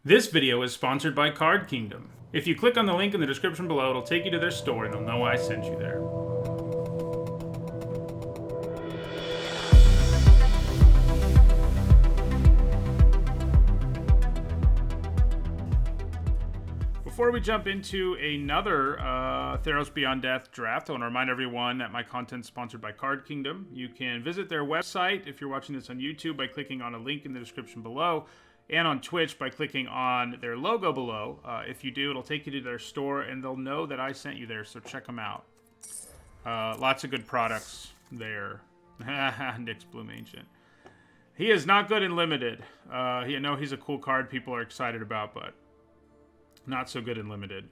This video is sponsored by Card Kingdom. If you click on the link in the description below, it'll take you to their store and they'll know I sent you there. Before we jump into another Theros Beyond Death draft, I want to remind everyone that my content's sponsored by Card Kingdom. You can visit their website if you're watching this on YouTube by clicking on a link in the description below, and on Twitch by clicking on their logo below. If you do, it'll take you to their store, and they'll know that I sent you there, so check them out. Lots of good products there. Nyx Bloom Ancient. He is not good in Limited. I know he's a cool card people are excited about, but not so good in Limited.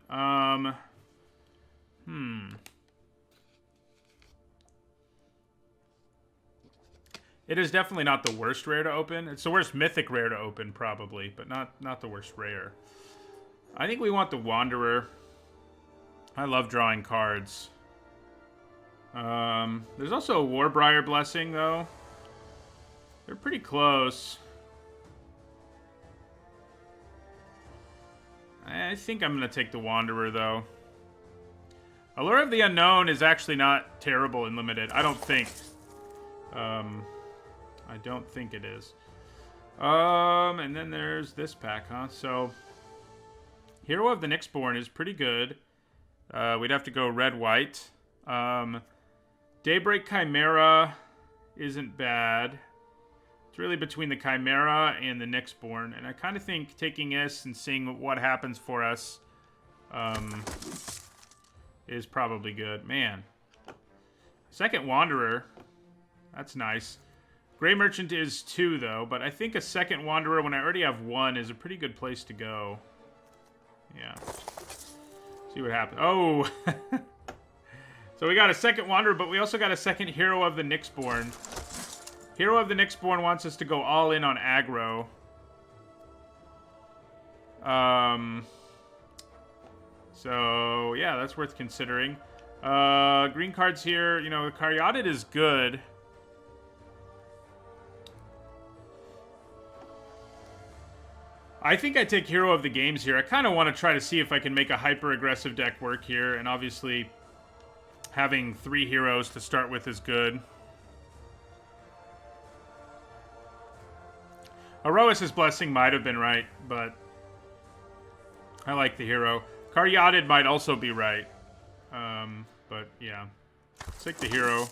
It is definitely not the worst rare to open. It's the worst mythic rare to open, probably, but not the worst rare. I think we want the Wanderer. I love drawing cards. There's also a Warbriar Blessing, though. They're pretty close. I think I'm going to take the Wanderer, though. Allure of the Unknown is actually not terrible in Limited. I don't think. I don't think it is. And then there's this pack, huh? So, Hero of the Nyxborn is pretty good. We'd have to go red-white. Daybreak Chimera isn't bad. It's really between the Chimera and the Nyxborn. And I kind of think taking this and seeing what happens for us is probably good. Man. Second Wanderer. That's nice. Grey Merchant is 2, though, but I think a second Wanderer when I already have 1 is a pretty good place to go. Yeah. See what happens. Oh! So we got a second Wanderer, but we also got a second Hero of the Nyxborn. Hero of the Nyxborn wants us to go all in on aggro. So, yeah, that's worth considering. Green cards here. You know, Caryatid is good. I think I take Hero of the Games here. I kind of want to try to see if I can make a hyper-aggressive deck work here, and obviously having 3 heroes to start with is good. Aroas' Blessing might have been right, but I like the hero. Caryatid might also be right, but yeah. Let's take the hero.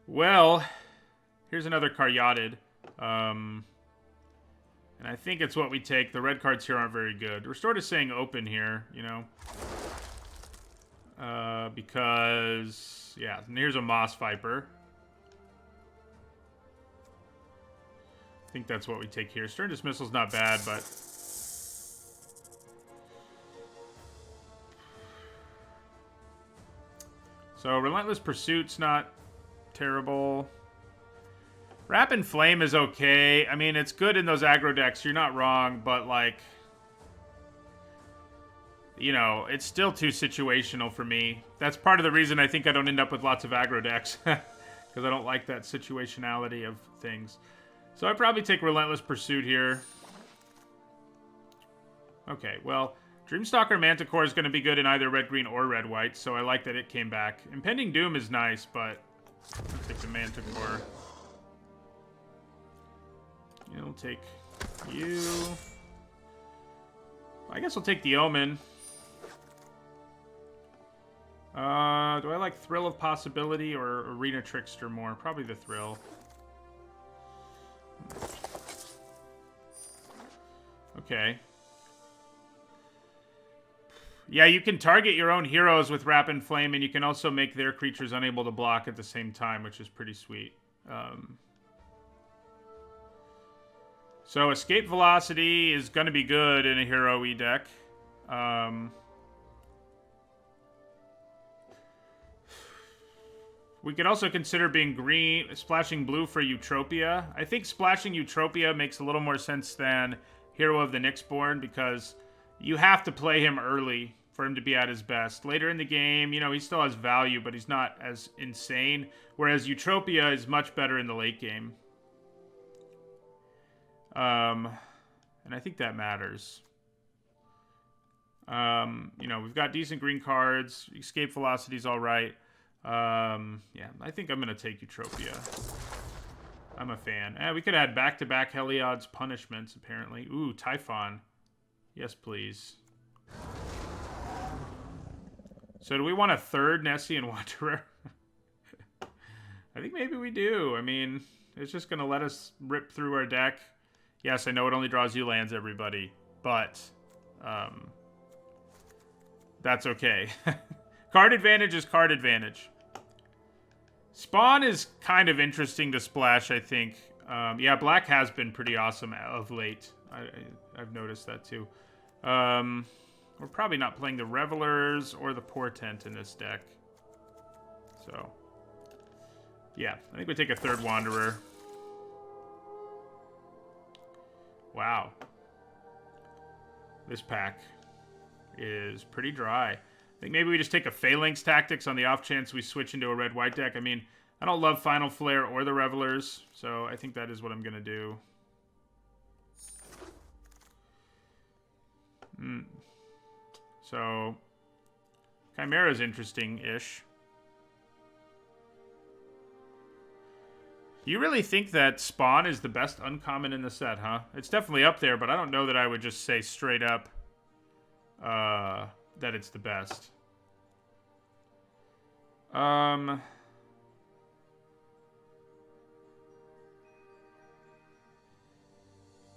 Well, here's another Caryatid. And I think it's what we take. The red cards here aren't very good. We're sort of saying open here, you know. Because, yeah, and here's a Moss Viper. I think that's what we take here. Stern Dismissal's not bad, but so Relentless Pursuit's not terrible. Wrap and Flame is okay. I mean, it's good in those aggro decks. You're not wrong, but, like, you know, it's still too situational for me. That's part of the reason I think I don't end up with lots of aggro decks. Because I don't like that situationality of things. So I'd probably take Relentless Pursuit here. Okay, well, Dreamstalker Manticore is going to be good in either red-green or red-white, so I like that it came back. Impending Doom is nice, but I'll take the Manticore. I'll take you. I guess I'll take the Omen. Do I like Thrill of Possibility or Arena Trickster more? Probably the Thrill. Okay. Yeah, you can target your own heroes with Wrap and Flame, and you can also make their creatures unable to block at the same time, which is pretty sweet. So Escape Velocity is going to be good in a Hero-y deck. We could also consider being green, splashing blue for Eutropia. I think splashing Eutropia makes a little more sense than Hero of the Nyxborn because you have to play him early for him to be at his best. Later in the game, you know, he still has value, but he's not as insane. Whereas Eutropia is much better in the late game. And I think that matters. You know, we've got decent green cards. Escape Velocity's all right. Yeah, I think I'm going to take Utopia. I'm a fan. We could add back-to-back Heliod's punishments, apparently. Ooh, Typhon. Yes, please. So do we want a third Nessie and Wanderer? I think maybe we do. I mean, it's just going to let us rip through our deck. Yes, I know it only draws you lands, everybody. But, that's okay. Card advantage is card advantage. Spawn is kind of interesting to splash, I think. Yeah, black has been pretty awesome of late. I've noticed that too. We're probably not playing the Revelers or the Portent in this deck. So, yeah, I think we take a third Wanderer. Wow. This pack is pretty dry. I think maybe we just take a Phalanx Tactics on the off chance we switch into a red-white deck. I mean, I don't love Final Flare or the Revelers, so I think that is what I'm going to do. So, Chimera's interesting-ish. You really think that Spawn is the best uncommon in the set, huh? It's definitely up there, but I don't know that I would just say straight up that it's the best.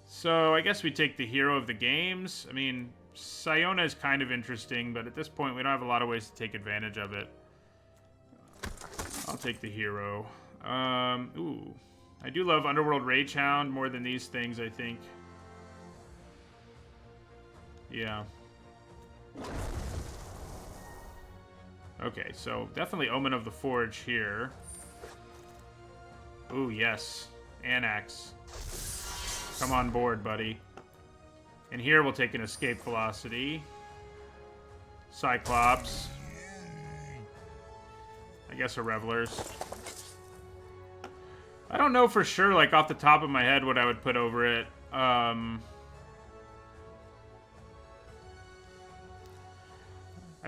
So I guess we take the hero of the games. I mean, Siona is kind of interesting, but at this point we don't have a lot of ways to take advantage of it. I'll take the hero. Ooh. I do love Underworld Ragehound more than these things, I think. Yeah. Okay, so definitely Omen of the Forge here. Ooh, yes. Anax. Come on board, buddy. And here we'll take an Escape Velocity. Cyclops. I guess a Revelers. I don't know for sure, like, off the top of my head what I would put over it. I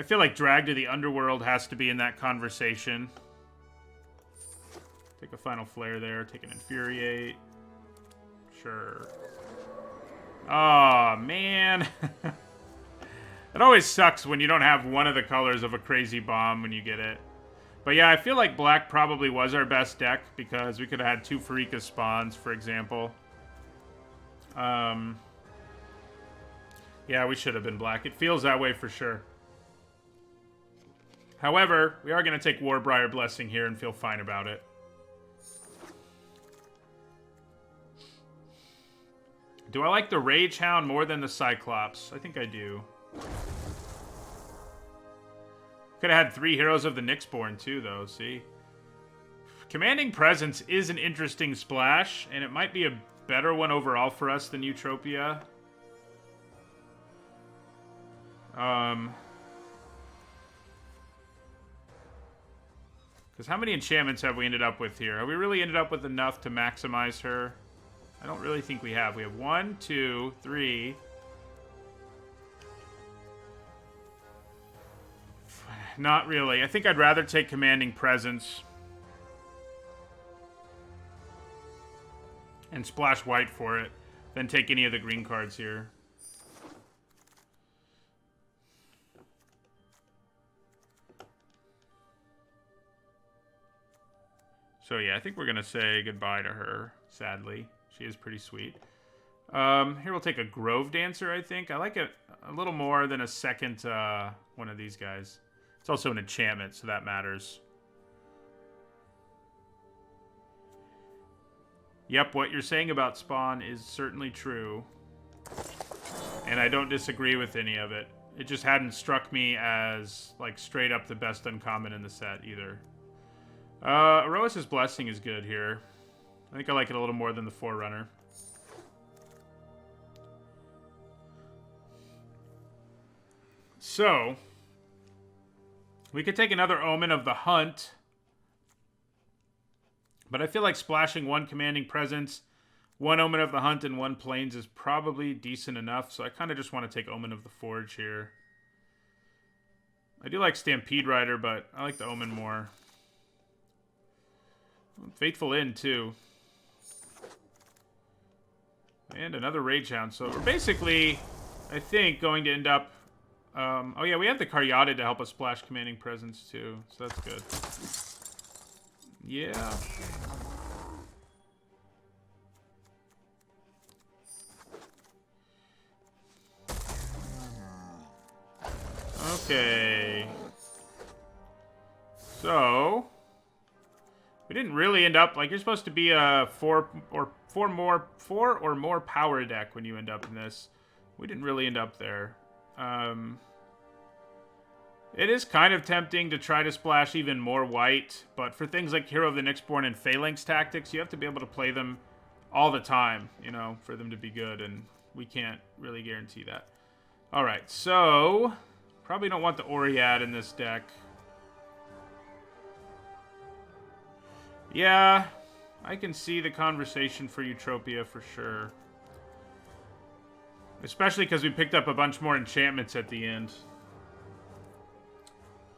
feel like Drag to the Underworld has to be in that conversation. Take a Final Flare there. Take an Infuriate. Sure. Oh, man. It always sucks when you don't have one of the colors of a crazy bomb when you get it. But yeah, I feel like black probably was our best deck because we could have had 2 Pharika spawns, for example. Yeah, we should have been black. It feels that way for sure. However, we are going to take Warbriar Blessing here and feel fine about it. Do I like the Ragehound more than the Cyclops? I think I do. Could have had 3 Heroes of the Nyxborn too, though, see? Commanding Presence is an interesting splash, and it might be a better one overall for us than Utopia. Because how many enchantments have we ended up with here? Have we really ended up with enough to maximize her? I don't really think we have. We have 1, 2, 3... Not really. I think I'd rather take Commanding Presence and splash white for it than take any of the green cards here. So yeah, I think we're going to say goodbye to her, sadly. She is pretty sweet. Here we'll take a Grove Dancer, I think. I like it a little more than a second one of these guys. It's also an enchantment, so that matters. Yep, what you're saying about Spawn is certainly true. And I don't disagree with any of it. It just hadn't struck me as, like, straight up the best uncommon in the set, either. Erois' Blessing is good here. I think I like it a little more than the Forerunner. So... we could take another Omen of the Hunt. But I feel like splashing 1 Commanding Presence 1 Omen of the Hunt and 1 Plains is probably decent enough, so I kind of just want to take Omen of the Forge here. I do like Stampede Rider, but I like the Omen more. Faithful Inn, too. And another Rage Hound. So we're basically, I think, going to end up... oh yeah, we have the Caryatid to help us splash Commanding Presence, too. So that's good. Yeah. Okay. So... we didn't really end up... like, you're supposed to be a 4 or more power deck when you end up in this. We didn't really end up there. It is kind of tempting to try to splash even more white, but for things like Hero of the Nyxborn and Phalanx Tactics, you have to be able to play them all the time, you know, for them to be good, and we can't really guarantee that. Alright, so... probably don't want the Oread in this deck. Yeah, I can see the conversation for Eutropia for sure. Especially because we picked up a bunch more enchantments at the end.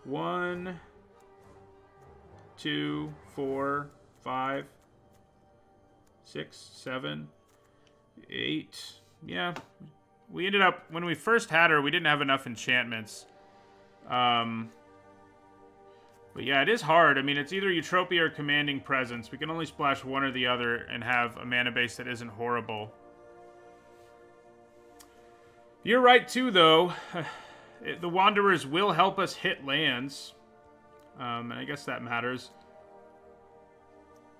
1, 2, 4, 5, 6, 7, 8. Yeah, we ended up, when we first had her, we didn't have enough enchantments. But yeah, it is hard. I mean, it's either Eutropia or Commanding Presence. We can only splash one or the other and have a mana base that isn't horrible. You're right, too, though. The Wanderers will help us hit lands. And I guess that matters.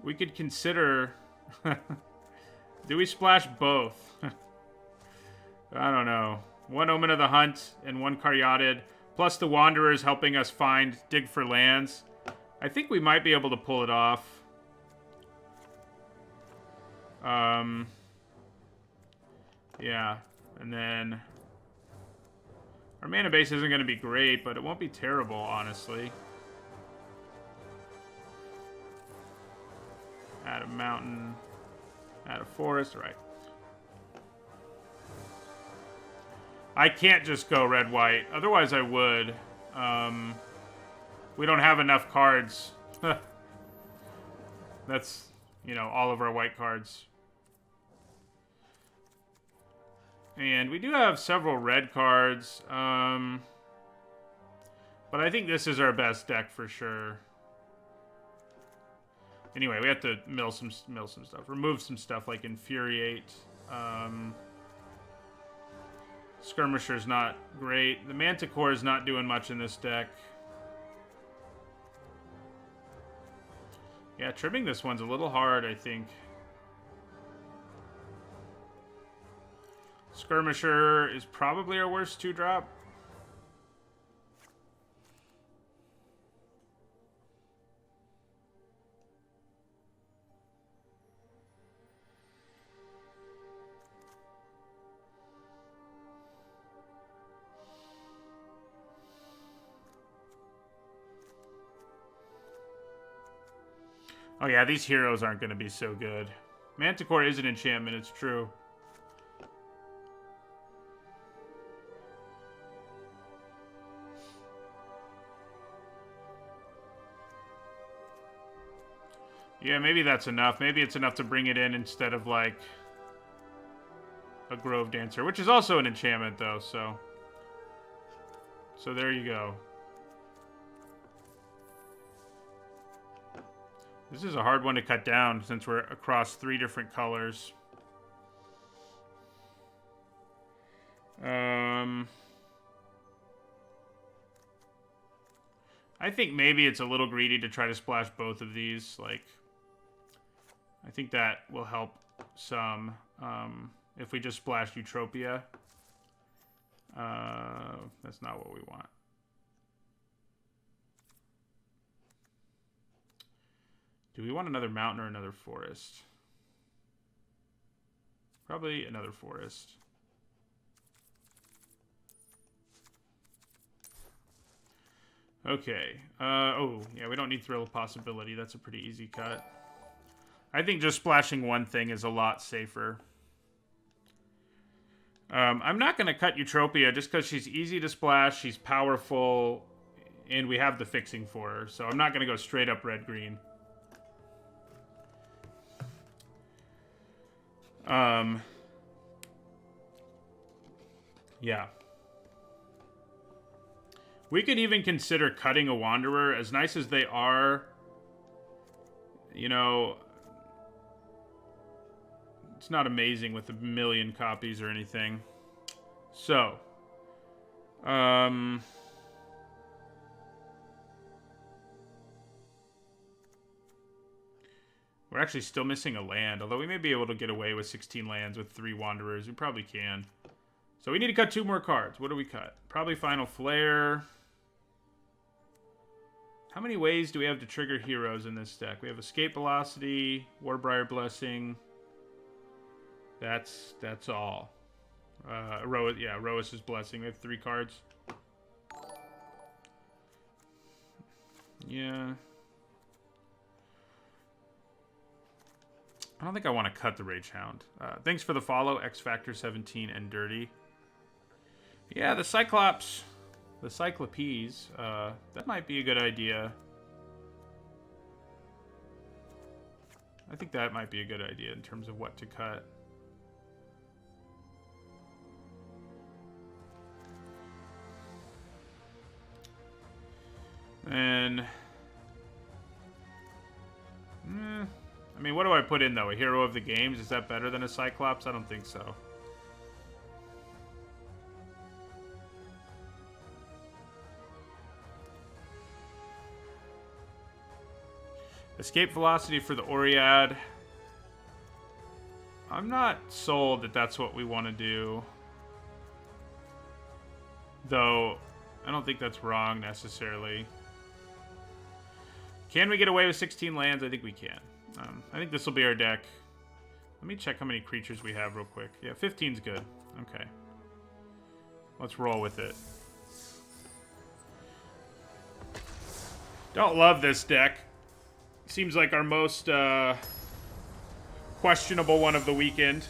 We could consider... do we splash both? I don't know. 1 Omen of the Hunt and 1 Caryatid. Plus the Wanderers helping us dig for lands. I think we might be able to pull it off. Yeah. And then... our mana base isn't going to be great, but it won't be terrible, honestly. Add a mountain. Add a forest. Right. I can't just go red-white. Otherwise, I would. We don't have enough cards. That's, you know, all of our white cards. And we do have several red cards. But I think this is our best deck for sure. Anyway, we have to mill some stuff. Remove some stuff like Infuriate. Skirmisher's not great. The Manticore is not doing much in this deck. Yeah, trimming this one's a little hard, I think. Skirmisher is probably our worst 2-drop. Oh yeah, these heroes aren't going to be so good. Manticore is an enchantment, it's true. Yeah, maybe that's enough. Maybe it's enough to bring it in instead of, like, a Grove Dancer, which is also an enchantment, though, so... so there you go. This is a hard one to cut down since we're across 3 different colors. I think maybe it's a little greedy to try to splash both of these. Like, I think that will help some if we just splash Eutropia. That's not what we want. Do we want another mountain or another forest? Probably another forest. Okay. Oh, yeah, we don't need Thrill of Possibility. That's a pretty easy cut. I think just splashing one thing is a lot safer. I'm not going to cut Eutropia just because she's easy to splash, she's powerful, and we have the fixing for her. So I'm not going to go straight up red-green. Yeah. We could even consider cutting a Wanderer. As nice as they are, you know, it's not amazing with a million copies or anything. So, we're actually still missing a land, although we may be able to get away with 16 lands with 3 Wanderers. We probably can. So we need to cut 2 more cards. What do we cut? Probably Final Flare. How many ways do we have to trigger heroes in this deck? We have Escape Velocity, Warbriar Blessing. That's all. Roas' Blessing. We have 3 cards. Yeah. I don't think I want to cut the Rage Hound. Thanks for the follow, X Factor 17 and Dirty. Yeah, the Cyclops, the Cyclopes, that might be a good idea. I think that might be a good idea in terms of what to cut. And I mean, what do I put in, though? A Hero of the Games? Is that better than a Cyclops? I don't think so. Escape Velocity for the Oread. I'm not sold that that's what we want to do. Though, I don't think that's wrong, necessarily. Can we get away with 16 lands? I think we can. I think this will be our deck. Let me check how many creatures we have real quick. Yeah, 15's good. Okay. Let's roll with it. Don't love this deck. Seems like our most questionable one of the weekend.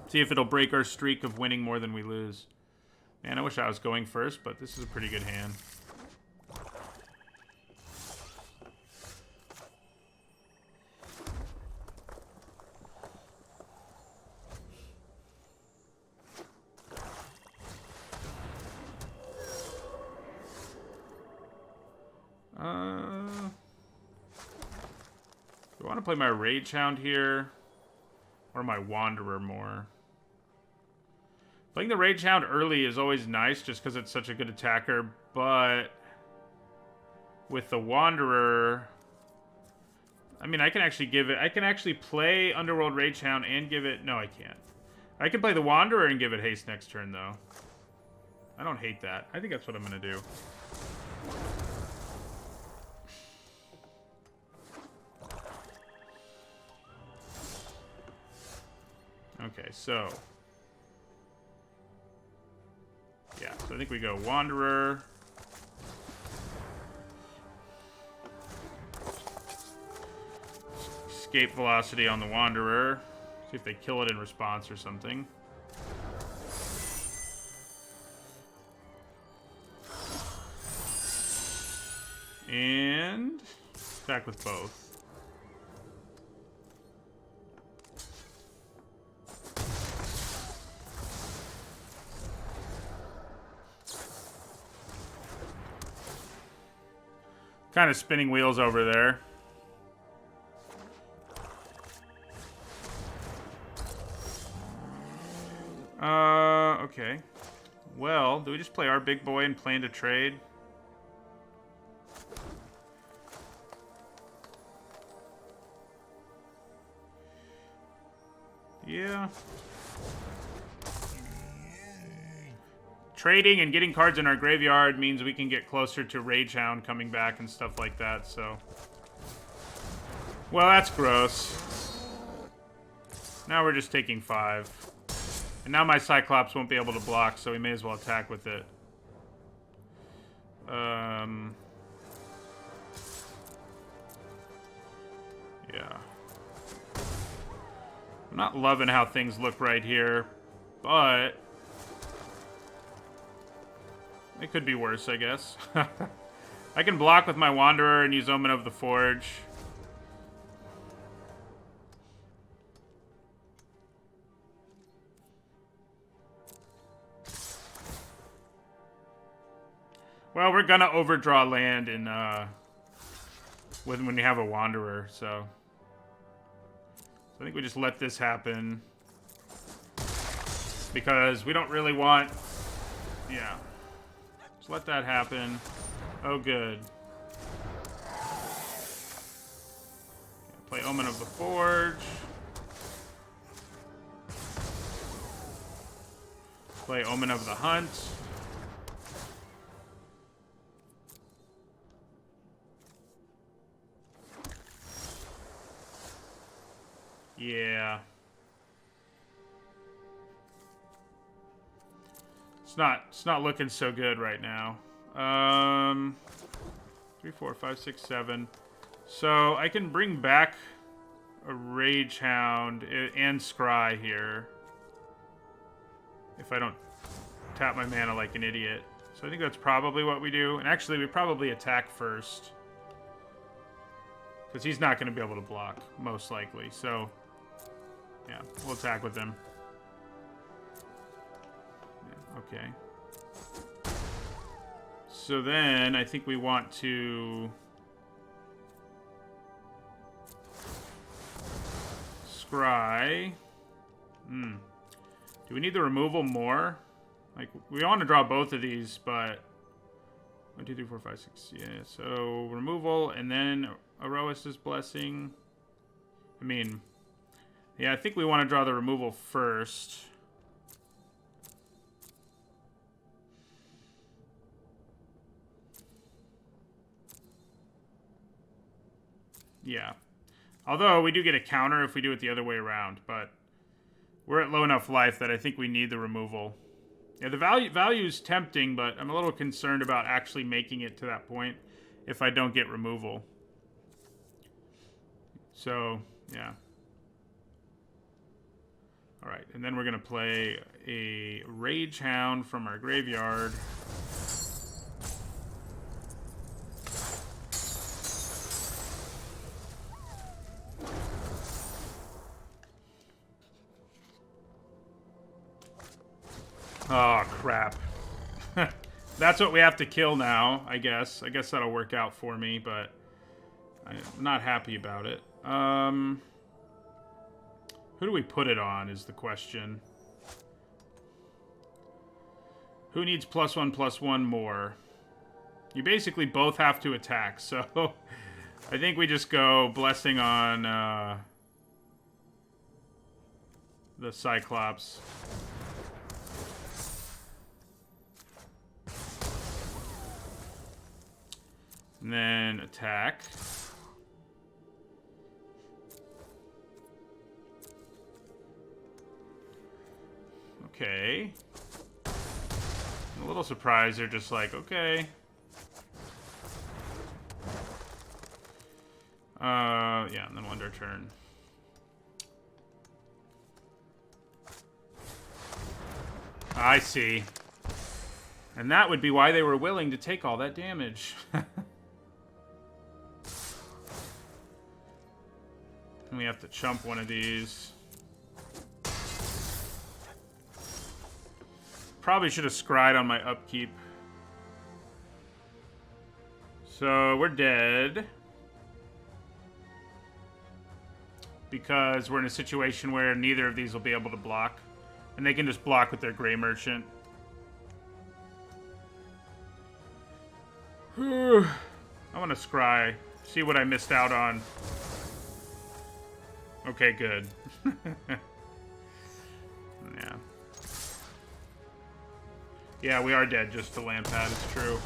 See if it'll break our streak of winning more than we lose. Man, I wish I was going first, but this is a pretty good hand. Do I want to play my Rage Hound here? Or my Wanderer more? Playing the Rage Hound early is always nice just because it's such a good attacker, but with the Wanderer, I mean, I can actually give it, I can actually play Underworld Rage Hound and give it, no, I can't. I can play the Wanderer and give it haste next turn, though. I don't hate that. I think that's what I'm going to do. Okay, so... yeah, so I think we go Wanderer. Escape Velocity on the Wanderer. See if they kill it in response or something. And attack with both. Kind of spinning wheels over there. Okay. Well, do we just play our big boy and plan to trade? Yeah. Trading and getting cards in our graveyard means we can get closer to Rage Hound coming back and stuff like that, so... well, that's gross. Now we're just taking 5. And now my Cyclops won't be able to block, so we may as well attack with it. Yeah. I'm not loving how things look right here, but it could be worse, I guess. I can block with my Wanderer and use Omen of the Forge. Well, we're gonna overdraw land in when you have a Wanderer, so I think we just let this happen because we don't really want. Yeah, just let that happen. Oh, good. Play Omen of the Forge. Play Omen of the Hunt. Yeah. It's not looking so good right now. 3, 4, 5, 6, 7. So I can bring back a Rage Hound and Scry here if I don't tap my mana like an idiot. So I think that's probably what we do. And actually, we probably attack first because he's not going to be able to block, most likely. So yeah, we'll attack with him. Yeah, okay. So then I think we want to scry. Do we need the removal more? Like, we want to draw both of these, but 1, 2, 3, 4, 5, 6. Yeah, so removal and then Aroas' Blessing. I mean, yeah, I think we want to draw the removal first. Yeah. Although we do get a counter if we do it the other way around, but we're at low enough life that I think we need the removal. Yeah, the value is tempting, but I'm a little concerned about actually making it to that point if I don't get removal. So, yeah. All right, and then we're going to play a Rage Hound from our graveyard. Oh, crap. That's what we have to kill now, I guess. I guess that'll work out for me, but I'm not happy about it. Who do we put it on is the question. Who needs +1/+1 more? You basically both have to attack, so I think we just go Blessing on the Cyclops. And then attack. Okay. I'm a little surprised they're just like, okay. Yeah, and then we'll end our turn. I see. And that would be why they were willing to take all that damage. And we have to chump one of these. Probably should have scried on my upkeep. So we're dead. Because we're in a situation where neither of these will be able to block. And they can just block with their Grey Merchant. I want to scry. See what I missed out on. Okay, good. Yeah. Yeah, we are dead just to land pad, it's true.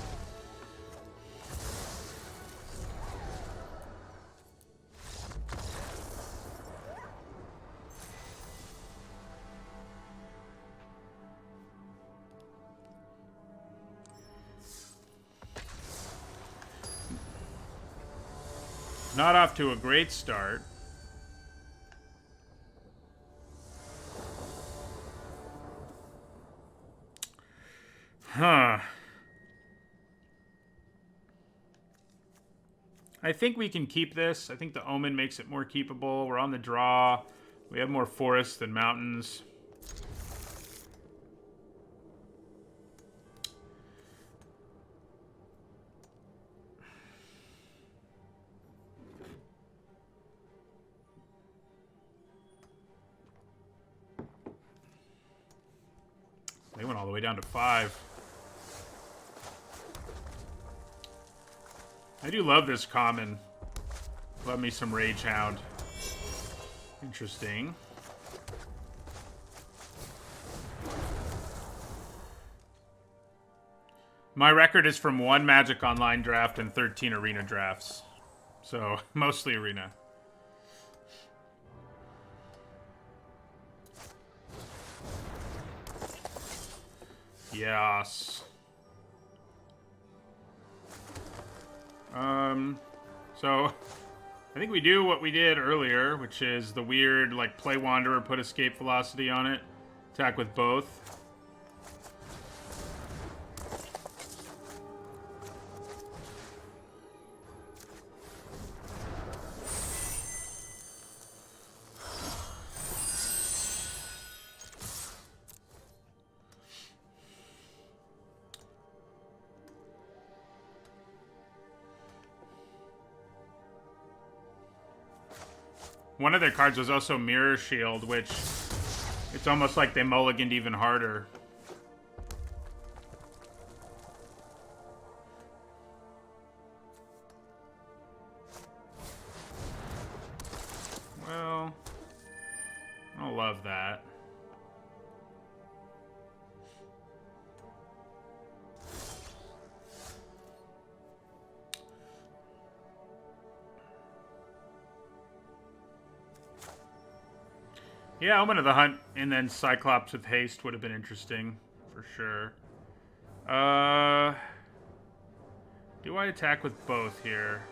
Not off to a great start. Huh. I think we can keep this. I think the Omen makes it more keepable. We're on the draw. We have more forests than mountains. They went all the way down to 5. I do love this common. Love me some Rage Hound. Interesting. My record is from 1 Magic Online draft and 13 Arena drafts. So, mostly Arena. Yes. So I think we do what we did earlier, which is the weird, like, play Wanderer, put Escape Velocity on it, attack with both. One of their cards was also Mirror Shield, which it's almost like they mulliganed even harder. Well, I don't love that. Yeah, Omen of the Hunt and then Cyclops with haste would have been interesting, for sure. Do I attack with both here?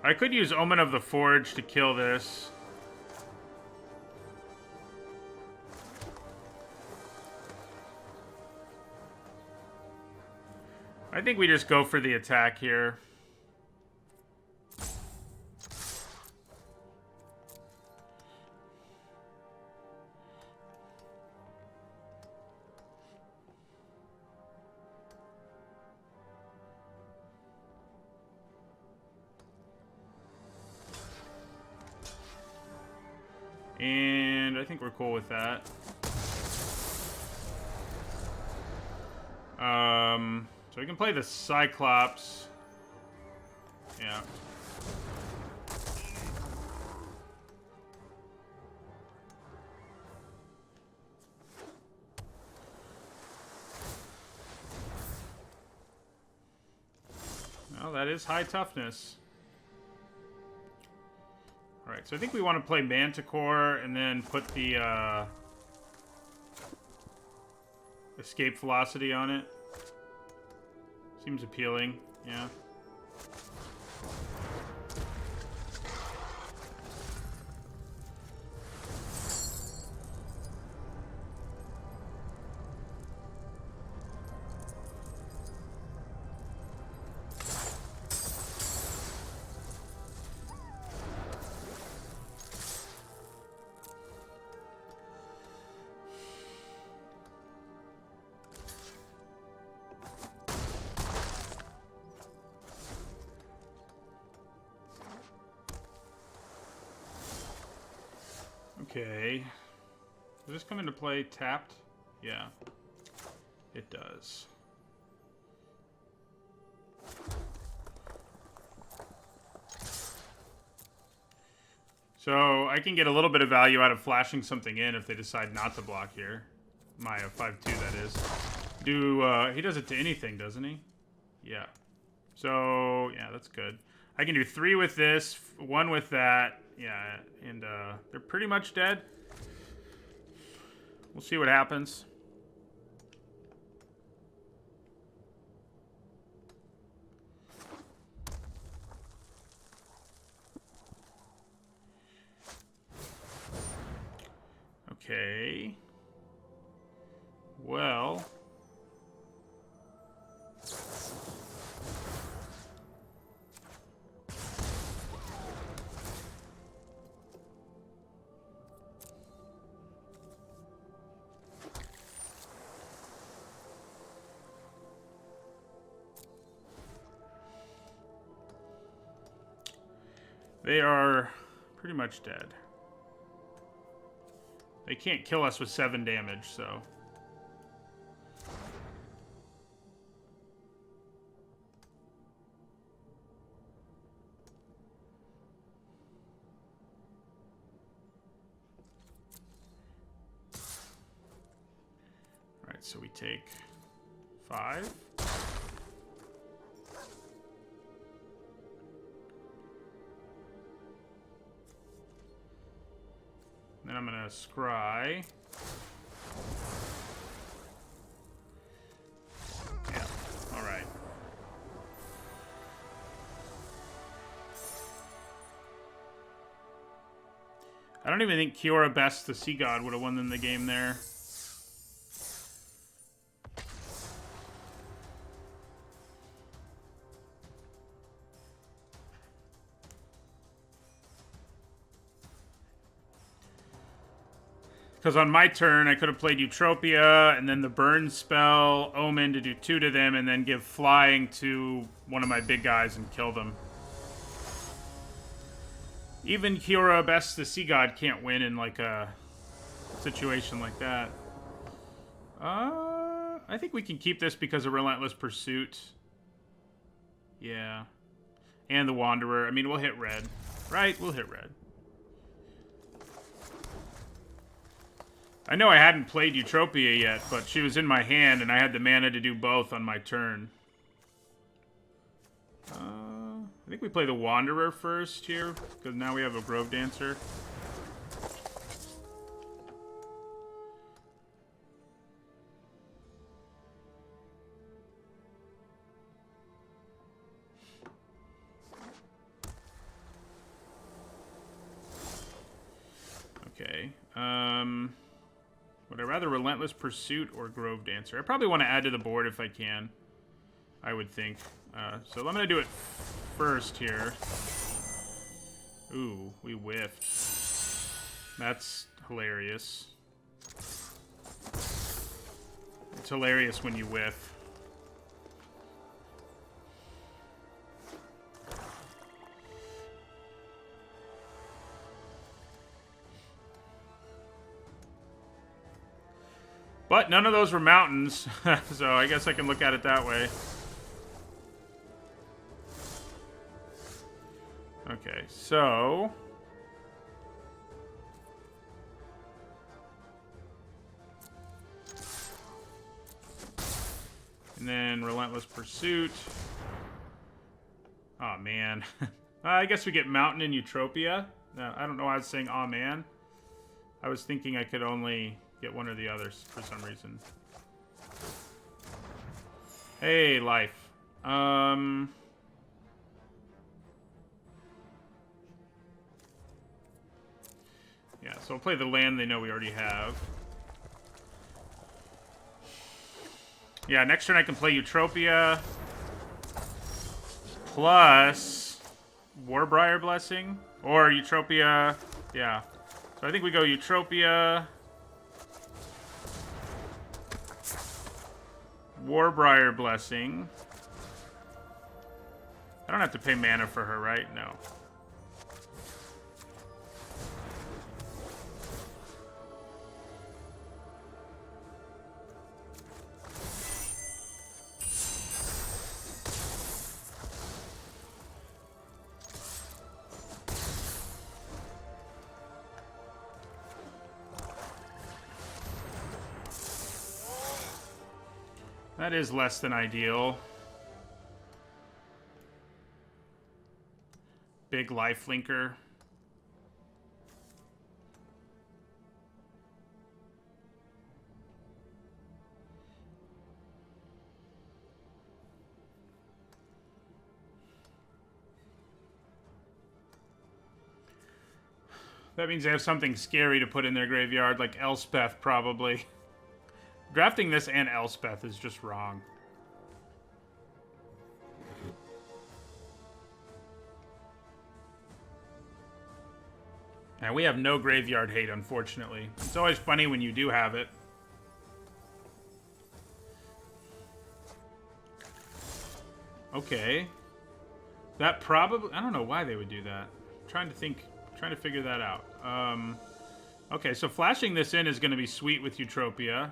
I could use Omen of the Forge to kill this. I think we just go for the attack here. And I think we're cool with that. So we can play the Cyclops. Yeah. Well, that is high toughness. Alright, so I think we want to play Manticore and then put the Escape Velocity on it. Seems appealing, yeah. Okay. Does this come into play tapped? Yeah. It does. So I can get a little bit of value out of flashing something in if they decide not to block here. My 5/2, that is. He does it to anything, doesn't he? Yeah. So, yeah, that's good. I can do 3 with this, 1 with that. Yeah, and they're pretty much dead. We'll see what happens. Okay. Well. They are pretty much dead. They can't kill us with 7 damage, so... Alright, so we take 5. Then I'm gonna scry. Yeah, alright. I don't even think Kiora Best, the Sea God, would have won them the game there. Because on my turn, I could have played Eutropia, and then the burn spell, Omen to do 2 to them, and then give flying to one of my big guys and kill them. Even Kiora Best, the Sea God, can't win in like a situation like that. I think we can keep this because of Relentless Pursuit. Yeah. And the Wanderer. I mean, we'll hit red. Right? We'll hit red. I know I hadn't played Eutropia yet, but she was in my hand, and I had the mana to do both on my turn. I think we play the Wanderer first here, because now we have a Grove Dancer. Okay. Would I rather Relentless Pursuit or Grove Dancer? I probably want to add to the board if I can. I would think. So I'm going to do it first here. Ooh, we whiffed. That's hilarious. It's hilarious when you whiff. But none of those were mountains, so I guess I can look at it that way. Okay, so... And then Relentless Pursuit. Oh man. I guess we get Mountain and Eutropia. I don't know why I was saying oh man. I was thinking I could only get one or the others for some reason. Hey, life. Yeah, so I'll play the land they know we already have. Yeah, next turn I can play Eutropia. Plus Warbriar Blessing. Or Eutropia. Yeah. So I think we go Eutropia. Warbriar Blessing. I don't have to pay mana for her, right? No. That is less than ideal. Big lifelinker. That means they have something scary to put in their graveyard, like Elspeth, probably. Drafting this and Elspeth is just wrong. Now, we have no graveyard hate, unfortunately. It's always funny when you do have it. Okay. That probably... I don't know why they would do that. I'm trying to think... trying to figure that out. Okay, so flashing this in is going to be sweet with Eutropia.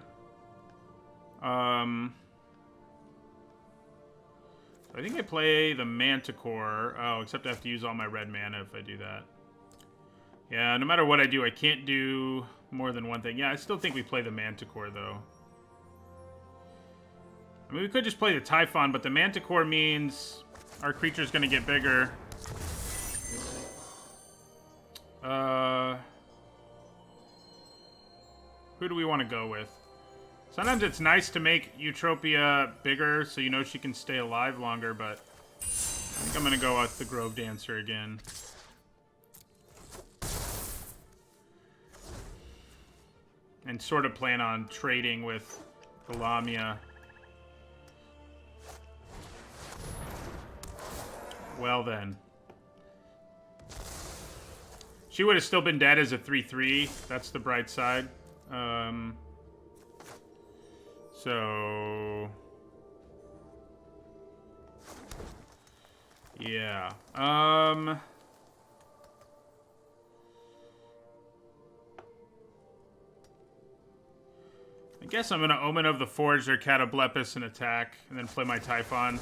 I think I play the Manticore. Oh, except I have to use all my red mana if I do that. Yeah, no matter what I do, I can't do more than one thing. Yeah, I still think we play the Manticore, though. I mean, we could just play the Typhon, but the Manticore means our creature's going to get bigger. Who do we want to go with? Sometimes it's nice to make Eutropia bigger so you know she can stay alive longer, but I think I'm going to go with the Grove Dancer again. And sort of plan on trading with the Lamia. Well then. She would have still been dead as a 3/3. That's the bright side. So... yeah. I guess I'm going to Omen of the Forge or Catoblepis and attack, and then play my Typhon.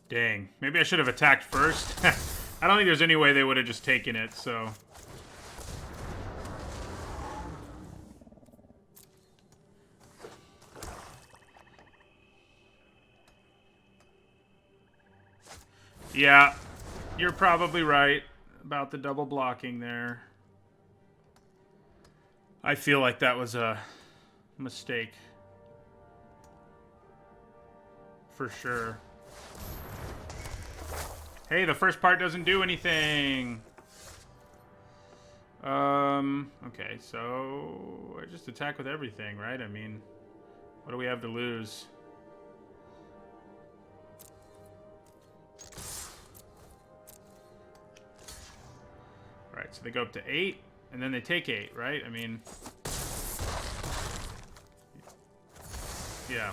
Dang. Maybe I should have attacked first. I don't think there's any way they would have just taken it, so... yeah, you're probably right about the double blocking there. I feel like that was a mistake. For sure. Hey, the first part doesn't do anything. Okay, so I just attack with everything, right? I mean, what do we have to lose? Alright, so they go up to 8, and then they take 8, right? I mean... yeah.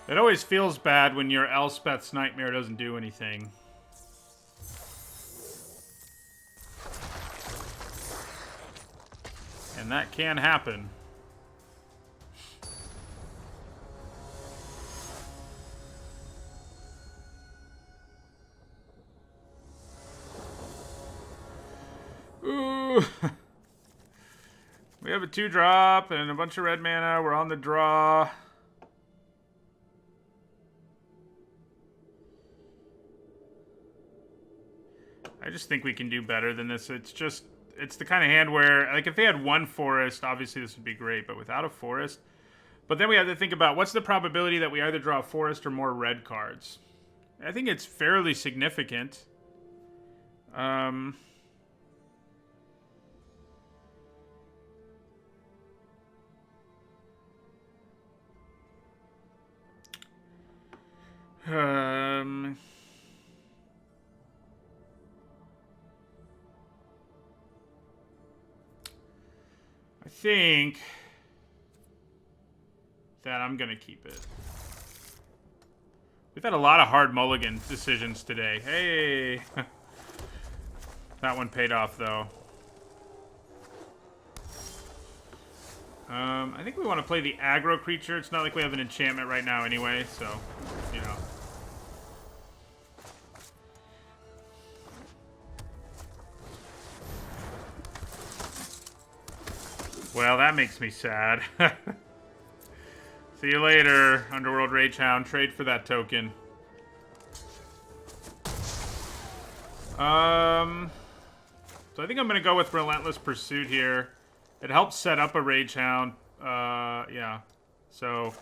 It always feels bad when your Elspeth's Nightmare doesn't do anything. And that can happen. Ooh. We have a 2-drop and a bunch of red mana. We're on the draw. I just think we can do better than this. It's the kind of hand where, like, if they had one forest, obviously this would be great, but without a forest. But then we have to think about what's the probability that we either draw a forest or more red cards. I think it's fairly significant. I think that I'm going to keep it. We've had a lot of hard mulligan decisions today. Hey! That one paid off, though. I think we want to play the aggro creature. It's not like we have an enchantment right now anyway, so, you know. Well, that makes me sad. See you later, Underworld Ragehound. Trade for that token. So I think I'm going to go with Relentless Pursuit here. It helps set up a Rage Hound. Yeah. So...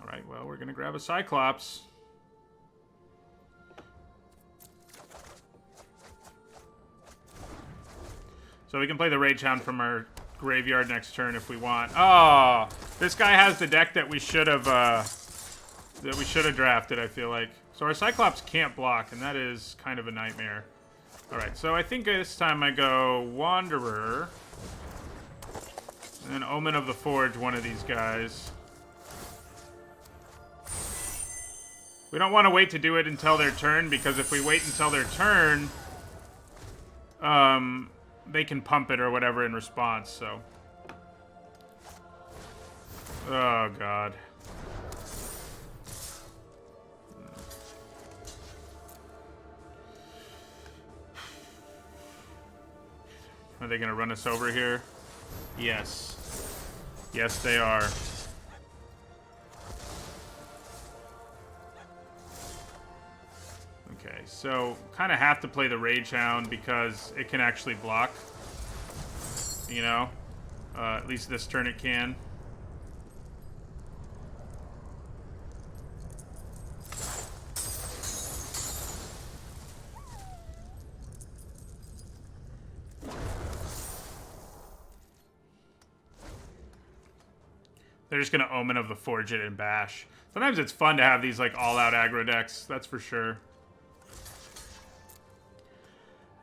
Alright, well, we're going to grab a Cyclops. So we can play the Rage Hound from our graveyard next turn if we want. Oh! This guy has the deck that we should have drafted, I feel like. So our Cyclops can't block, and that is kind of a nightmare. Alright, so I think this time I go Wanderer. And then Omen of the Forge, one of these guys. We don't want to wait to do it until their turn, because if we wait until their turn, they can pump it or whatever in response, so. Oh, God. Are they going to run us over here? Yes. Yes, they are. Okay, so kind of have to play the Rage Hound because it can actually block. You know? At least this turn it can. They're just going to Omen of the Forge it and bash. Sometimes it's fun to have these like all-out aggro decks, that's for sure.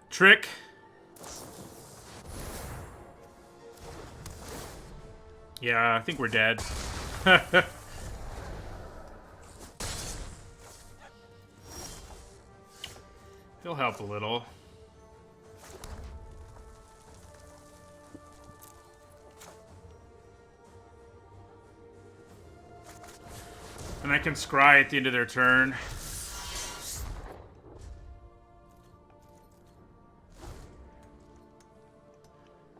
Trick. Yeah, I think we're dead. He'll help a little. And I can scry at the end of their turn.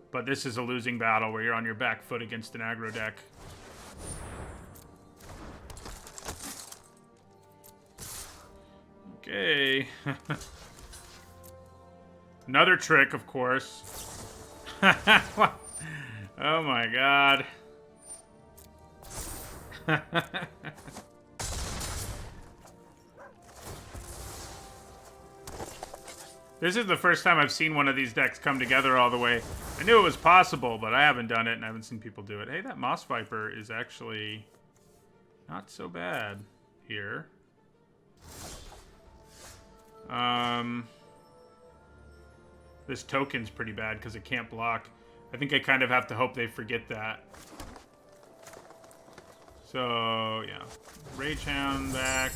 But this is a losing battle where you're on your back foot against an aggro deck. Okay. Another trick, of course. Oh my god. This is the first time I've seen one of these decks come together all the way. I knew it was possible, but I haven't done it, and I haven't seen people do it. Hey, that Moss Viper is actually not so bad here. This token's pretty bad because it can't block. I think I kind of have to hope they forget that. So, yeah. Rage Hound back.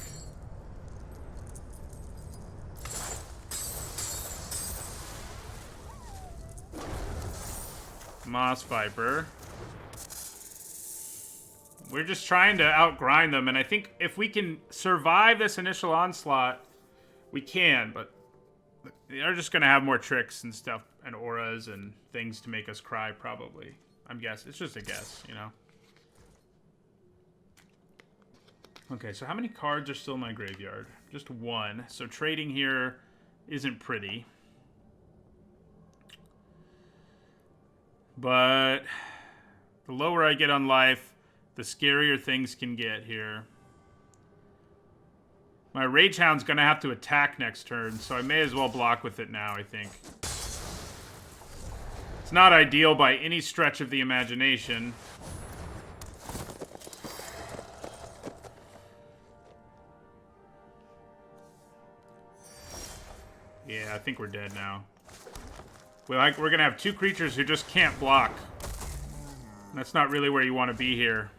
Moss Viper. We're just trying to outgrind them, and I think if we can survive this initial onslaught, we can, but they're just going to have more tricks and stuff, and auras and things to make us cry, probably. I'm guessing. It's just a guess, you know? Okay, so how many cards are still in my graveyard? Just one. So trading here isn't pretty. But the lower I get on life, the scarier things can get here. My Rage Hound's going to have to attack next turn, so I may as well block with it now, I think. It's not ideal by any stretch of the imagination. Yeah, I think we're dead now. We're going to have two creatures who just can't block. That's not really where you want to be here.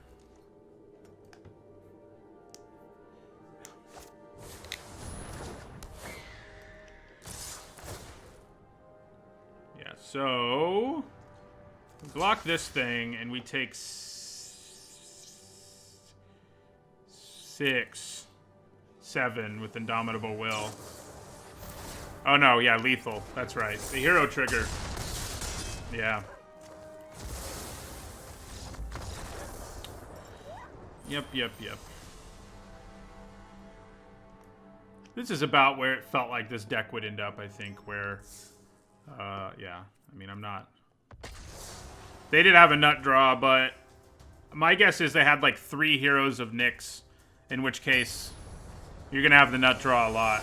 Yeah, so... we block this thing, and we take 6, 7 with Indomitable Will. Oh, no, yeah, lethal. That's right. The hero trigger. Yeah. Yep. This is about where it felt like this deck would end up, I think, where... yeah. I mean, I'm not... They did have a nut draw, but... My guess is they had, like, 3 Heroes of Nyx, in which case you're going to have the nut draw a lot.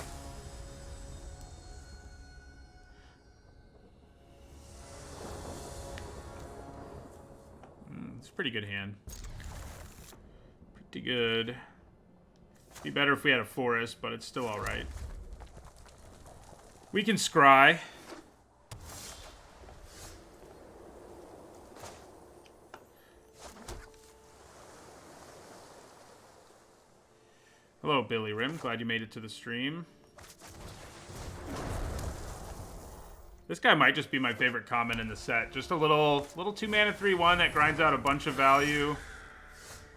It's a pretty good hand. Pretty good. Be better if we had a forest, but it's still alright. We can scry. Hello, Billy Rim. Glad you made it to the stream. This guy might just be my favorite comment in the set. Just a little 2-mana 3/1 that grinds out a bunch of value.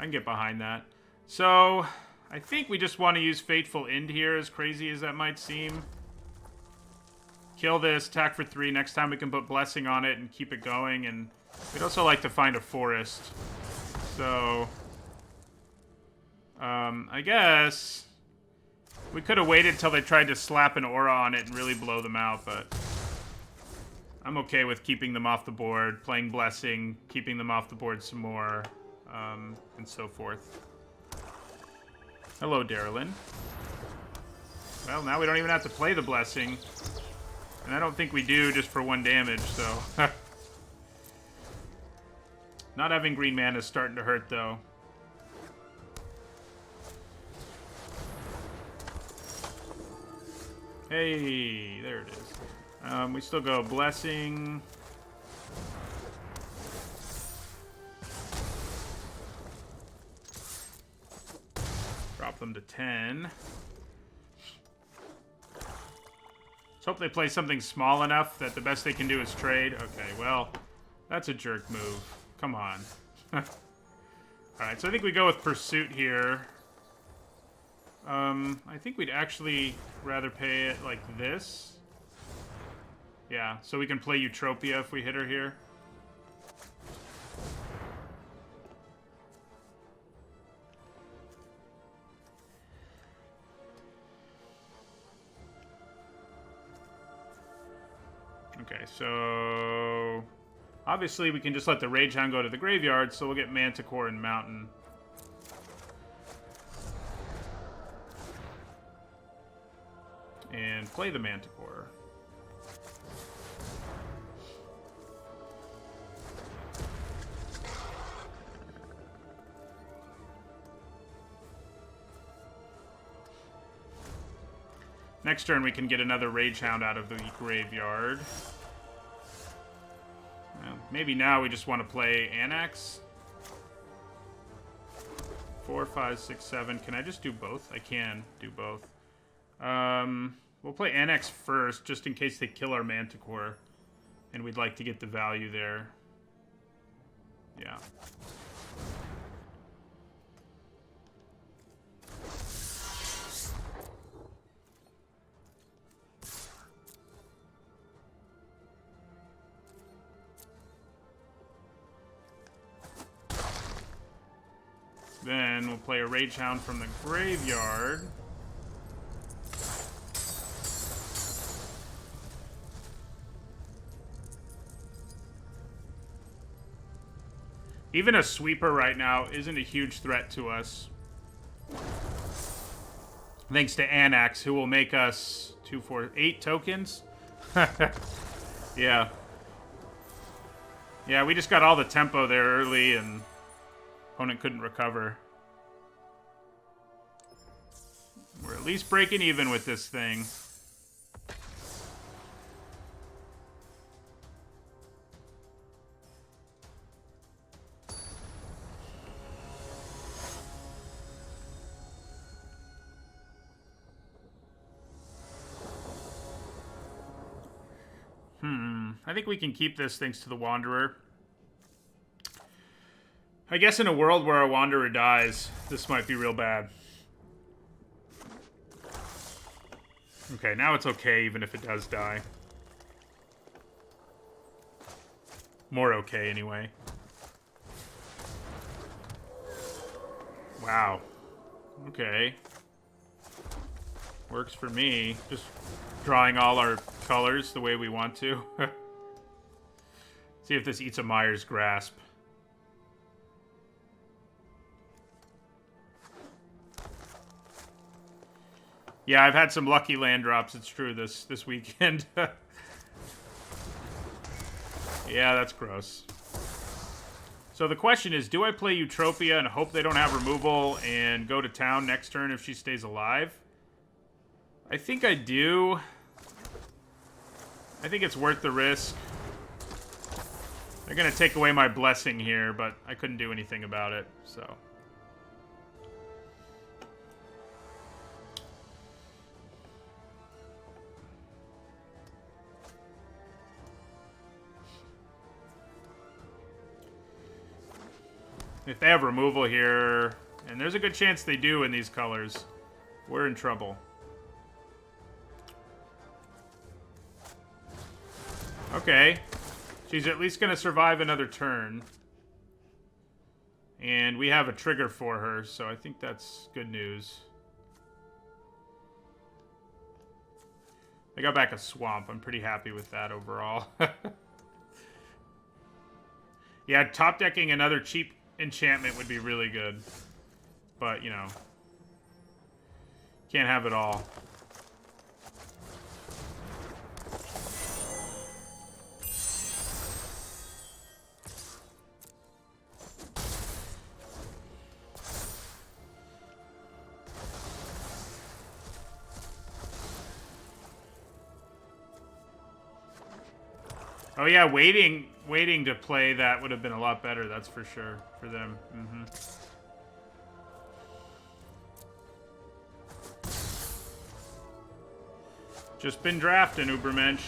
I can get behind that. So... I think we just want to use Fateful End here, as crazy as that might seem. Kill this, attack for 3. Next time we can put Blessing on it and keep it going. And we'd also like to find a forest. So, I guess we could have waited till they tried to slap an aura on it and really blow them out, but I'm okay with keeping them off the board, playing Blessing, keeping them off the board some more, and so forth. Hello, Darylin. Well, now we don't even have to play the Blessing. And I don't think we do just for 1 damage, so... Not having green mana is starting to hurt, though. Hey, there it is. We still go Blessing... Drop them to 10. Let's hope they play something small enough that the best they can do is trade. Okay, well, that's a jerk move. Come on. Alright, so I think we go with Pursuit here. I think we'd actually rather pay it like this. Yeah, so we can play Eutropia if we hit her here. Okay, so... Obviously, we can just let the Rage Hound go to the graveyard, so we'll get Manticore and Mountain. And play the Manticore. Next turn, we can get another Rage Hound out of the graveyard. Well, maybe now we just want to play Anax. 4, 5, 6, 7. Can I just do both? I can do both. We'll play Anax first, just in case they kill our Manticore. And we'd like to get the value there. Yeah. Then we'll play a Rage Hound from the graveyard. Even a sweeper right now isn't a huge threat to us. Thanks to Anax, who will make us 2, 4, 8 tokens. Yeah. Yeah, we just got all the tempo there early, and opponent couldn't recover. We're at least breaking even with this thing. I think we can keep this thanks to the Wanderer. I guess in a world where our Wanderer dies, this might be real bad. Okay, now it's okay even if it does die. More okay, anyway. Wow. Okay. Works for me. Just drawing all our colors the way we want to. See if this eats a Myers Grasp. Yeah, I've had some lucky land drops, it's true, this weekend. Yeah, that's gross. So the question is, do I play Eutropia and hope they don't have removal and go to town next turn if she stays alive? I think I do. I think it's worth the risk. They're going to take away my blessing here, but I couldn't do anything about it, so... If they have removal here, and there's a good chance they do in these colors, we're in trouble. Okay. She's at least going to survive another turn. And we have a trigger for her, so I think that's good news. They got back a swamp. I'm pretty happy with that overall. Yeah, top decking another cheap enchantment would be really good. But, you know, can't have it all. Oh yeah, waiting to play that would have been a lot better, that's for sure, for them. Mm-hmm. Just been drafting, Ubermensch.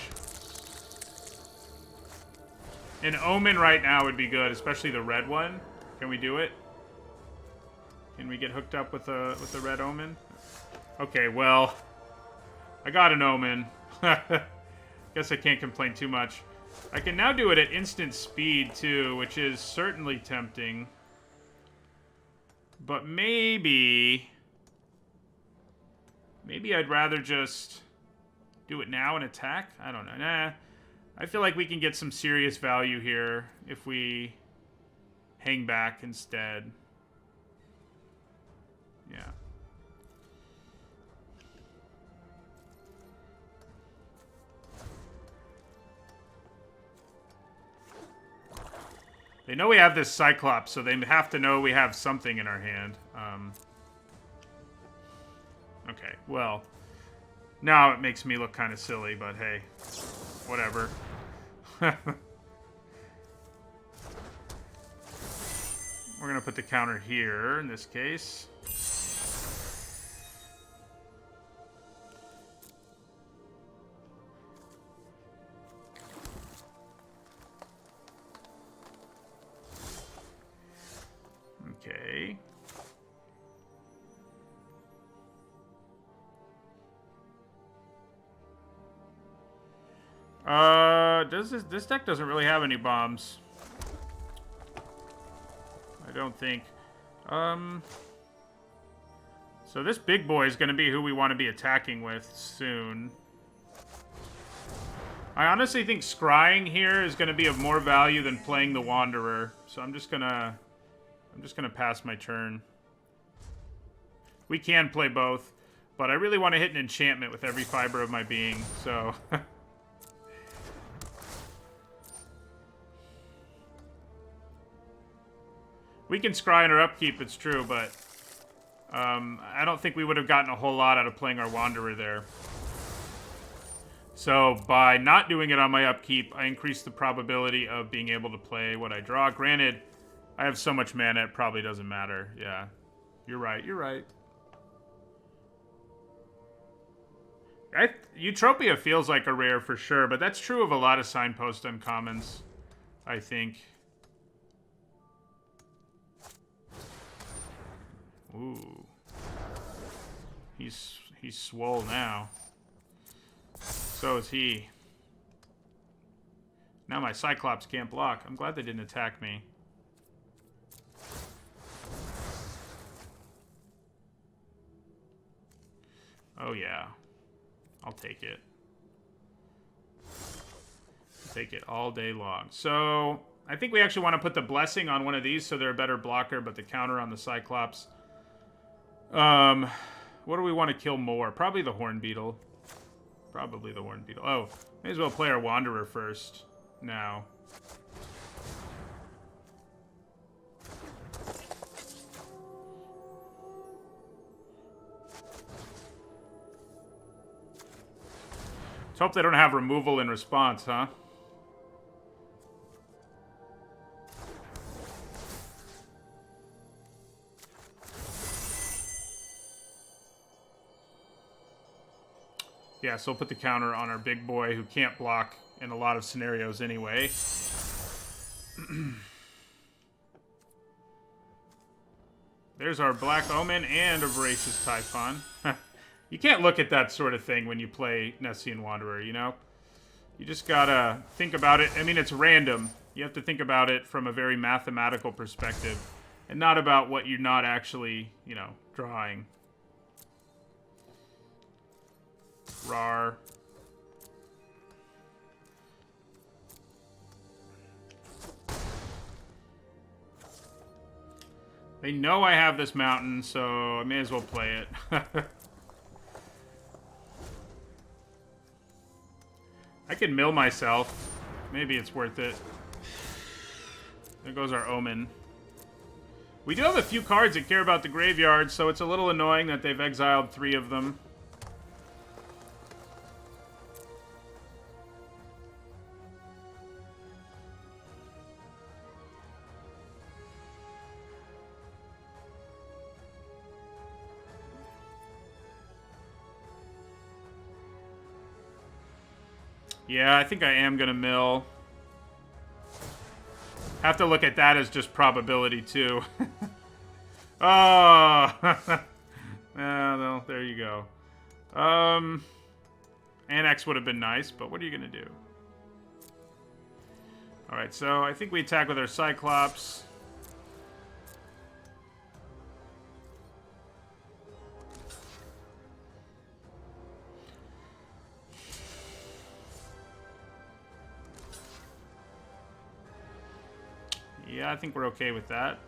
An Omen right now would be good, especially the red one. Can we do it? Can we get hooked up with the red Omen? Okay, well, I got an Omen. Guess I can't complain too much. I can now do it at instant speed, too, which is certainly tempting. But maybe I'd rather just do it now and attack? I don't know. Nah. I feel like we can get some serious value here if we hang back instead. Yeah. They know we have this Cyclops, so they have to know we have something in our hand. Okay, well, now it makes me look kind of silly, but hey, whatever. We're going to put the counter here, in this case. Okay. This deck doesn't really have any bombs. I don't think. So this big boy is going to be who we want to be attacking with soon. I honestly think scrying here is going to be of more value than playing the Wanderer. So I'm just gonna pass my turn. We can play both, but I really want to hit an enchantment with every fiber of my being, so... We can scry in our upkeep, it's true, but... I don't think we would have gotten a whole lot out of playing our Wanderer there. So, by not doing it on my upkeep, I increase the probability of being able to play what I draw. Granted, I have so much mana, it probably doesn't matter. Yeah. You're right, you're right. Eutropia feels like a rare for sure, but that's true of a lot of Signpost uncommons, I think. Ooh. He's swole now. So is he. Now my Cyclops can't block. I'm glad they didn't attack me. Oh, yeah. I'll take it. I'll take it all day long. So, I think we actually want to put the Blessing on one of these so they're a better blocker, but the counter on the Cyclops. What do we want to kill more? Probably the Horn Beetle. Probably the Horn Beetle. Oh, may as well play our Wanderer first. Now. Let's hope they don't have removal in response, huh? Yeah, so we'll put the counter on our big boy who can't block in a lot of scenarios anyway. There's our Black Omen and a Voracious Typhon. You can't look at that sort of thing when you play Nessian Wanderer, you know? You just gotta think about it. I mean, it's random. You have to think about it from a very mathematical perspective and not about what you're not actually, you know, drawing. Rar. They know I have this mountain, so I may as well play it. I can mill myself. Maybe it's worth it. There goes our Omen. We do have a few cards that care about the graveyard, so it's a little annoying that they've exiled 3 of them. Yeah, I think I am going to mill. Have to look at that as just probability, too. Oh! No, there you go. Annex would have been nice, but what are you going to do? Alright, so I think we attack with our Cyclops. Yeah, I think we're okay with that.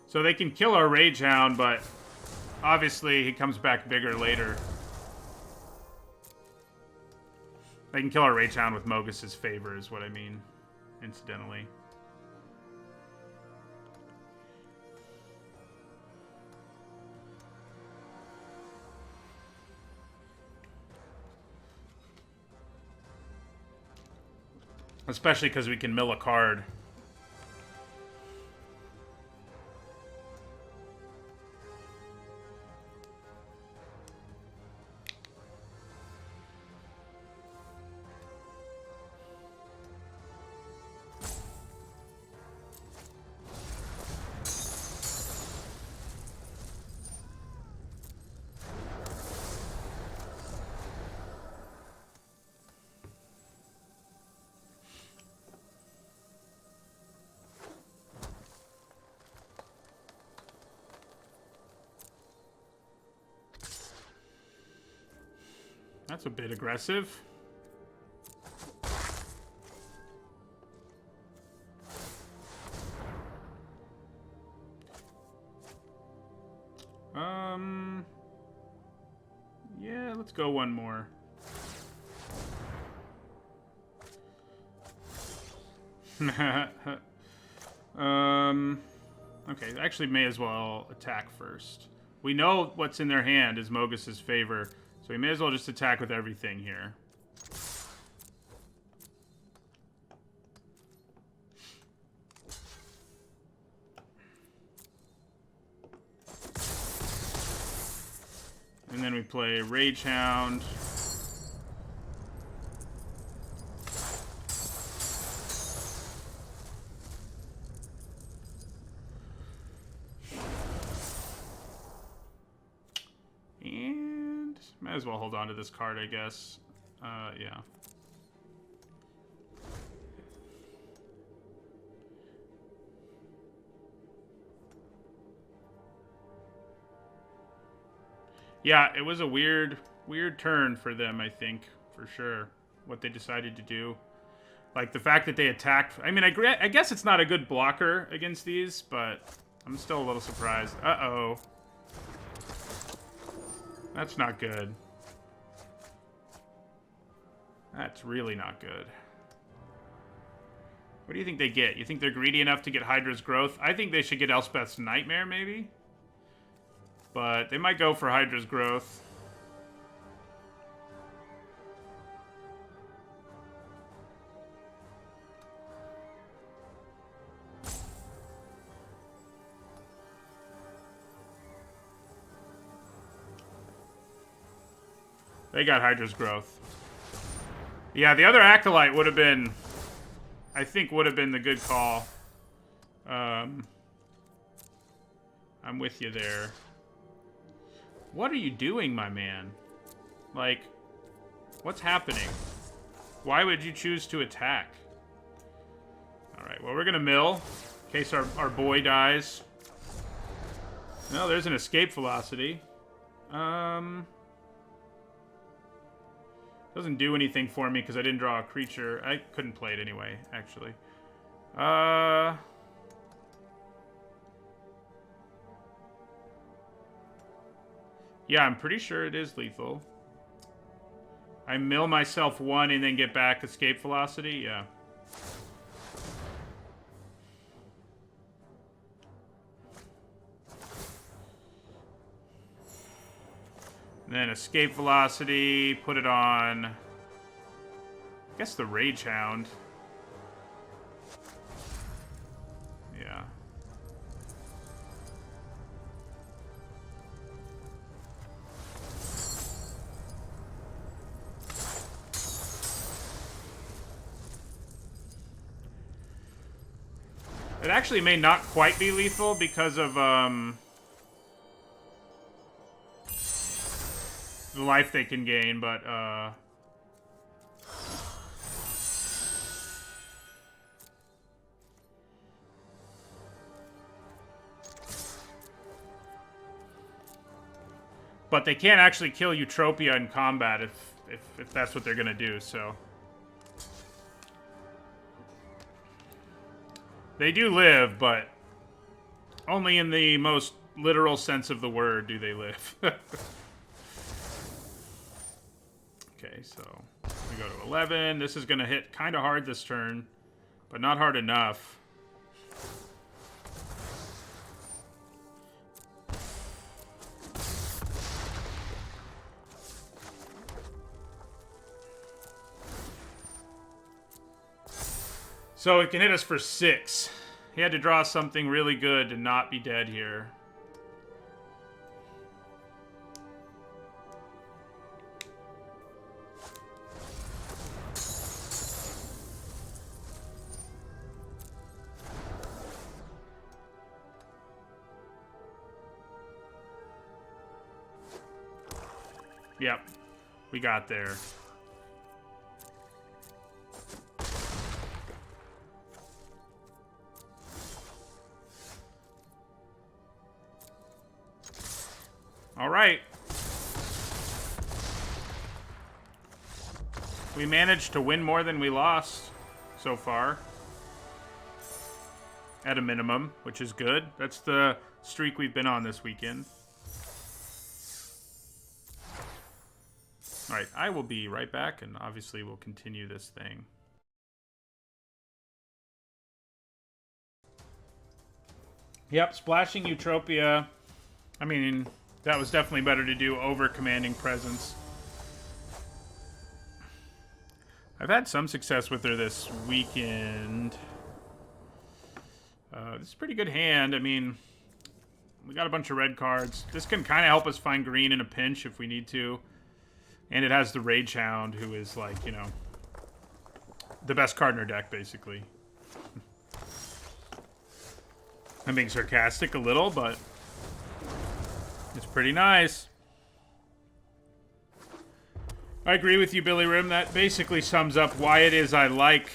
So they can kill our Rage Hound, but obviously he comes back bigger later. They can kill our Rage Hound with Mogus's favor is what I mean, incidentally. Especially because we can mill a card. That's a bit aggressive. Yeah, let's go one more. Okay, actually may as well attack first. We know what's in their hand is Mogus's favor. So we may as well just attack with everything here. And then we play Rage Hound. Might as well hold on to this card, I guess. Yeah. Yeah, it was a weird turn for them, I think, for sure, what they decided to do. Like, the fact that they attacked... I mean, I guess it's not a good blocker against these, but I'm still a little surprised. Uh-oh. That's not good. That's really not good. What do you think they get? You think they're greedy enough to get Hydra's Growth? I think they should get Elspeth's Nightmare, maybe? But they might go for Hydra's Growth. They got Hydra's Growth. Yeah, the other Acolyte would have been... I think would have been the good call. I'm with you there. What are you doing, my man? Like, what's happening? Why would you choose to attack? Alright, well, we're gonna mill. In case our boy dies. No, there's an escape velocity. Doesn't do anything for me because I didn't draw a creature. I couldn't play it anyway, actually. Yeah, I'm pretty sure it is lethal. I mill myself one and then get back escape velocity? Yeah. And then escape velocity, put it on... I guess the Rage Hound. Yeah. It actually may not quite be lethal because of, the life they can gain, but, but they can't actually kill Eutropia in combat if that's what they're gonna do, so... They do live, but only in the most literal sense of the word do they live. Okay, so we go to 11. This is going to hit kind of hard this turn, but not hard enough. So it can hit us for 6. He had to draw something really good to not be dead here. Yep, we got there. All right. We managed to win more than we lost so far. At a minimum, which is good. That's the streak we've been on this weekend. All right, I will be right back, and obviously we'll continue this thing. Yep, splashing Eutropia. I mean... That was definitely better to do over Commanding Presence. I've had some success with her this weekend. This is a pretty good hand. I mean, we got a bunch of red cards. This can kind of help us find green in a pinch if we need to. And it has the Rage Hound, who is, like, you know, the best card in our deck, basically. I'm being sarcastic a little, but... It's pretty nice. I agree with you, Billy Rim. That basically sums up why it is I like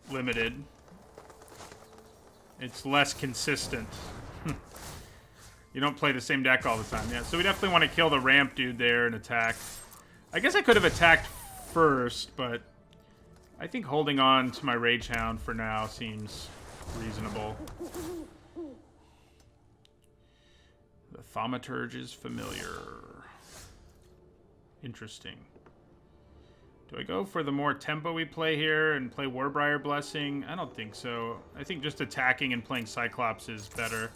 limited. It's less consistent. You don't play the same deck all the time. Yeah, so we definitely want to kill the ramp dude there and attack. I guess I could have attacked first, but I think holding on to my Rage Hound for now seems reasonable. The Thaumaturge is familiar. Interesting. Do I go for the more tempo we play here and play Warbriar Blessing? I don't think so. I think just attacking and playing Cyclops is better.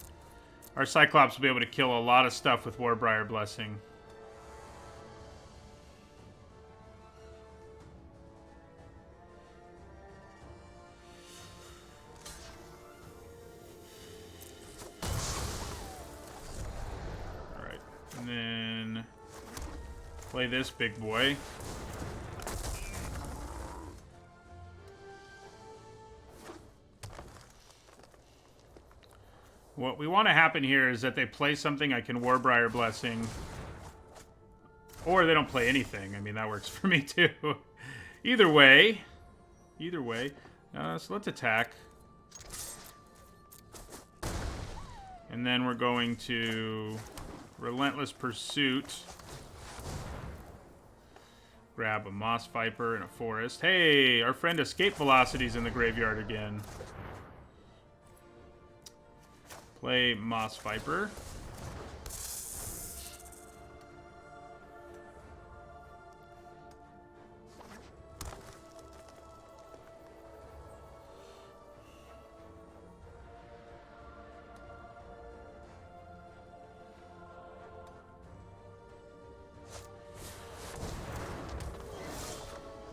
Our Cyclops will be able to kill a lot of stuff with Warbriar Blessing. Alright, and then play this big boy. What we want to happen here is that they play something I can Warbriar Blessing. Or they don't play anything. I mean, that works for me too. Either way. Either way. So let's attack. And then we're going to Relentless Pursuit. Grab a Moss Viper and a Forest. Hey, our friend Escape Velocity's in the graveyard again. Play Moss Viper.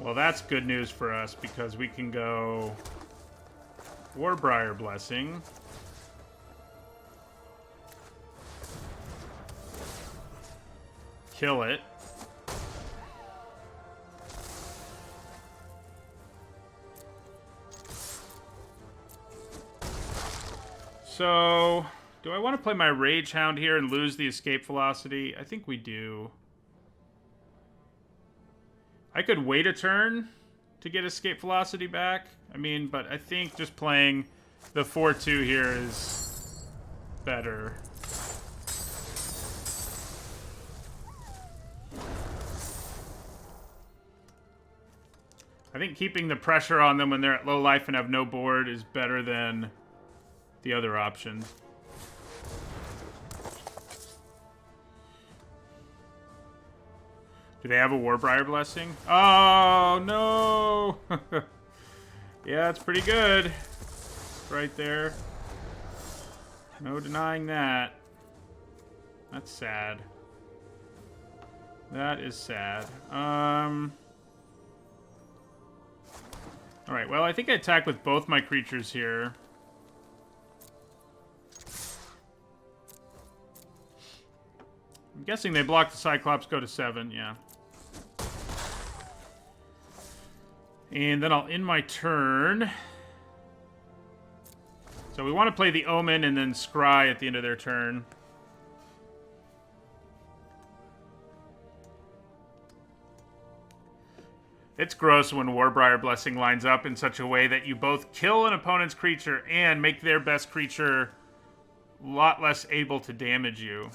Well, that's good news for us because we can go Warbriar Blessing. Kill it. So, do I want to play my Rage Hound here and lose the Escape Velocity? I think we do. I could wait a turn to get Escape Velocity back. I mean, but I think just playing the 4-2 here is better. I think keeping the pressure on them when they're at low life and have no board is better than the other options. Do they have a Warbriar Blessing? Oh, no! Yeah, it's pretty good. Right there. No denying that. That's sad. That is sad. Alright, well, I think I attack with both my creatures here. I'm guessing they block the Cyclops, go to 7, yeah. And then I'll end my turn. So we want to play the Omen and then Scry at the end of their turn. It's gross when Warbriar Blessing lines up in such a way that you both kill an opponent's creature and make their best creature a lot less able to damage you.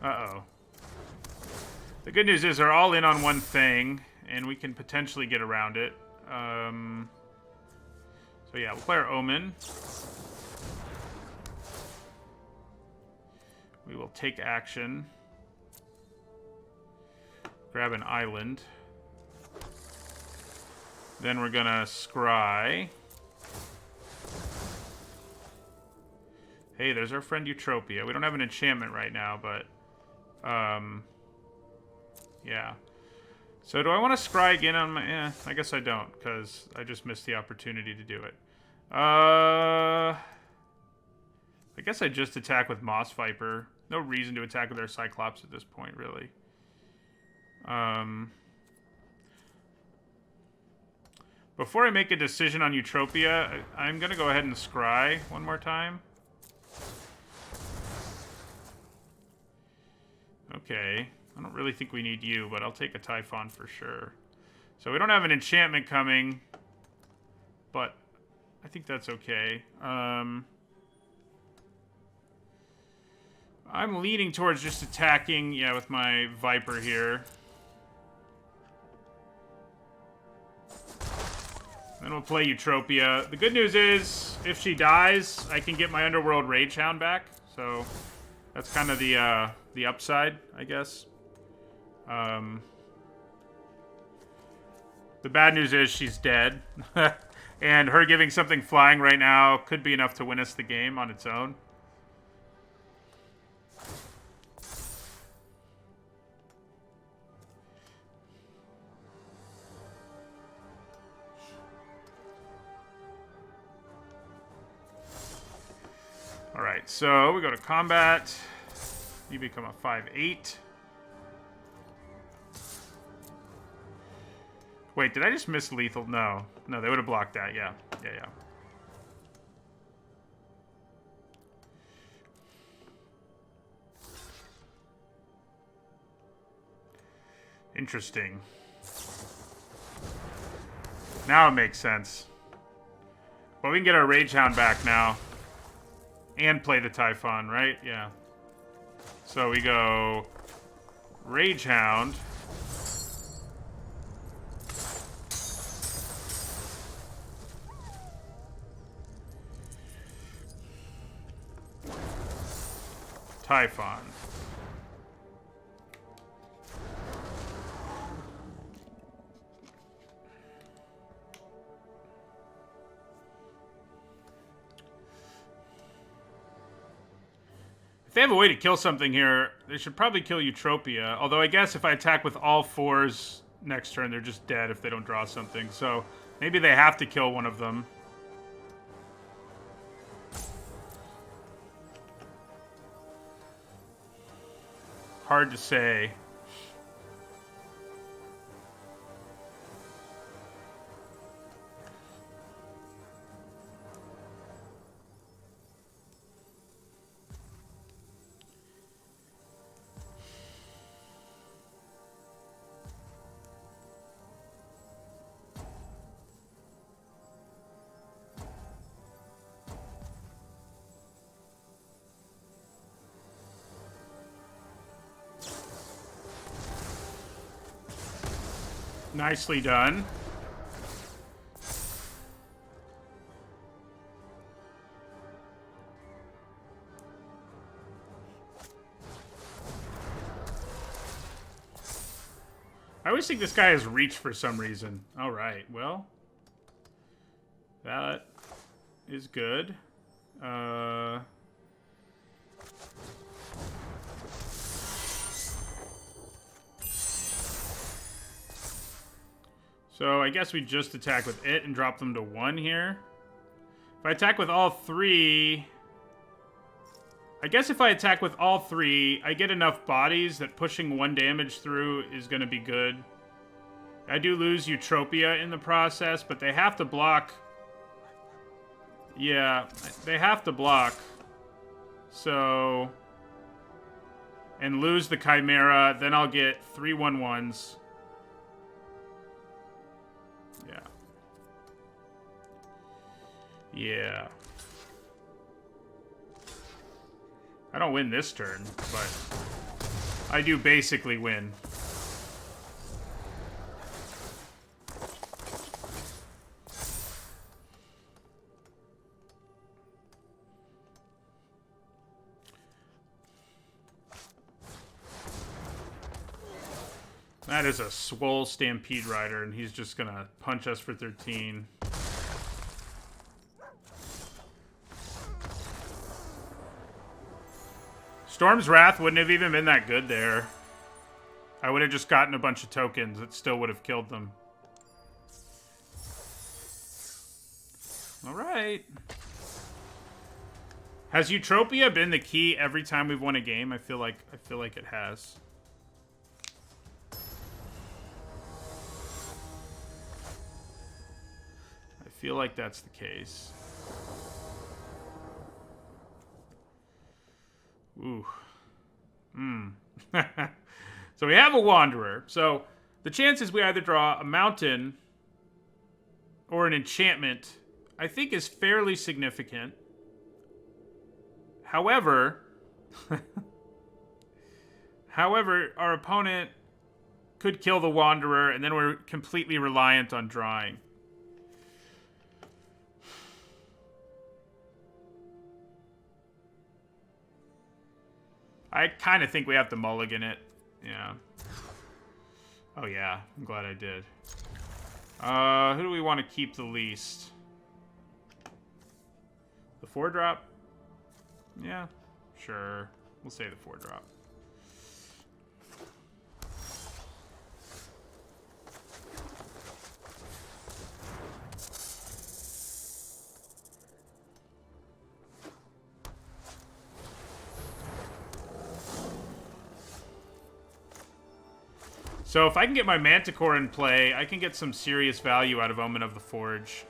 Uh-oh. The good news is they're all in on one thing, and we can potentially get around it. So yeah, we'll play our Omen. We will take action. Grab an island. Then we're gonna scry. Hey, there's our friend Eutropia. We don't have an enchantment right now, but yeah. So do I want to scry again on my... I guess I don't, because I just missed the opportunity to do it. I guess I just attack with Moss Viper. No reason to attack with our Cyclops at this point, really. Before I make a decision on Eutropia, I'm going to go ahead and scry one more time. Okay. I don't really think we need you, but I'll take a Typhon for sure. So we don't have an enchantment coming, but I think that's okay. I'm leaning towards just attacking, yeah, with my Viper here. Then we'll play Eutropia. The good news is, if she dies, I can get my Underworld Ragehound back. So that's kind of the upside, I guess. The bad news is she's dead. And her giving something flying right now could be enough to win us the game on its own. Alright, so we go to combat. You become a 5/8. Wait, did I just miss lethal? No. No, they would have blocked that. Yeah. Yeah. Interesting. Now it makes sense. But we can get our Ragehound back now. And play the Typhon, right? Yeah. So we go Ragehound. Typhon. If they have a way to kill something here, they should probably kill Eutropia. Although I guess if I attack with all 4s next turn, they're just dead if they don't draw something. So maybe they have to kill one of them. Hard to say. Nicely done. I always think this guy has reach for some reason. All right, well, that is good. So I guess we just attack with it and drop them to 1 here. If I attack with all 3... I guess if I attack with all 3, I get enough bodies that pushing 1 damage through is going to be good. I do lose Eutropia in the process, but they have to block. Yeah, they have to block. So... And lose the Chimera, then I'll get 3 1/1s. Yeah. I don't win this turn, but I do basically win. That is a swole Stampede Rider, and he's just gonna punch us for 13. Storm's Wrath wouldn't have even been that good there. I would have just gotten a bunch of tokens. It still would have killed them. All right. Has Eutropia been the key every time we've won a game? I feel like it has. I feel like that's the case. Ooh. So we have a Wanderer. So the chances we either draw a mountain or an enchantment, I think, is fairly significant. However, our opponent could kill the Wanderer, and then we're completely reliant on drawing. I kind of think we have to mulligan it. Yeah. Oh, yeah. I'm glad I did. Who do we want to keep the least? The 4-drop? Yeah, sure. We'll say the 4-drop. So if I can get my Manticore in play, I can get some serious value out of Omen of the Forge.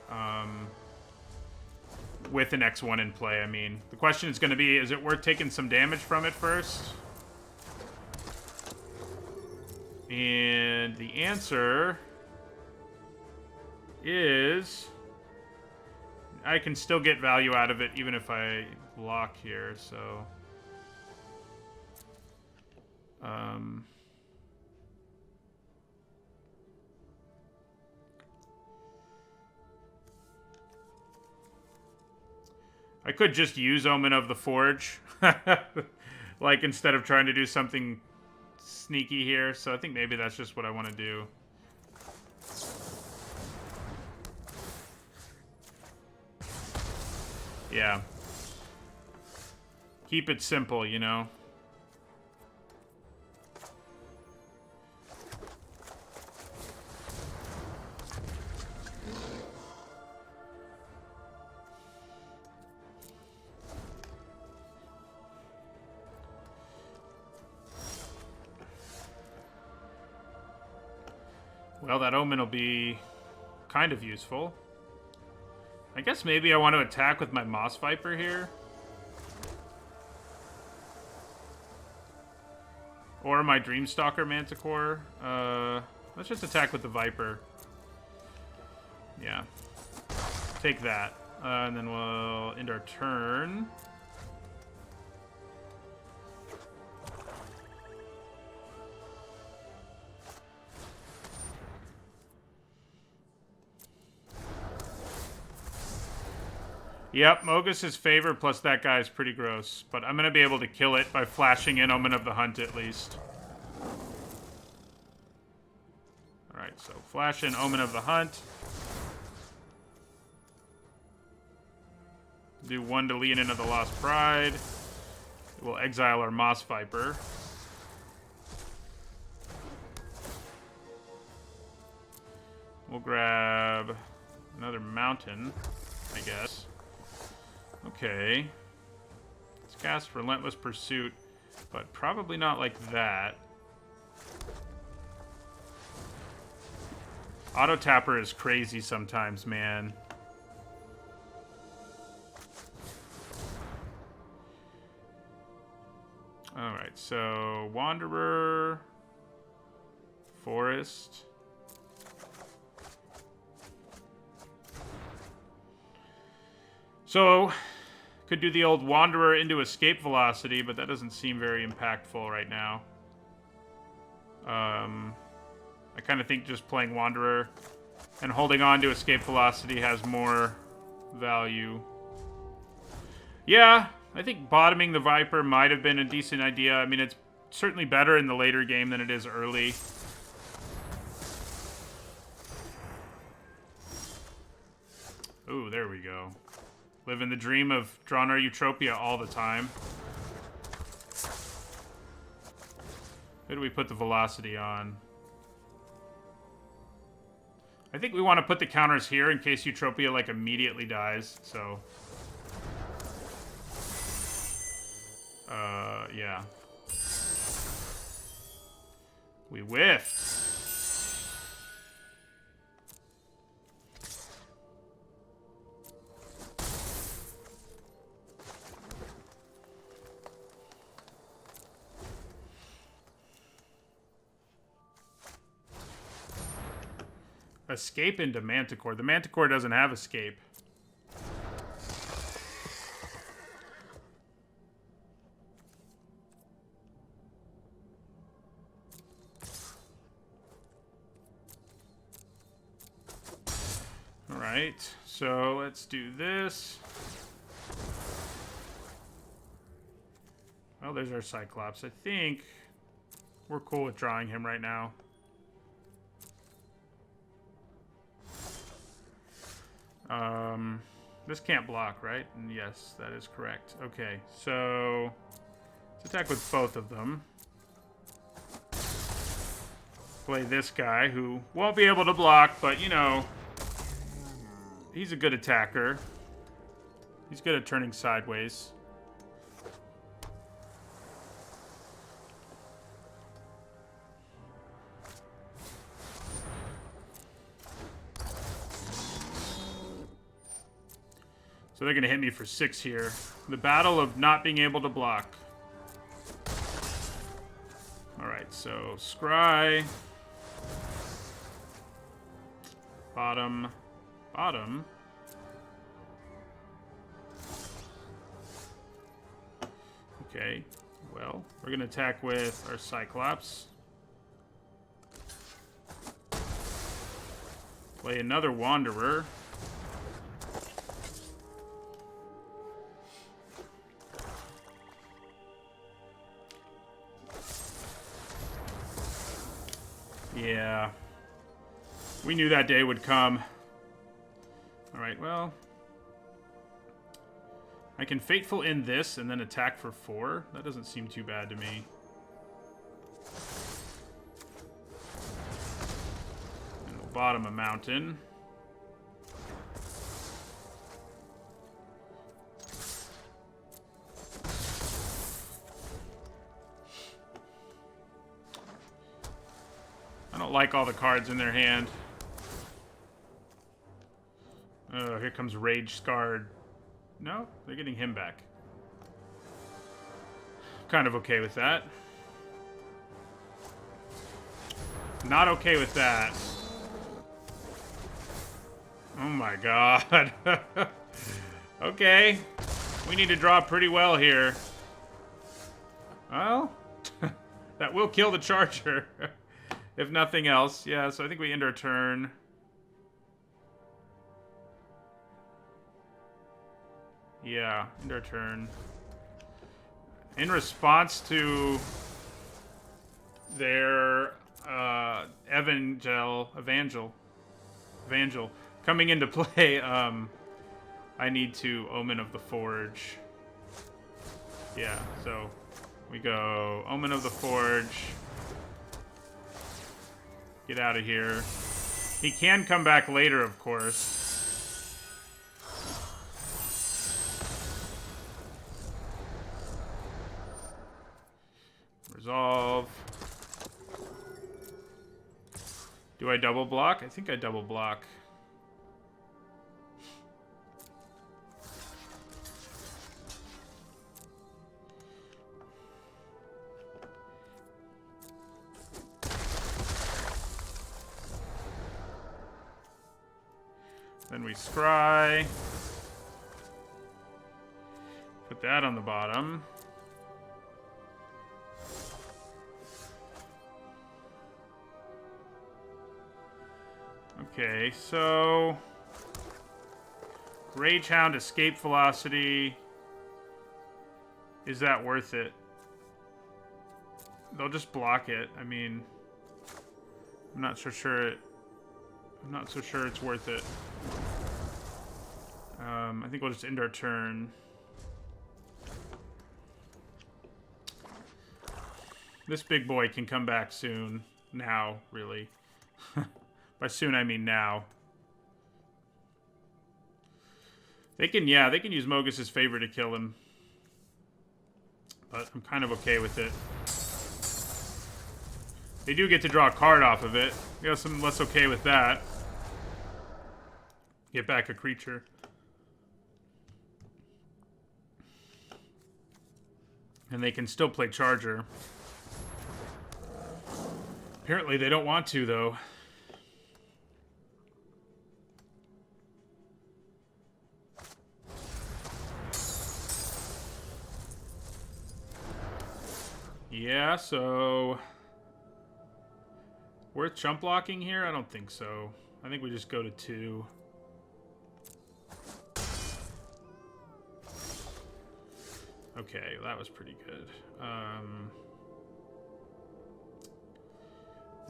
With an X1 in play, I mean. The question is going to be, is it worth taking some damage from it first? And the answer is I can still get value out of it even if I block here, so... I could just use Omen of the Forge, like, instead of trying to do something sneaky here. So I think maybe that's just what I want to do. Yeah. Keep it simple, you know? Well, that Omen will be kind of useful. I guess maybe I want to attack with my Moss Viper here. Or my Dreamstalker Manticore. Let's just attack with the Viper. Yeah. Take that. And then we'll end our turn. Yep, Mogus's favor plus that guy is pretty gross. But I'm going to be able to kill it by flashing in Omen of the Hunt at least. Alright, so flash in Omen of the Hunt. Do 1 to lean into the Lost Pride. We'll exile our Moss Viper. We'll grab another mountain, I guess. Okay. Let's cast Relentless Pursuit, but probably not like that. Auto Tapper is crazy sometimes, man. Alright, so Wanderer, Forest. So, could do the old Wanderer into Escape Velocity, but that doesn't seem very impactful right now. I kind of think just playing Wanderer and holding on to Escape Velocity has more value. Yeah, I think bottoming the Viper might have been a decent idea. I mean, it's certainly better in the later game than it is early. Ooh, there we go. Living the dream of drawing our Eutropia all the time. Who do we put the velocity on? I think we want to put the counters here in case Eutropia, like, immediately dies, so... yeah. We whiffed. escape into Manticore. The Manticore doesn't have escape. Alright, so let's do this. Well, there's our Cyclops. I think we're cool with drawing him right now. This can't block, right? And yes, that is correct. Okay, so let's attack with both of them. Play this guy who won't be able to block, but you know, he's a good attacker. He's good at turning sideways. So they're going to hit me for 6 here. The battle of not being able to block. Alright, so Scry. Bottom. Bottom. Okay, well, we're going to attack with our Cyclops. Play another Wanderer. Yeah. We knew that day would come. Alright, well. I can Fateful in this and then attack for 4. That doesn't seem too bad to me. And we'll bottom a mountain. I don't like all the cards in their hand. Oh, here comes Rage Scarred. No, they're getting him back. Kind of okay with that. Not okay with that. Oh my god. Okay. We need to draw pretty well here. Well, that will kill the Charger. If nothing else. Yeah, so I think we end our turn. Yeah, end our turn. In response to their Evangel coming into play, I need to Omen of the Forge. Yeah, so we go Omen of the Forge. Get out of here. He can come back later, of course. Resolve. Do I double block? I think I double block. Then we scry. Put that on the bottom. Okay, so Rage Hound, escape velocity. Is that worth it? They'll just block it. I mean, I'm not so sure it's worth it. I think we'll just end our turn. This big boy can come back soon. Now, really. By soon, I mean now. They can use Mogus's favor to kill him. But I'm kind of okay with it. They do get to draw a card off of it. I guess I'm less okay with that. Get back a creature. And they can still play Charger. Apparently they don't want to, though. Yeah, so... Worth chump blocking here? I don't think so. I think we just go to 2. Okay, that was pretty good.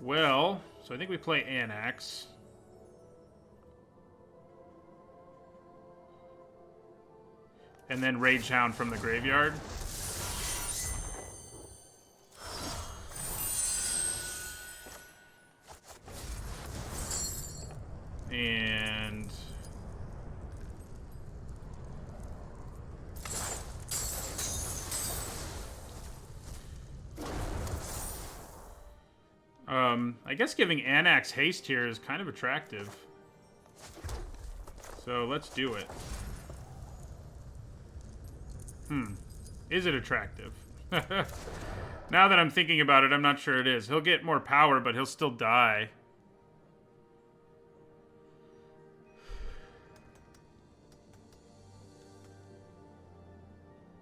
Well, so I think we play Anax. And then Rage Hound from the graveyard. And... I guess giving Anax haste here is kind of attractive. So let's do it. Is it attractive? Now that I'm thinking about it, I'm not sure it is. He'll get more power, but he'll still die.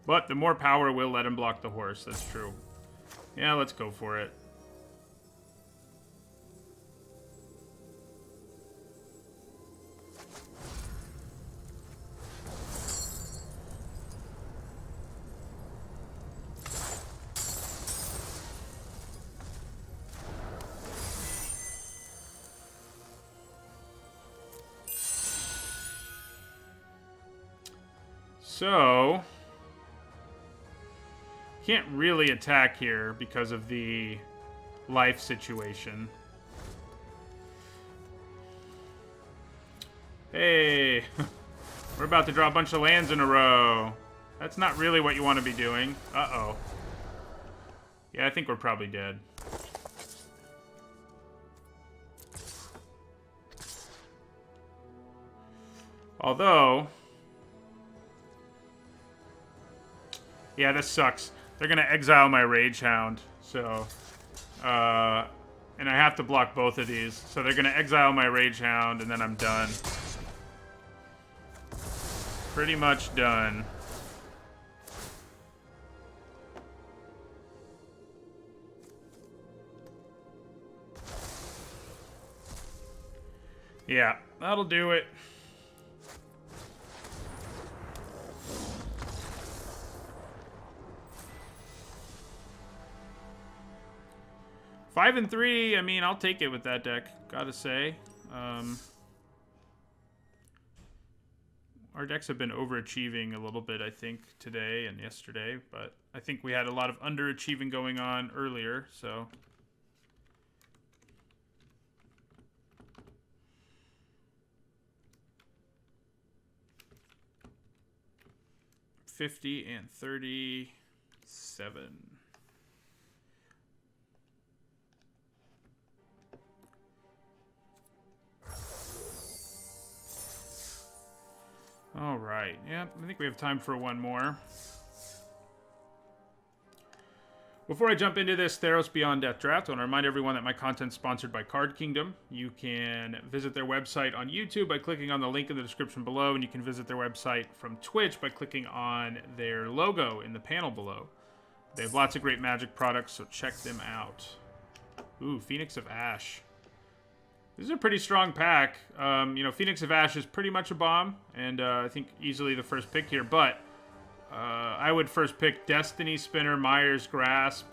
But the more power will let him block the horse. That's true. Yeah, let's go for it. So, can't really attack here because of the life situation. Hey, we're about to draw a bunch of lands in a row. That's not really what you want to be doing. Uh-oh. Yeah, I think we're probably dead. Although... yeah, this sucks. They're going to exile my Rage Hound. So, and I have to block both of these. So they're going to exile my Rage Hound, and then I'm done. Pretty much done. Yeah, that'll do it. Five and 3, I mean, I'll take it with that deck, gotta say. Our decks have been overachieving a little bit, I think, today and yesterday, but I think we had a lot of underachieving going on earlier, so... $50 and $37. All right. Yeah, I think we have time for one more. Before I jump into this Theros Beyond Death draft, I want to remind everyone that my content's sponsored by Card Kingdom. You can visit their website on YouTube by clicking on the link in the description below, and you can visit their website from Twitch by clicking on their logo in the panel below. They have lots of great Magic products, so check them out. Ooh, Phoenix of Ash. This is a pretty strong pack. You know, Phoenix of Ash is pretty much a bomb, and I think easily the first pick here, but I would first pick Destiny Spinner, Myers Grasp,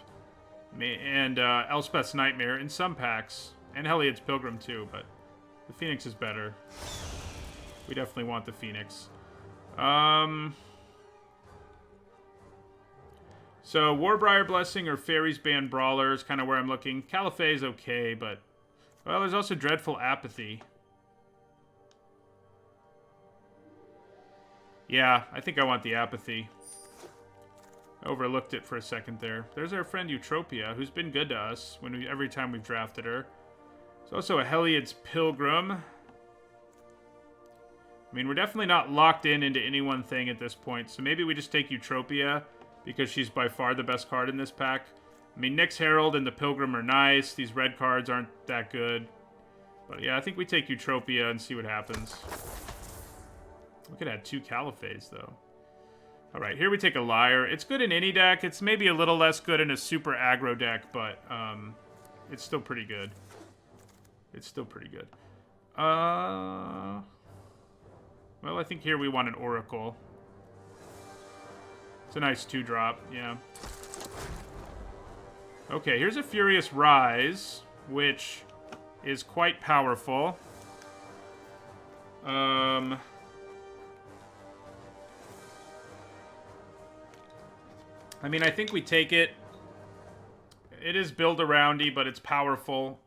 and Elspeth's Nightmare in some packs, and Heliod's Pilgrim too, but the Phoenix is better. We definitely want the Phoenix. So, Warbriar Blessing or Fairies Band Brawler is kind of where I'm looking. Caliphate is okay, but... well, there's also Dreadful Apathy. Yeah, I think I want the Apathy. I overlooked it for a second there. There's our friend Eutropia, who's been good to us every time we've drafted her. There's also a Heliod's Pilgrim. I mean, we're definitely not locked into any one thing at this point, so maybe we just take Eutropia, because she's by far the best card in this pack. I mean, Nyx Herald and the Pilgrim are nice. These red cards aren't that good. But yeah, I think we take Eutropia and see what happens. We could add 2 Caliphates, though. All right, here we take a Liar. It's good in any deck. It's maybe a little less good in a super aggro deck, but it's still pretty good. It's still pretty good. Well, I think here we want an Oracle. It's a nice 2-drop, yeah. Okay, here's a Furious Rise, which is quite powerful. I mean, I think we take it. It is build-aroundy, but it's powerful.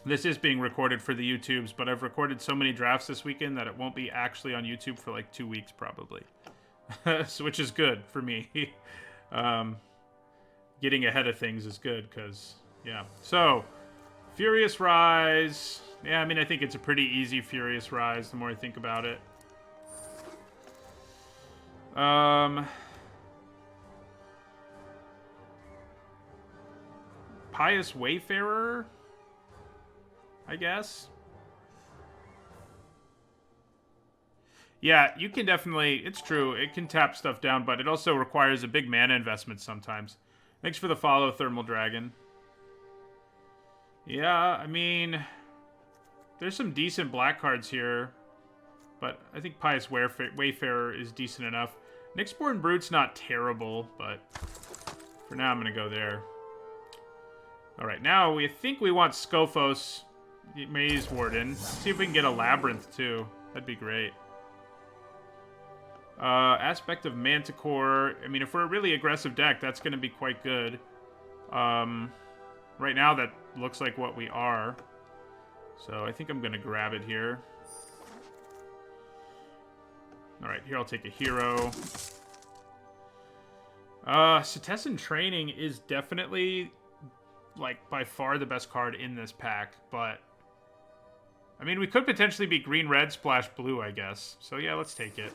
This is being recorded for the YouTubes, but I've recorded so many drafts this weekend that it won't be actually on YouTube for like 2 weeks, probably. So, which is good for me. Getting ahead of things is good, because, yeah. So, Furious Rise. Yeah, I mean, I think it's a pretty easy Furious Rise, the more I think about it. Pious Wayfarer, I guess. Yeah, you can definitely, it's true, it can tap stuff down, but it also requires a big mana investment sometimes. Thanks for the follow, Thermal Dragon. Yeah, I mean, there's some decent black cards here, but I think Pious Wayfarer is decent enough. Nyxborn Brute's not terrible, but for now I'm going to go there. Alright, now we think we want Scophos, Maze Warden. Let's see if we can get a Labyrinth, too. That'd be great. Aspect of Manticore. I mean, if we're a really aggressive deck, that's going to be quite good. Right now, that looks like what we are. So I think I'm going to grab it here. Alright, here I'll take a hero. Cetessan Training is definitely, like, by far the best card in this pack, but I mean, we could potentially be green-red, splash-blue, I guess. So yeah, let's take it.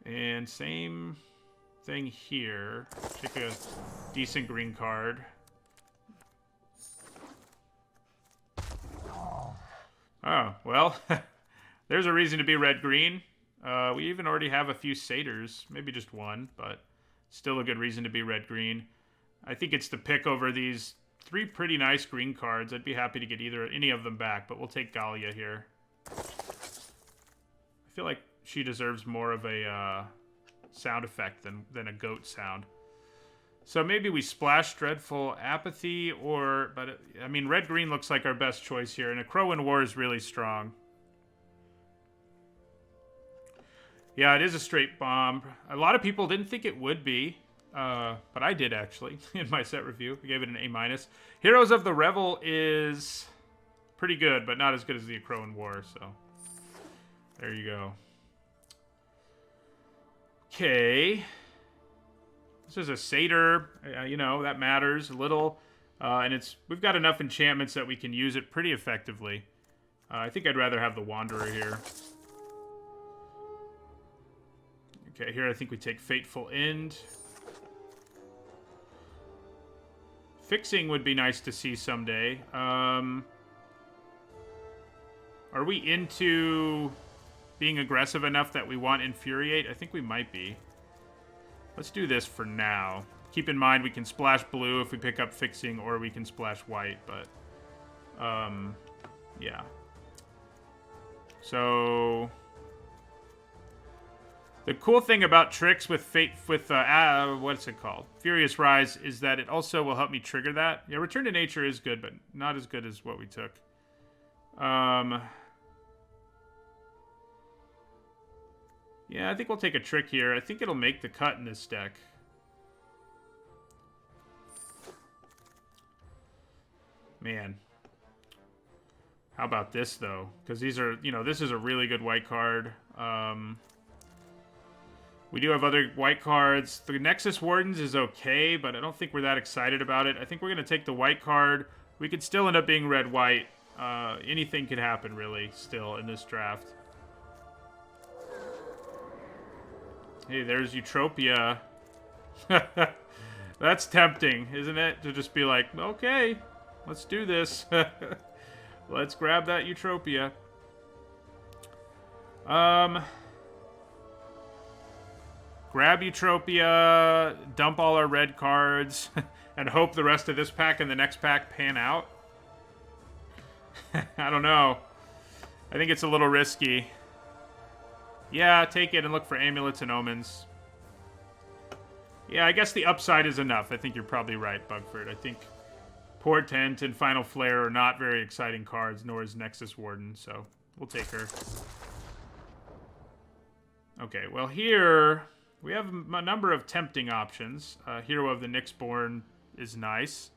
And same thing here. Take a decent green card. Oh, well, there's a reason to be red-green. We even already have a few satyrs. Maybe just one, but still a good reason to be red-green. I think it's the pick over these 3 pretty nice green cards. I'd be happy to get any of them back, but we'll take Galia here. I feel like she deserves more of a sound effect than a goat sound. So maybe we splash Dreadful Apathy, but I mean, red-green looks like our best choice here, and a Crow in War is really strong. Yeah, it is a straight bomb. A lot of people didn't think it would be. But I did, actually, in my set review. I gave it an A-. Heroes of the Revel is pretty good, but not as good as the Crow in War, so there you go. Okay. This is a satyr. You know, that matters a little. And we've got enough enchantments that we can use it pretty effectively. I think I'd rather have the Wanderer here. Okay, here I think we take Fateful End. Fixing would be nice to see someday. Are we into being aggressive enough that we want Infuriate? I think we might be. Let's do this for now. Keep in mind we can splash blue if we pick up Fixing, or we can splash white, but yeah. So the cool thing about tricks with what's it called? Furious Rise, is that it also will help me trigger that. Yeah, Return to Nature is good, but not as good as what we took. Yeah, I think we'll take a trick here. I think it'll make the cut in this deck. Man. How about this, though? Because these are, this is a really good white card. We do have other white cards. The Nexus Wardens is okay, but I don't think we're that excited about it. I think we're going to take the white card. We could still end up being red-white. Anything could happen, really, still, in this draft. Hey, there's Eutropia. That's tempting, isn't it? To just be like, okay, let's do this. Let's grab that Eutropia. Grab Eutropia, dump all our red cards, and hope the rest of this pack and the next pack pan out. I don't know. I think it's a little risky. Yeah, take it and look for amulets and omens. Yeah, I guess the upside is enough. I think you're probably right, Bugford. I think Portent and Final Flare are not very exciting cards, nor is Nexus Warden, so we'll take her. Okay, well here we have a number of tempting options. Hero of the Nyxborn is nice.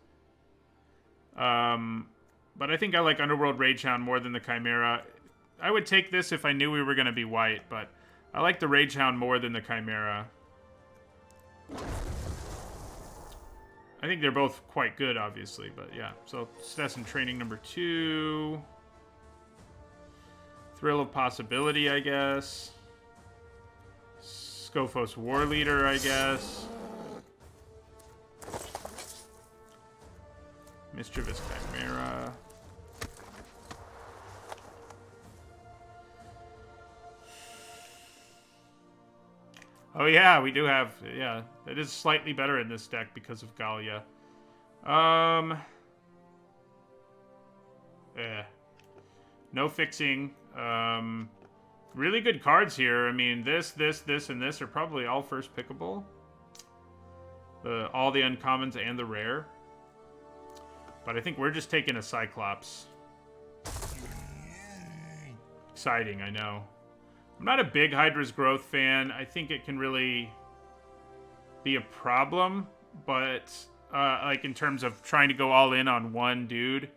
But I think I like Underworld Ragehound more than the Chimera. I would take this if I knew we were going to be white, but I like the Ragehound more than the Chimera. I think they're both quite good, obviously, but yeah. So, Stetson Training number 2. Thrill of Possibility, I guess. Scophos War Leader, I guess. Mischievous Chimera. Oh yeah, we do have, yeah, it is slightly better in this deck because of Gallia. No fixing. Really good cards here. I mean, this, and this are probably all first pickable. All the uncommons and the rare. But I think we're just taking a Cyclops. Exciting, I know. I'm not a big Hydra's Growth fan. I think it can really be a problem, but like in terms of trying to go all in on one dude,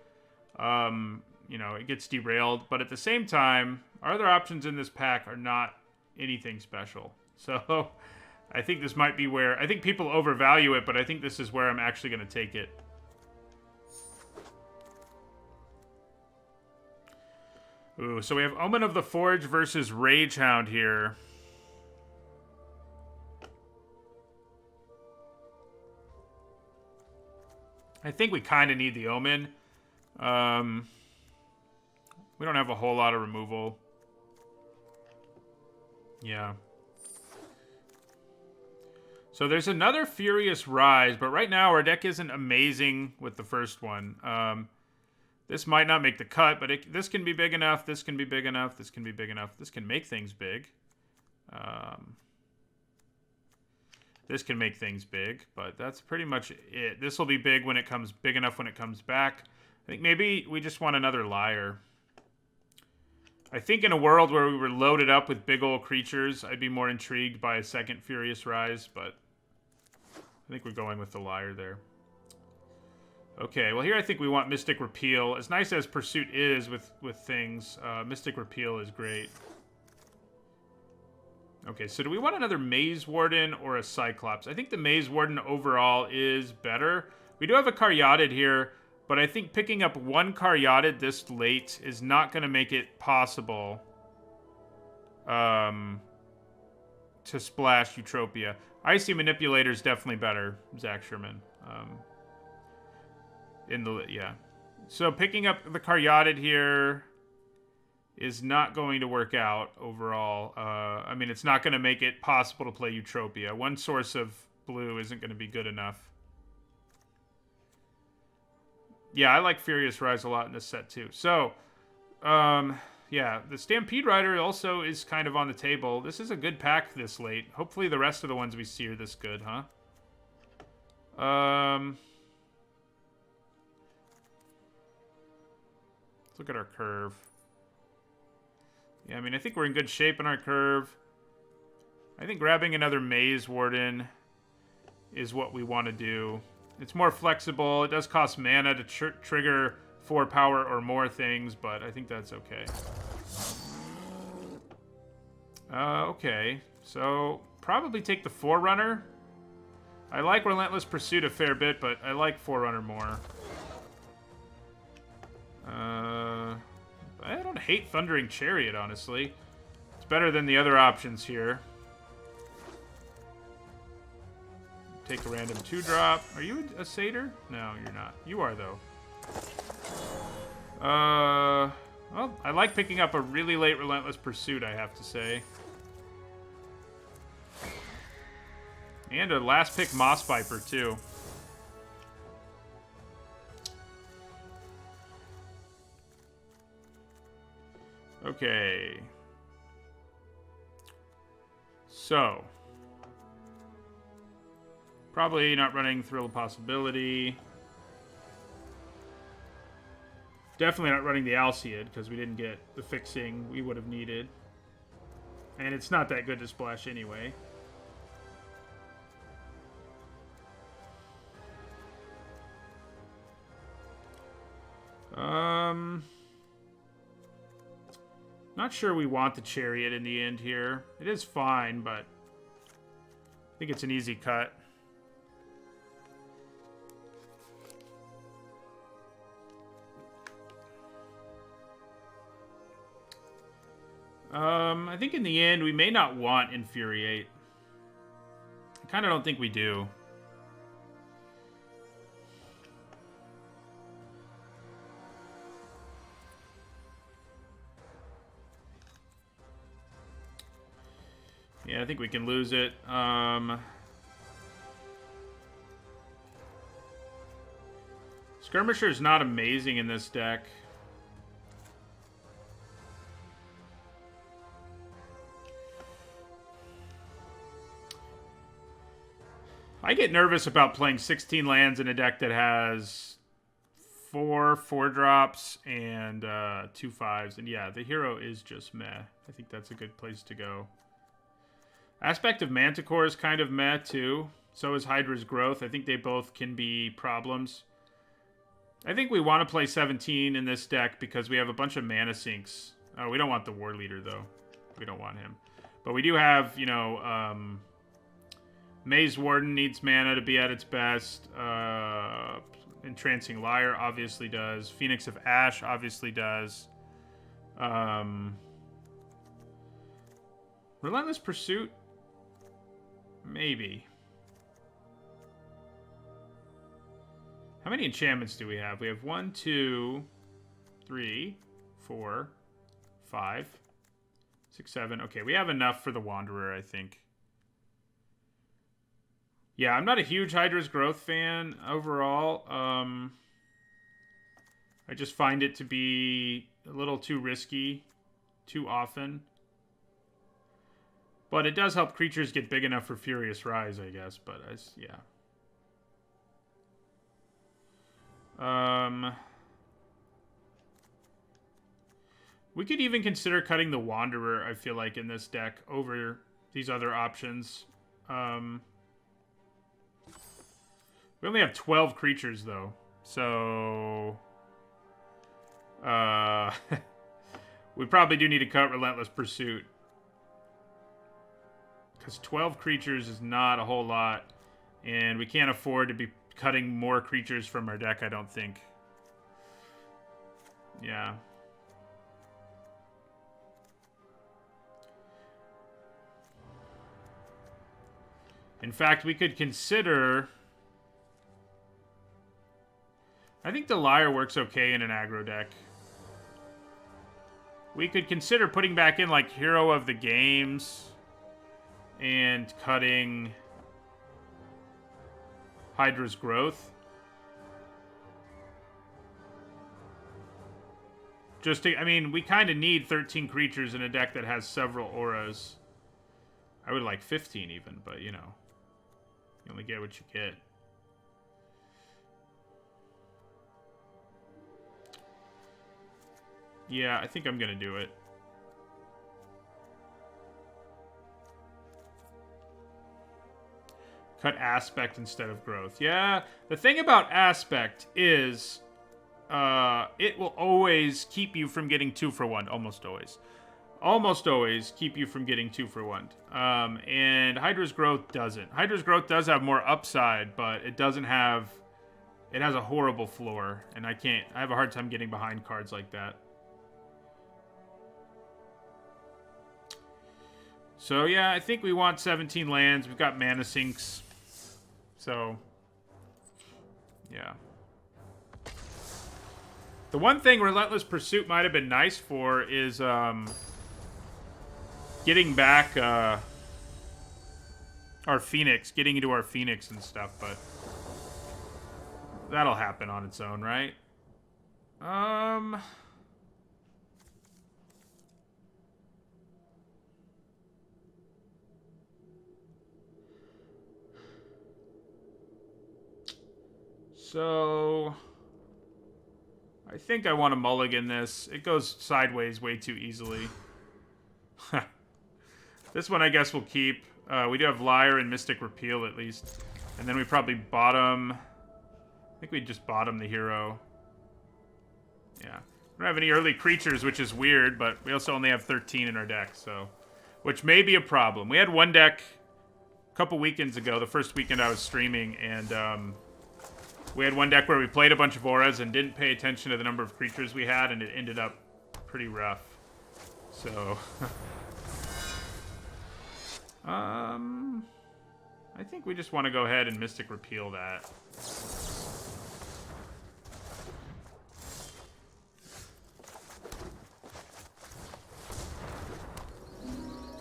you know, it gets derailed. But at the same time, our other options in this pack are not anything special. So I think this might be where, I think people overvalue it, but I think this is where I'm actually going to take it. Ooh, so we have Omen of the Forge versus Ragehound here. I think we kind of need the Omen. We don't have a whole lot of removal. Yeah. So there's another Furious Rise, but right now our deck isn't amazing with the first one. This might not make the cut, but this can be big enough. This can be big enough. This can be big enough. This can make things big. This can make things big, but that's pretty much it. This will be big when it comes, big enough when it comes back. I think maybe we just want another Liar. I think in a world where we were loaded up with big old creatures, I'd be more intrigued by a second Furious Rise, but I think we're going with the Liar there. Okay, well here I think we want Mystic Repeal. As nice as Pursuit is with things, Mystic Repeal is great. Okay, so do we want another Maze Warden or a Cyclops? I think the Maze Warden overall is better. We do have a Caryatid here, but I think picking up one Caryatid this late is not going to make it possible to splash Eutropia. Icy Manipulator is definitely better, Zach Sherman. Yeah. So picking up the Caryatid here is not going to work out overall. I mean, it's not going to make it possible to play Eutropia. One source of blue isn't going to be good enough. Yeah, I like Furious Rise a lot in this set too. So, yeah, the Stampede Rider also is kind of on the table. This is a good pack this late. Hopefully the rest of the ones we see are this good, huh? Let's look at our curve. Yeah, I mean, I think we're in good shape in our curve. I think grabbing another Maze Warden is what we want to do. It's more flexible. It does cost mana to trigger 4 power or more things, but I think that's okay. Okay, so probably take the Forerunner. I like Relentless Pursuit a fair bit, but I like Forerunner more. I don't hate Thundering Chariot, honestly. It's better than the other options here. Take a random 2-drop. Are you a Satyr? No, you're not. You are, though. Well, I like picking up a really late Relentless Pursuit, I have to say. And a last pick Moss Viper, too. Okay. So. Probably not running Thrill of Possibility. Definitely not running the Alseid, because we didn't get the fixing we would have needed. And it's not that good to splash anyway. Not sure we want the Chariot in the end here. It is fine, but I think it's an easy cut. I think in the end, we may not want Infuriate. I kind of don't think we do. Yeah, I think we can lose it. Skirmisher is not amazing in this deck. I get nervous about playing 16 lands in a deck that has 4 4-drops and 2 5s. And yeah, the hero is just meh. I think that's a good place to go. Aspect of Manticore is kind of meh, too. So is Hydra's Growth. I think they both can be problems. I think we want to play 17 in this deck because we have a bunch of mana sinks. Oh, we don't want the War Leader, though. We don't want him. But we do have, you know, Maze Warden needs mana to be at its best. Entrancing Lyre obviously does. Phoenix of Ash obviously does. Relentless Pursuit? Maybe. How many enchantments do we have? We have 1, 2, 3, 4, 5, 6, 7. Okay, we have enough for the Wanderer, I think. Yeah, I'm not a huge Hydra's Growth fan overall. I just find it to be a little too risky too often. But it does help creatures get big enough for Furious Rise, I guess. But, yeah. We could even consider cutting the Wanderer, I feel like, in this deck over these other options. We only have 12 creatures, though. So... we probably do need to cut Relentless Pursuit. Because 12 creatures is not a whole lot. And we can't afford to be cutting more creatures from our deck, I don't think. Yeah. In fact, we could consider... I think the Lyre works okay in an aggro deck. We could consider putting back in, like, Hero of the Games... and cutting Hydra's Growth. Just to, I mean, we kind of need 13 creatures in a deck that has several auras. I would like 15 even, but you know. You only get what you get. Yeah, I think I'm gonna do it. Cut Aspect instead of Growth. Yeah, the thing about Aspect is it will always keep you from getting 2 for 1. Almost always. Almost always keep you from getting 2 for 1. And Hydra's Growth doesn't. Hydra's Growth does have more upside, but it doesn't have... It has a horrible floor, and I have a hard time getting behind cards like that. So, yeah, I think we want 17 lands. We've got mana sinks. So, yeah. The one thing Relentless Pursuit might have been nice for is getting back our Phoenix, getting into our Phoenix and stuff, but that'll happen on its own, right? So I think I want to mulligan this. It goes sideways way too easily. This one I guess we'll keep. We do have Liar and Mystic Repeal at least. And then we probably bottom... I think we just bottom the hero. Yeah. We don't have any early creatures, which is weird, but we also only have 13 in our deck, so... Which may be a problem. We had one deck a couple weekends ago, the first weekend I was streaming, and we had one deck where we played a bunch of auras and didn't pay attention to the number of creatures we had, and it ended up pretty rough. So... I think we just want to go ahead and Mystic Repeal that.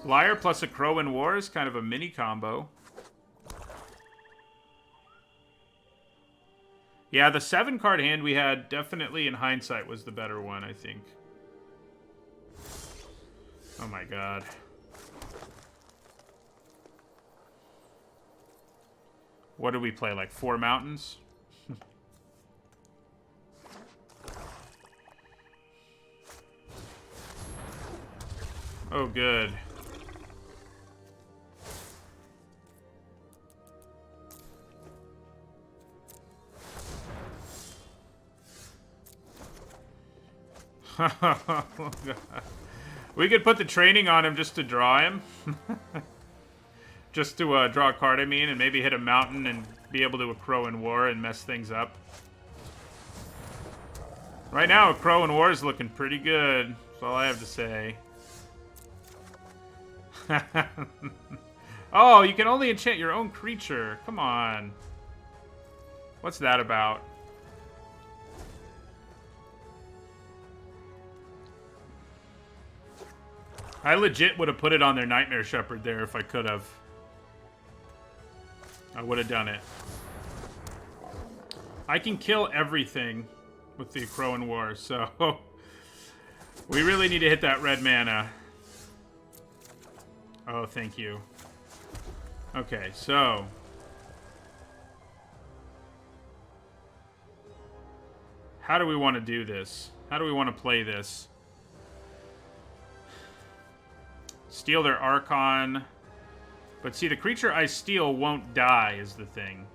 Liar plus a Crow in War is kind of a mini combo. Yeah, the 7-card hand we had definitely in hindsight was the better one, I think. Oh my god. What do we play, like 4 mountains? Oh, good. We could put the training on him just to draw him. Just to draw a card, I mean, and maybe hit a mountain and be able to a Crow in War and mess things up. Right now, a Crow in War is looking pretty good. That's all I have to say. Oh, you can only enchant your own creature. Come on. What's that about? I legit would have put it on their Nightmare Shepherd there if I could have. I would have done it. I can kill everything with the Crow in War, so we really need to hit that red mana. Oh, thank you. Okay, so how do we want to do this? How do we want to play this? Steal their Archon. But see, the creature I steal won't die is the thing.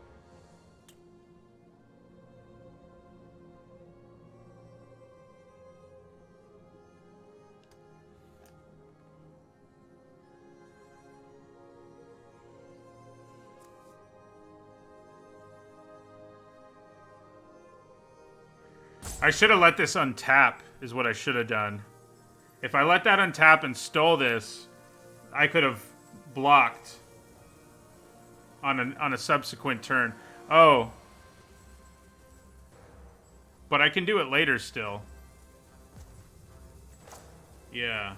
I should have let this untap, is what I should have done. If I let that untap and stole this, I could have blocked on a subsequent turn. Oh. But I can do it later still. Yeah.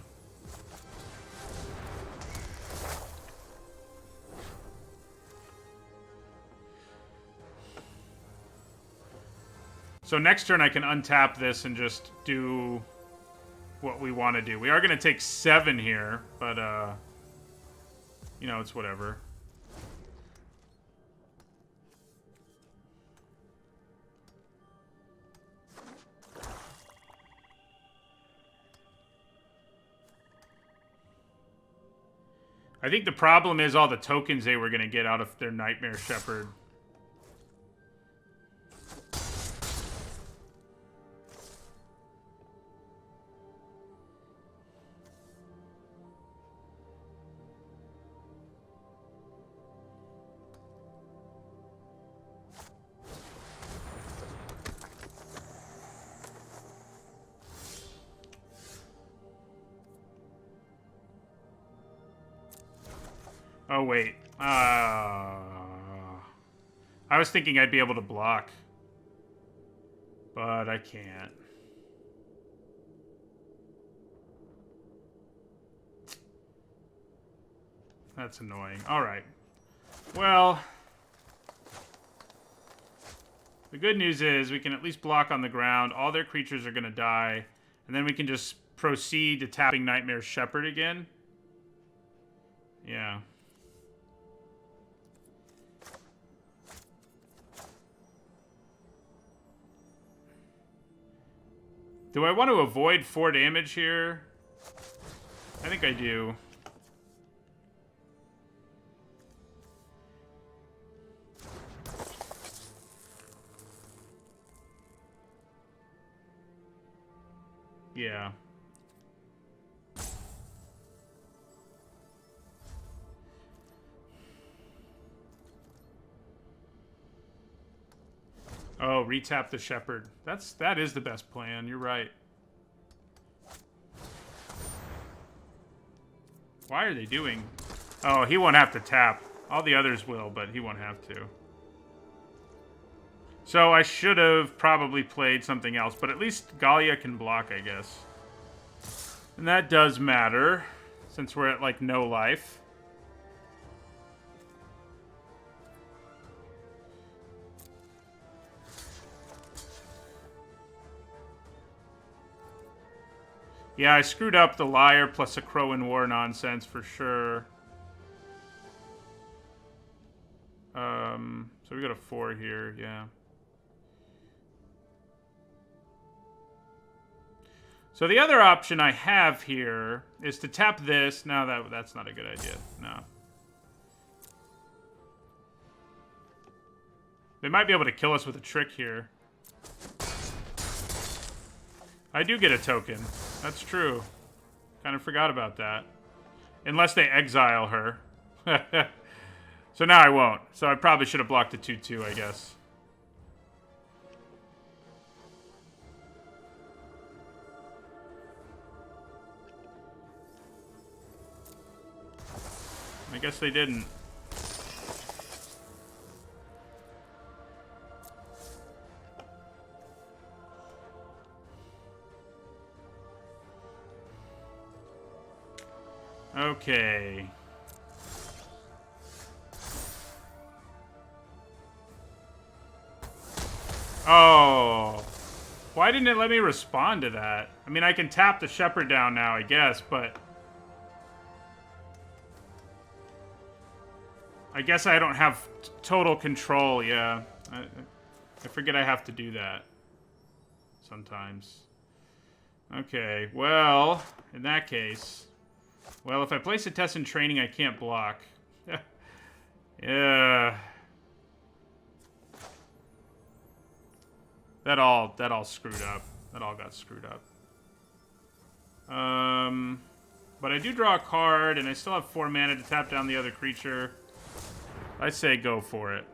So next turn I can untap this and just do what we want to do. We are going to take 7 here, but you know, it's whatever. I think the problem is all the tokens they were going to get out of their Nightmare Shepherd. Oh, wait. I was thinking I'd be able to block. But I can't. That's annoying. Alright. Well, the good news is we can at least block on the ground. All their creatures are going to die. And then we can just proceed to tapping Nightmare Shepherd again. Yeah. Do I want to avoid 4 damage here? I think I do. Yeah. Oh, retap the Shepherd. That is the best plan. You're right. Why are they doing? Oh, he won't have to tap. All the others will, but he won't have to. So I should have probably played something else, but at least Galia can block, I guess. And that does matter, since we're at, like, no life. Yeah, I screwed up the Liar plus a Crow and War nonsense for sure. So we got a 4 here, yeah. So the other option I have here is to tap this. No, that's not a good idea. No. They might be able to kill us with a trick here. I do get a token. That's true. Kind of forgot about that. Unless they exile her. So now I won't. So I probably should have blocked the 2/2, I guess. I guess they didn't. Okay. Oh. Why didn't it let me respond to that? I mean, I can tap the Shepherd down now, I guess, but... I guess I don't have total control, yeah. I forget I have to do that. Sometimes. Okay, well, in that case... Well, if I place a test in training, I can't block. Yeah. That all screwed up. That all got screwed up. But I do draw a card, and I still have 4 mana to tap down the other creature. I say go for it.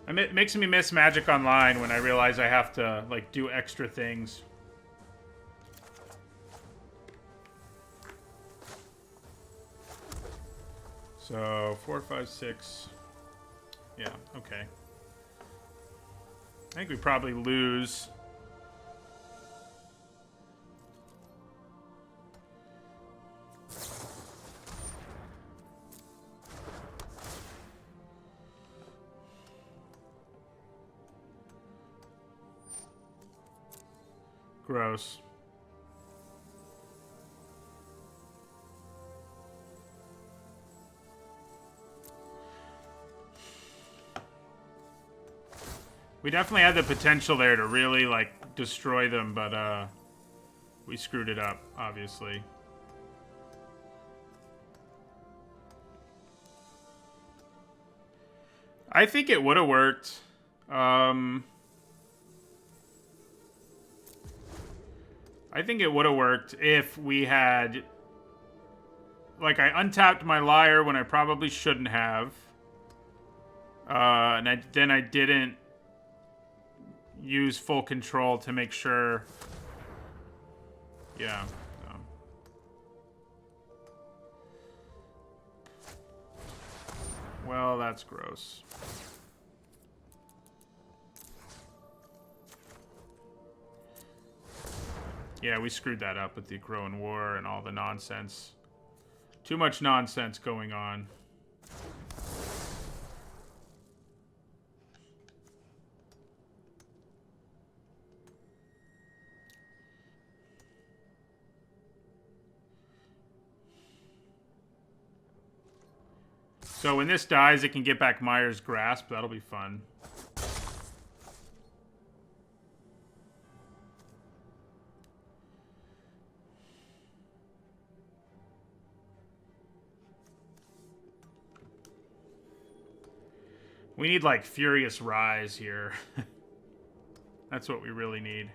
It makes me miss Magic Online when I realize I have to, like, do extra things. So, 4, 5, 6. Yeah, okay. I think we probably lose. Gross. We definitely had the potential there to really, like, destroy them, but, we screwed it up, obviously. I think it would have worked. I think it would have worked if we had... Like, I untapped my Liar when I probably shouldn't have. And then I didn't use full control to make sure. Yeah. Well, that's gross. Yeah, we screwed that up with the Crowan War and all the nonsense. Too much nonsense going on. So when this dies, it can get back Myers' Grasp. That'll be fun. We need, like, Furious Rise here. That's what we really need.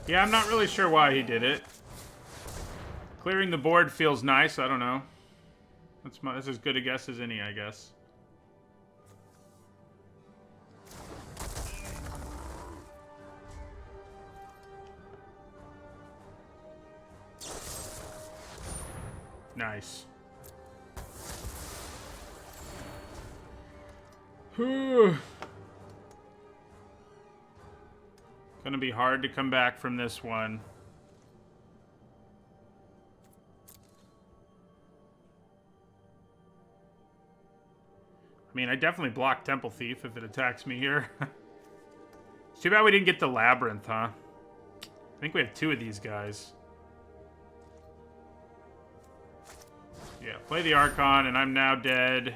Yeah, I'm not really sure why he did it. Clearing the board feels nice. I don't know. That's as good a guess as any, I guess. Nice. Whew. Gonna be hard to come back from this one. I mean, I definitely block Temple Thief if it attacks me here. It's too bad we didn't get the Labyrinth, huh? I think we have 2 of these guys. Yeah, play the Archon, and I'm now dead.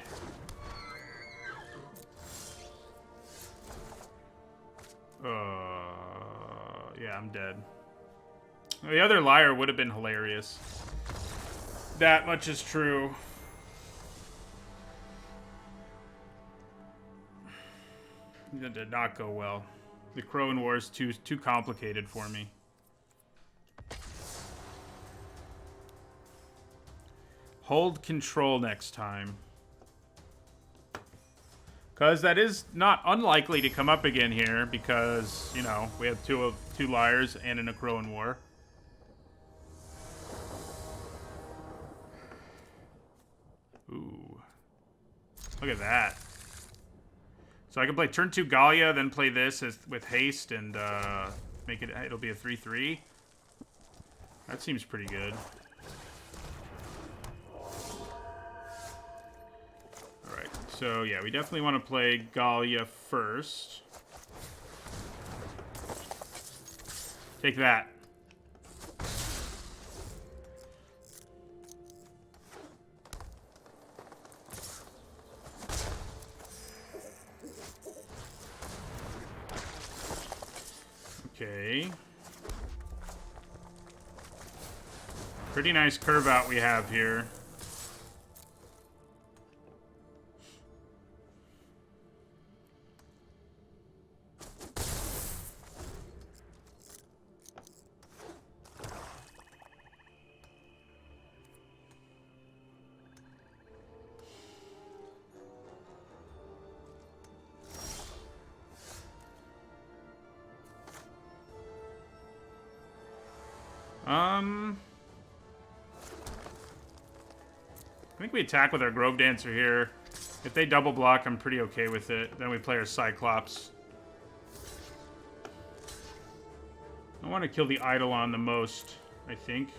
Yeah, I'm dead. The other Liar would have been hilarious. That much is true. That did not go well. The Crowan War is too complicated for me. Hold control next time. Because that is not unlikely to come up again here because, you know, we have two Liars and a Crowan War. Ooh. Look at that. So I can play turn 2 Gallia, then play this with haste and make it. It'll be a 3/3. That seems pretty good. All right. So yeah, we definitely want to play Gallia first. Take that. Okay. Pretty nice curve out we have here. I think we attack with our Grove Dancer here. If they double block, I'm pretty okay with it. Then we play our Cyclops. I want to kill the Eidolon the most, I think.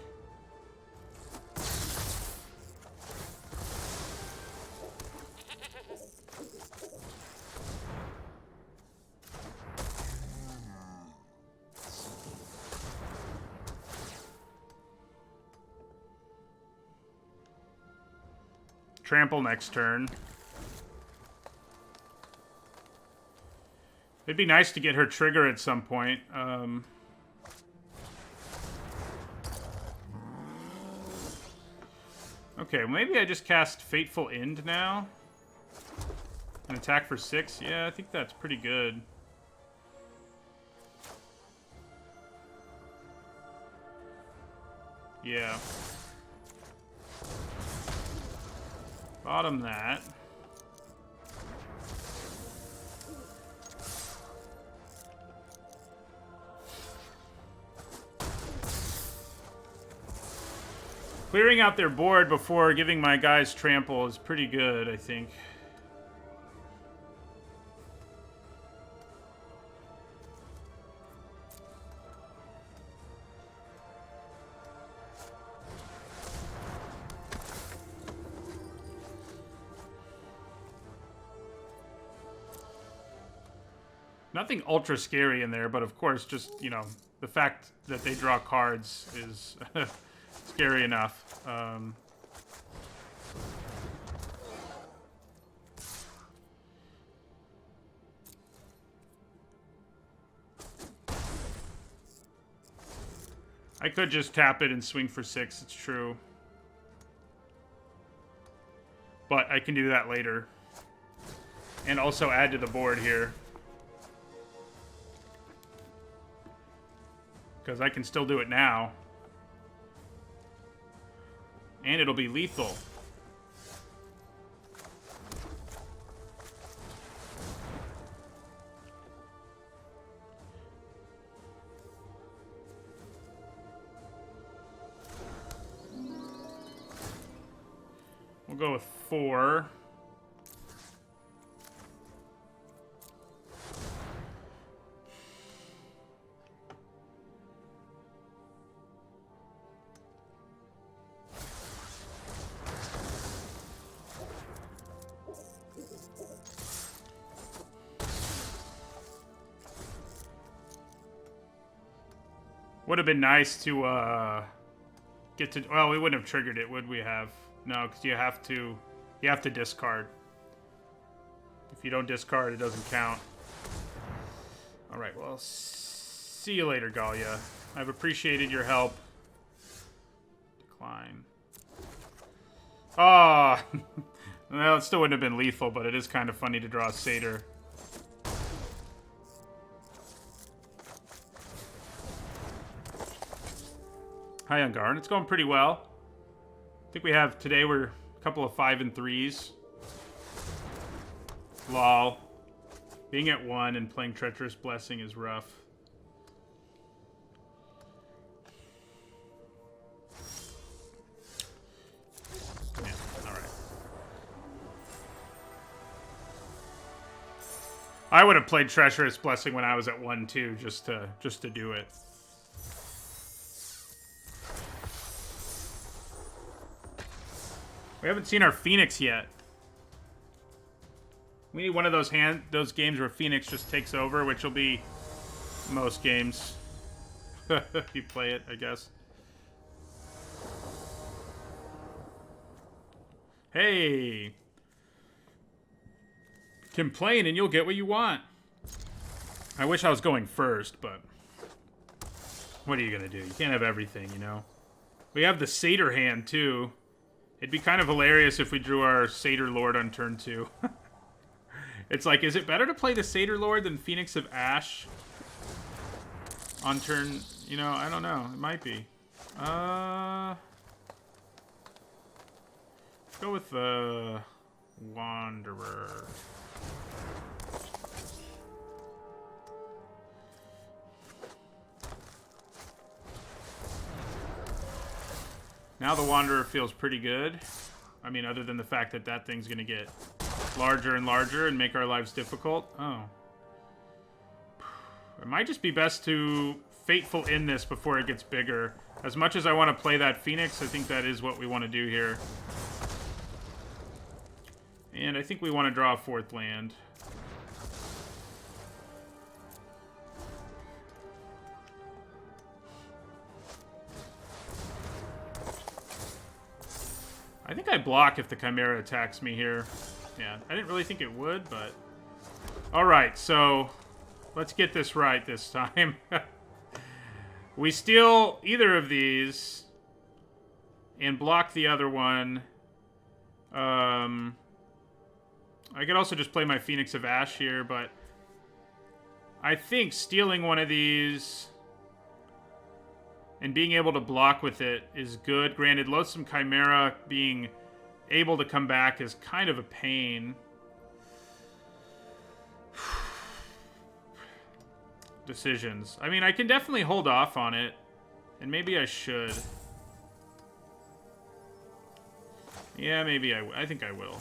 Trample next turn. It'd be nice to get her trigger at some point. Okay, maybe I just cast Fateful End now. And attack for 6. Yeah, I think that's pretty good. Yeah. Bottom that. Clearing out their board before giving my guys trample is pretty good, I think. Nothing ultra scary in there, but of course, just, you know, the fact that they draw cards is scary enough. I could just tap it and swing for 6, it's true. But I can do that later. And also add to the board here. Because I can still do it now. And it'll be lethal. We'll go with 4. Would have been nice to get to. Well, we wouldn't have triggered it, would we have? No, because you have to discard. If you don't discard, it doesn't count. All right. Well, see you later, Galia. I've appreciated your help. Decline. Ah, oh. Well, it still wouldn't have been lethal, but it is kind of funny to draw a satyr. Hi, Ungarn. It's going pretty well. I think we have, today we're a couple of 5 and 3s. Lol. Being at 1 and playing Treacherous Blessing is rough. Yeah, alright. I would have played Treacherous Blessing when I was at 1 too, just to do it. We haven't seen our Phoenix yet. We need one of those games where Phoenix just takes over, which will be most games. You play it, I guess. Hey! Complain and you'll get what you want. I wish I was going first, but what are you gonna do? You can't have everything, you know? We have the Satyr hand, too. It'd be kind of hilarious if we drew our Satyr Lord on turn 2. It's like, is it better to play the Satyr Lord than Phoenix of Ash on turn? You know, I don't know. It might be. Let's go with the Wanderer. Now the Wanderer feels pretty good. I mean, other than the fact that that thing's gonna get larger and larger and make our lives difficult. Oh. It might just be best to Fateful in this before it gets bigger. As much as I want to play that Phoenix, I think that is what we want to do here. And I think we want to draw a 4th land. I think I block if the Chimera attacks me here. Yeah, I didn't really think it would, but... Alright, so... Let's get this right this time. We steal either of these... and block the other one. I could also just play my Phoenix of Ash here, but... I think stealing one of these... and being able to block with it is good. Granted, Loathsome Chimera being able to come back is kind of a pain. Decisions. I mean, I can definitely hold off on it. And maybe I should. Yeah, maybe I think I will.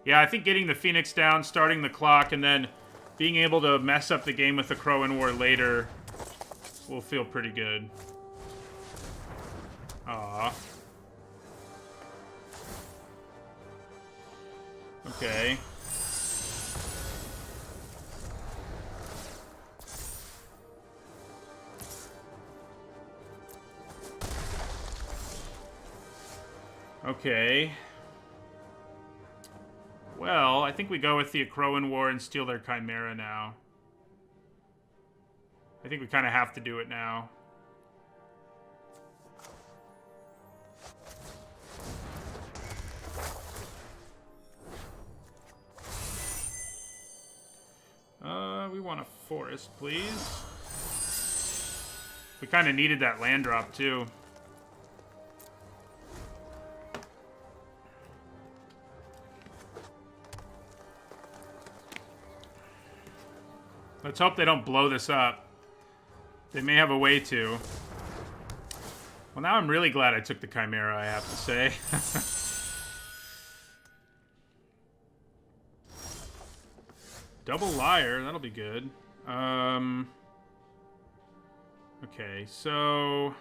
Yeah, I think getting the Phoenix down, starting the clock, and then being able to mess up the game with the Crow in War later will feel pretty good. Aw. Okay. Okay. Well, I think we go with the Akroan War and steal their Chimera now. I think we kind of have to do it now. We want a forest, please. We kind of needed that land drop, too. Let's hope they don't blow this up. They may have a way to. Well, now I'm really glad I took the Chimera, I have to say. Double Liar, that'll be good. Okay, so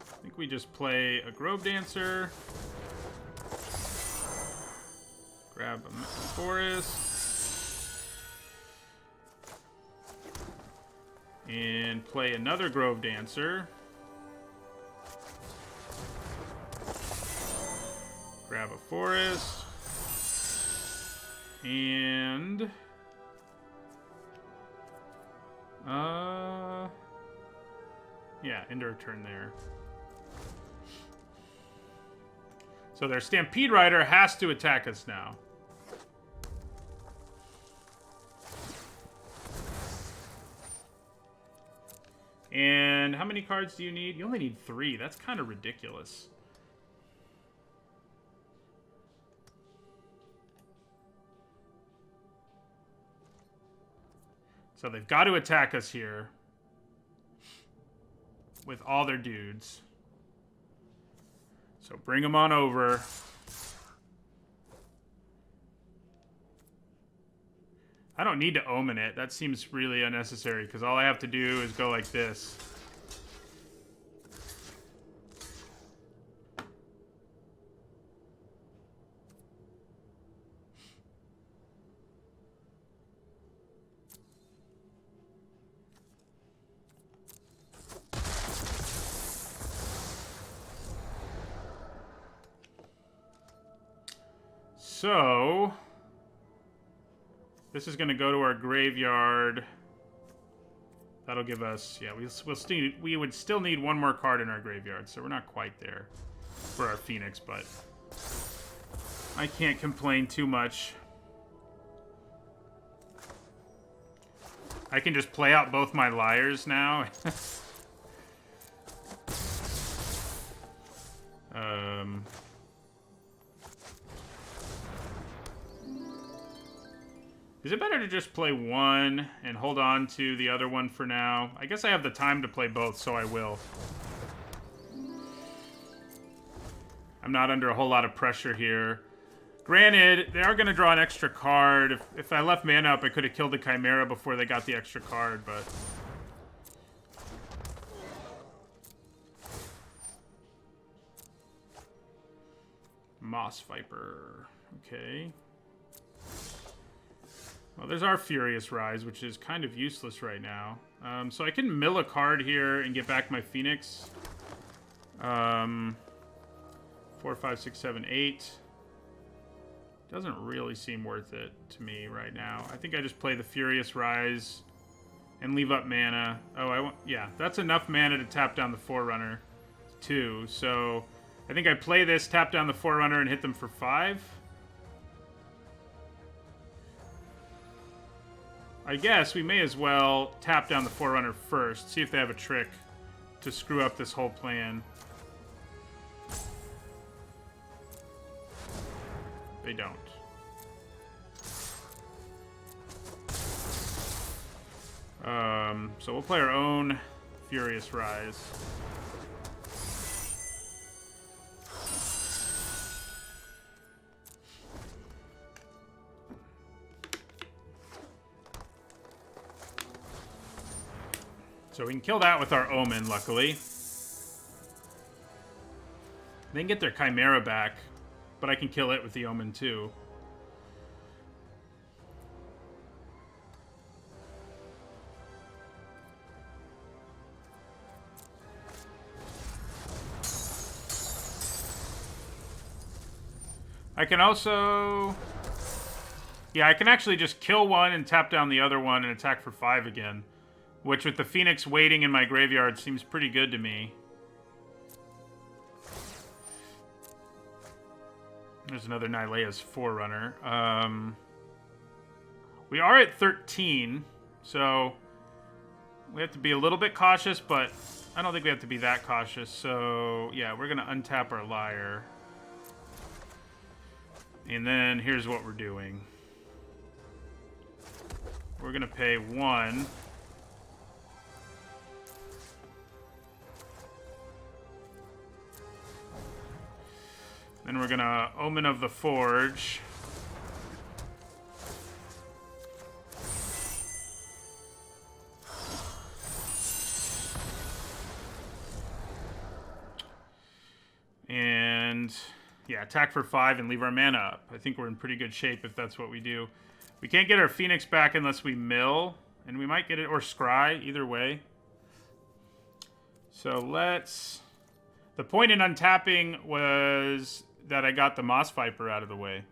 I think we just play a Grove Dancer. Grab a forest. And play another Grove Dancer. Grab a forest. And yeah, end our turn there. So their Stampede Rider has to attack us now. And how many cards do you need? You only need 3. That's kind of ridiculous. So they've got to attack us here with all their dudes. So bring them on over. I don't need to Omen it. That seems really unnecessary because all I have to do is go like this. So this is going to go to our graveyard. That'll give us, yeah, we would still need one more card in our graveyard, so we're not quite there for our Phoenix, but I can't complain too much. I can just play out both my liars now. Is it better to just play one and hold on to the other one for now? I guess I have the time to play both, so I will. I'm not under a whole lot of pressure here. Granted, they are going to draw an extra card. If I left mana up, I could have killed the Chimera before they got the extra card, but... Moss Viper. Okay. Well, there's our Furious Rise, which is kind of useless right now. So I can mill a card here and get back my Phoenix. 4, 5, 6, 7, 8. Doesn't really seem worth it to me right now. I think I just play the Furious Rise and leave up mana. Oh, yeah, that's enough mana to tap down the Forerunner, too. So I think I play this, tap down the Forerunner, and hit them for 5. I guess we may as well tap down the Forerunner first, see if they have a trick to screw up this whole plan. They don't. So we'll play our own Furious Rise. So we can kill that with our Omen, luckily. They can get their Chimera back, but I can kill it with the Omen too. I can also... Yeah, I can actually just kill one and tap down the other one and attack for 5 again. Which, with the Phoenix waiting in my graveyard, seems pretty good to me. There's another Nylea's Forerunner. We are at 13, so we have to be a little bit cautious, but I don't think we have to be that cautious. So, yeah, we're going to untap our Liar. And then here's what we're doing. We're going to pay 1. Then we're gonna Omen of the Forge. And yeah, attack for 5 and leave our mana up. I think we're in pretty good shape if that's what we do. We can't get our Phoenix back unless we mill, and we might get it or scry, either way. So let's... The point in untapping was that I got the Moss Viper out of the way.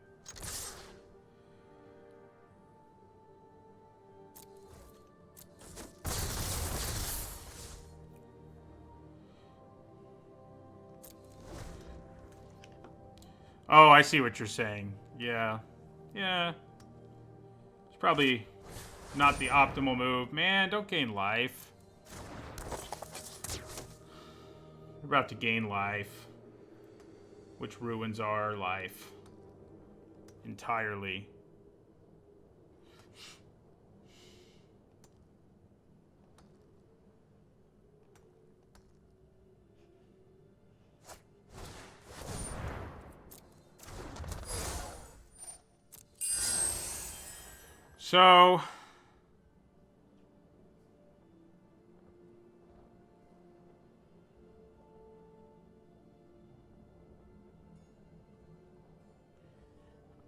Oh, I see what you're saying. Yeah. Yeah. It's probably not the optimal move. Man, don't gain life. We're about to gain life. Which ruins our life. Entirely. So...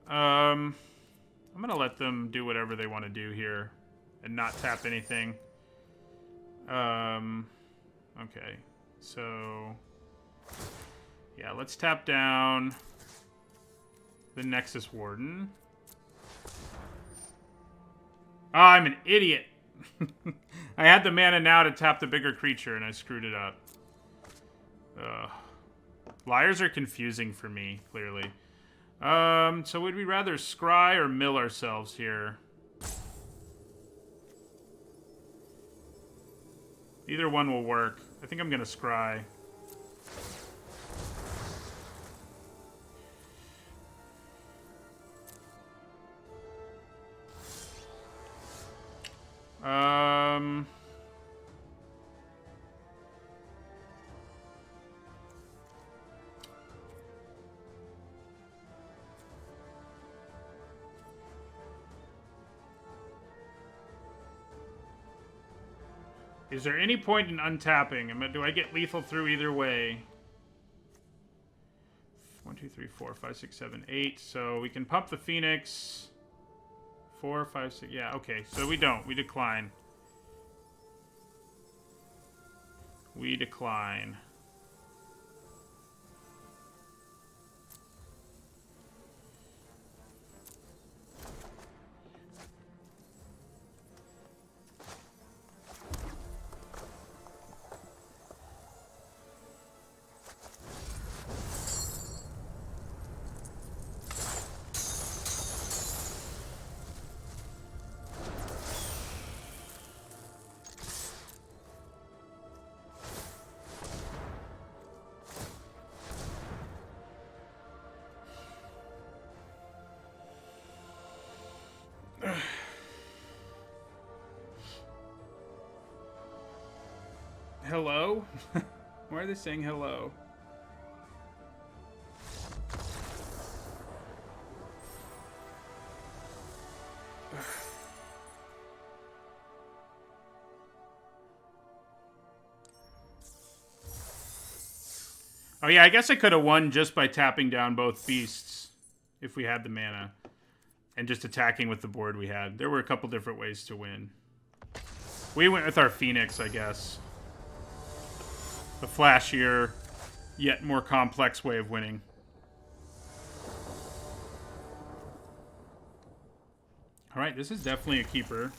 I'm gonna let them do whatever they want to do here and not tap anything. Okay. So, yeah, let's tap down the Nexus Warden. Oh, I'm an idiot. I had the mana now to tap the bigger creature and I screwed it up. Ugh. Liars are confusing for me, clearly. So would we rather scry or mill ourselves here? Either one will work. I think I'm gonna scry. Is there any point in untapping? Do I get lethal through either way? 1, 2, 3, 4, 5, 6, 7, 8. So we can pump the Phoenix. 4, 5, 6. Yeah, okay. So we don't. We decline. We decline. Hello? Why are they saying hello? Oh yeah, I guess I could have won just by tapping down both beasts if we had the mana. And just attacking with the board we had. There were a couple different ways to win. We went with our Phoenix, I guess. The flashier, yet more complex way of winning. Alright, this is definitely a keeper.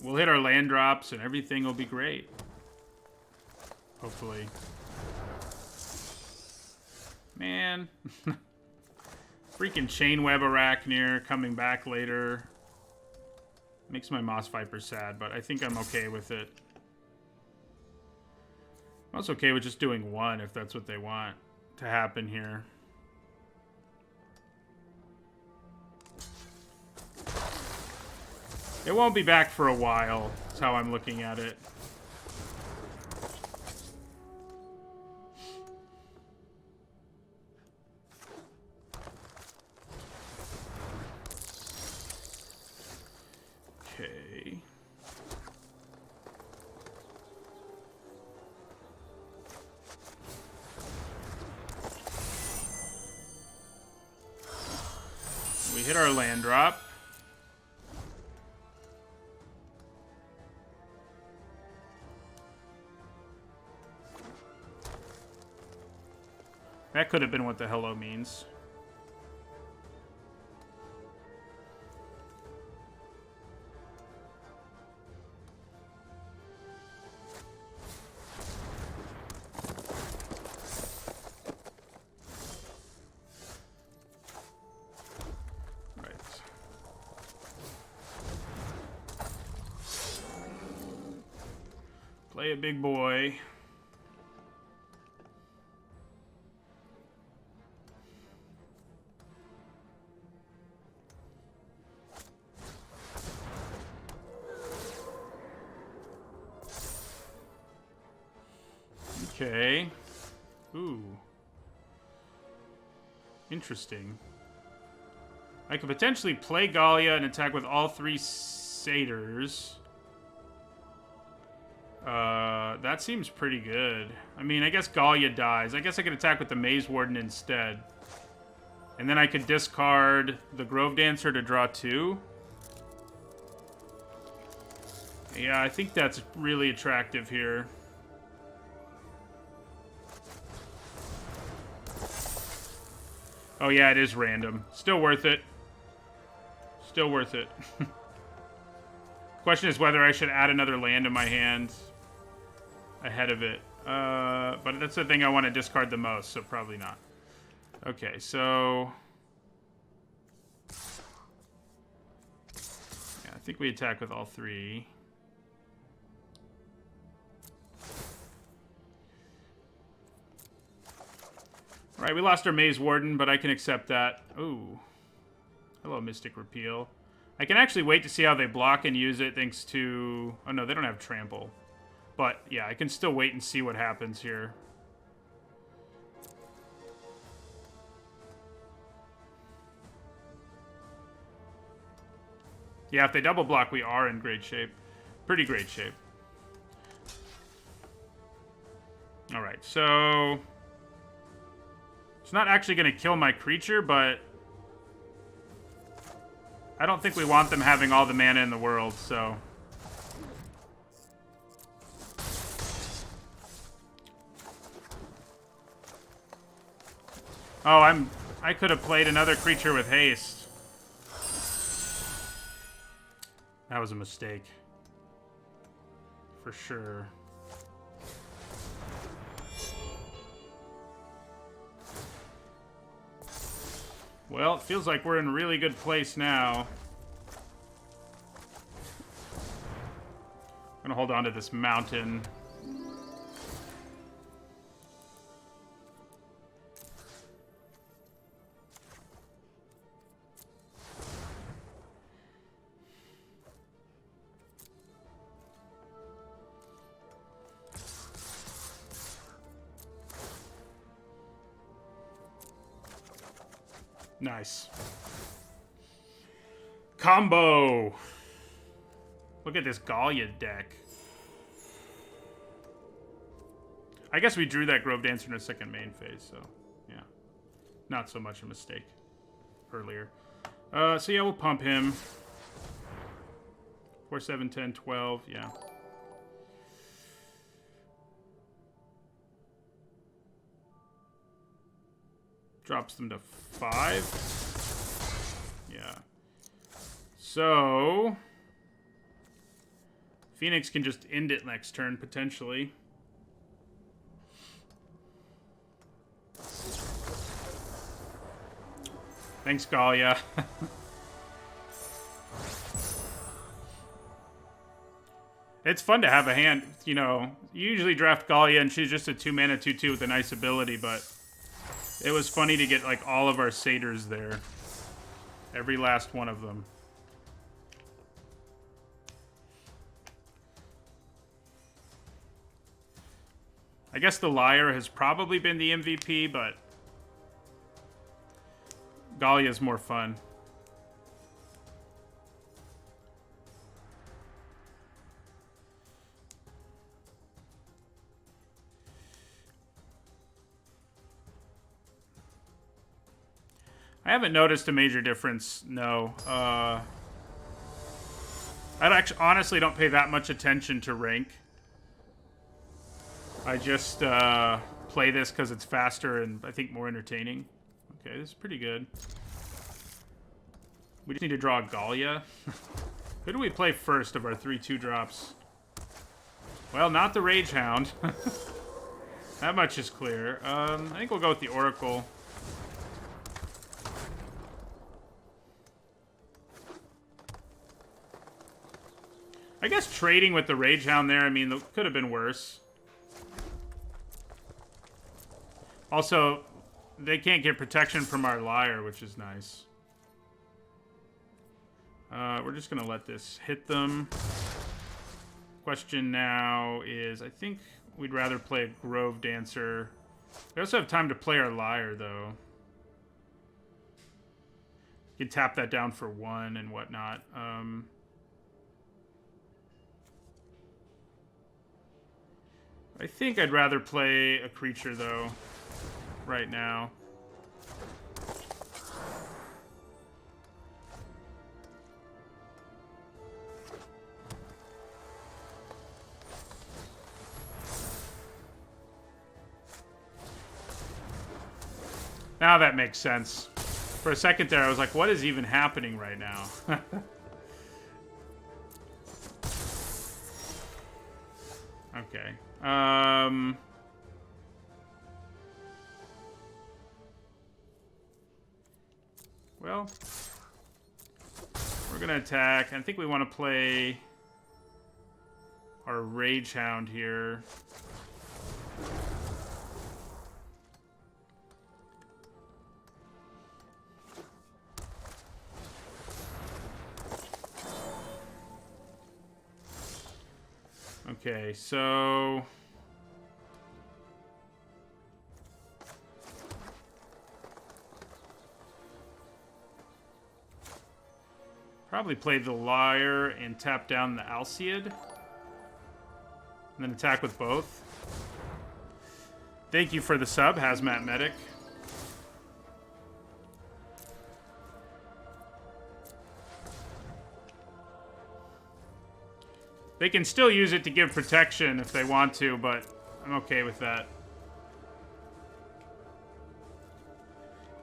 We'll hit our land drops and everything will be great. Hopefully. Man. Freaking Chainweb Arachnir coming back later. Makes my Moss Viper sad, but I think I'm okay with it. I'm also okay with just doing one if that's what they want to happen here. It won't be back for a while. That's how I'm looking at it. Okay. We hit our land drop. That could have been what the hello means. Right. Play a big boy. Okay. Ooh. Interesting. I could potentially play Gallia and attack with all three satyrs. That seems pretty good. I mean, I guess Gallia dies. I guess I could attack with the Maze Warden instead. And then I could discard the Grove Dancer to draw 2. Yeah, I think that's really attractive here. Oh yeah, it is random. Still worth it. Still worth it. Question is whether I should add another land in my hand ahead of it. But that's the thing I want to discard the most, so probably not. Okay, so... yeah, I think we attack with all three. Alright, we lost our Maze Warden, but I can accept that. Ooh. Hello, Mystic Repeal. I can actually wait to see how they block and use it thanks to... oh no, they don't have Trample. But, yeah, I can still wait and see what happens here. Yeah, if they double block, we are in great shape. Pretty great shape. Alright, so... it's not actually going to kill my creature, but... I don't think we want them having all the mana in the world, so... oh, I could have played another creature with haste. That was a mistake. For sure. Well, it feels like we're in a really good place now. I'm gonna hold on to this mountain. Nice. Combo. Look at this Gallia deck. I guess we drew that Grove Dancer in a second main phase, so yeah. Not so much a mistake earlier. So yeah, we'll pump him. 4, 7, 10, 12, yeah. Drops them to 5. Yeah. So Phoenix can just end it next turn, potentially. Thanks, Gallia. It's fun to have a hand, you know. You usually draft Gallia, and she's just a 2-mana 2/2 with a nice ability, but it was funny to get, like, all of our satyrs there. Every last one of them. I guess the Liar has probably been the MVP, but Gallia's more fun. I haven't noticed a major difference, no. I actually honestly don't pay that much attention to rank. I just play this because it's faster and I think more entertaining. Okay, this is pretty good. We just need to draw a Gallia. Who do we play first of our 3/2 drops? Well, not the Rage Hound. That much is clear. I think we'll go with the Oracle. I guess trading with the Rage Hound there, I mean, it could have been worse. Also, they can't get protection from our Liar, which is nice. We're just going to let this hit them. Question now is, I think we'd rather play a Grove Dancer. We also have time to play our Liar, though. You can tap that down for 1 and whatnot. I think I'd rather play a creature, though, right now. Now that makes sense. For a second there, I was like, what is even happening right now? Okay. Well, we're gonna attack. I think we want to play our Rage Hound here. Okay, so probably play the Liar and tap down the Alseid. And then attack with both. Thank you for the sub, Hazmat Medic. They can still use it to give protection if they want to, but I'm okay with that.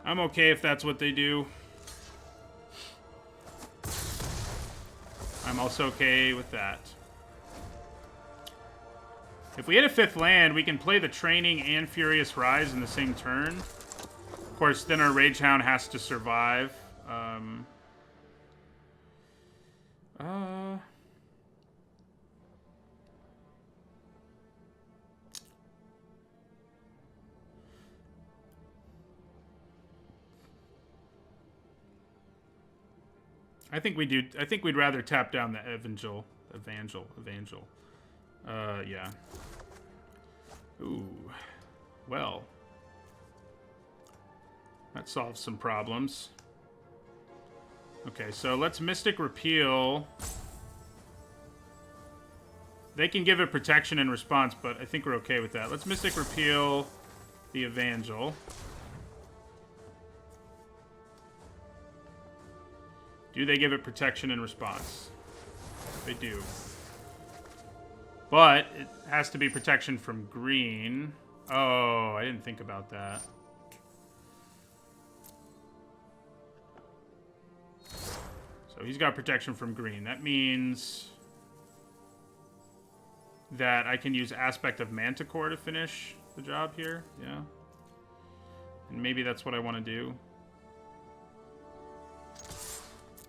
I'm okay if that's what they do. I'm also okay with that. If we hit a 5th land, we can play the Training and Furious Rise in the same turn. Of course, then our Rage Hound has to survive. I think we do. I think we'd rather tap down the Evangel. Yeah. Ooh. Well. That solves some problems. Okay, so let's Mystic Repeal. They can give it protection in response, but I think we're okay with that. Let's Mystic Repeal the Evangel. Do they give it protection in response? They do. But it has to be protection from green. Oh, I didn't think about that. So he's got protection from green. That means that I can use Aspect of Manticore to finish the job here. Yeah. And maybe that's what I want to do.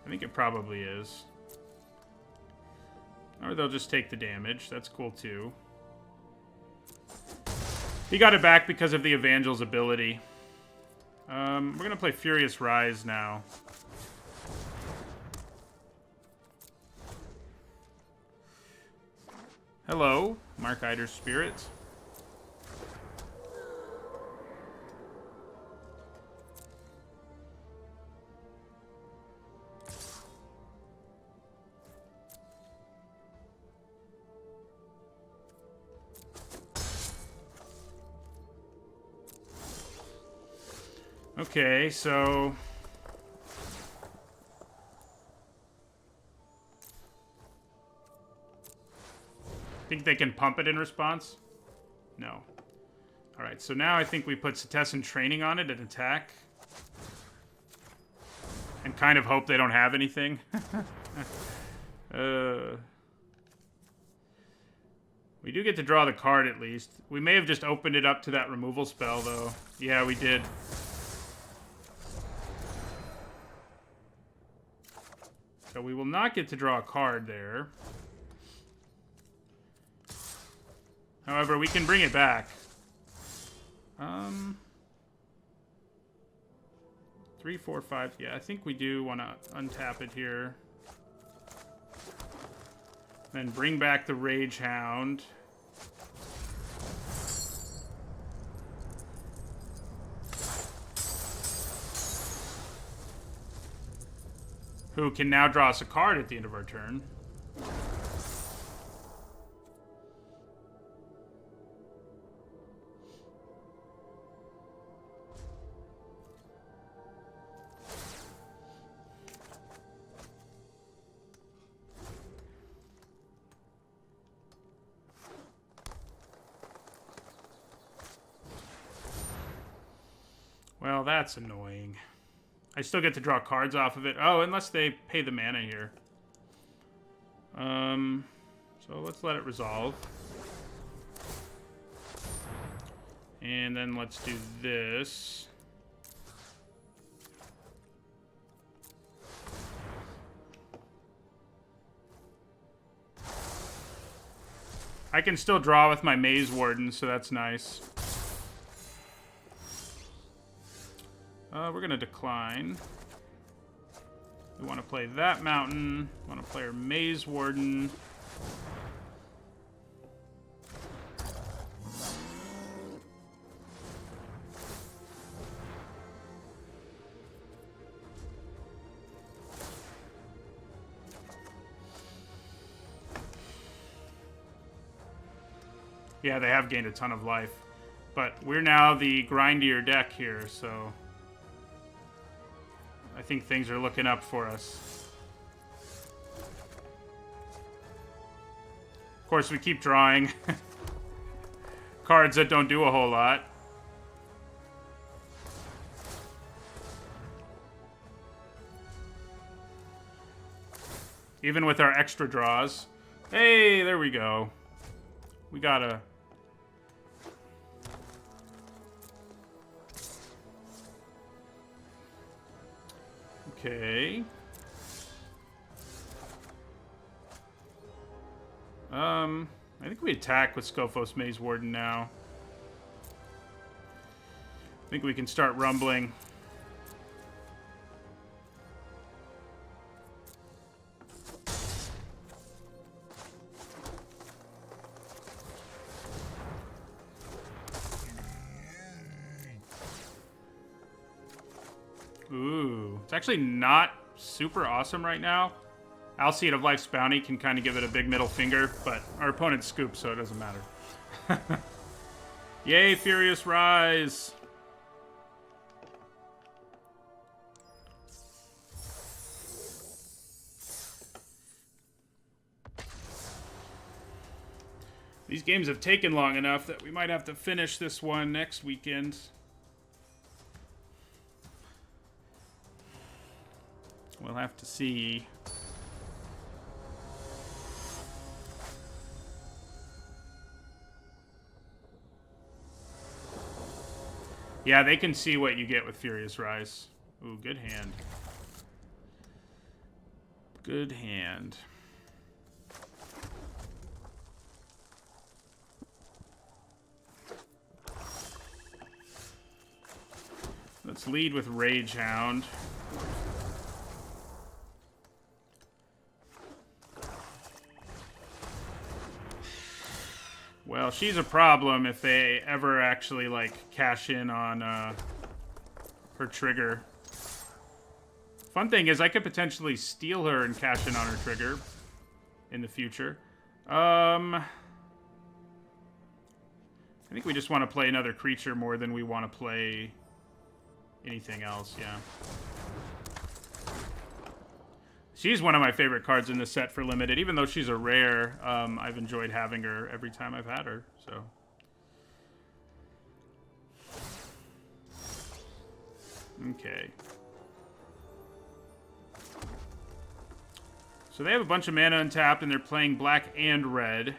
I think it probably is. Or they'll just take the damage. That's cool too. He got it back because of the Evangel's ability. We're going to play Furious Rise now. Hello, Mark Eider's Spirit. Okay, so think they can pump it in response? No. Alright, so now I think we put Setessan Training on it and attack. And kind of hope they don't have anything. We do get to draw the card at least. We may have just opened it up to that removal spell though. Yeah, we did. So we will not get to draw a card there. However, we can bring it back. 3, 4, 5. Yeah, I think we do want to untap it here. Then bring back the Rage Hound. Who can now draw us a card at the end of our turn. Well, that's annoying. I still get to draw cards off of it. Oh, unless they pay the mana here. So let's let it resolve. And then let's do this. I can still draw with my Maze Warden, so that's nice. We're going to decline. We want to play that mountain. We want to play our Maze Warden. Yeah, they have gained a ton of life. But we're now the grindier deck here, so I think things are looking up for us. Of course, we keep drawing cards that don't do a whole lot. Even with our extra draws. Hey, there we go. We got a... Okay. I think we attack with Skophos Maze Warden now. I think we can start rumbling. It's actually not super awesome right now. Alseid of Life's Bounty can kind of give it a big middle finger, but our opponent scoops, so it doesn't matter. Yay, Furious Rise! These games have taken long enough that we might have to finish this one next weekend. We'll have to see. Yeah, they can see what you get with Furious Rise. Ooh, good hand. Good hand. Let's lead with Rage Hound. Well, she's a problem if they ever actually, like, cash in on her trigger. Fun thing is I could potentially steal her and cash in on her trigger in the future. I think we just want to play another creature more than we want to play anything else, yeah. She's one of my favorite cards in this set for Limited. Even though she's a rare, I've enjoyed having her every time I've had her, so. Okay. So they have a bunch of mana untapped, and they're playing black and red.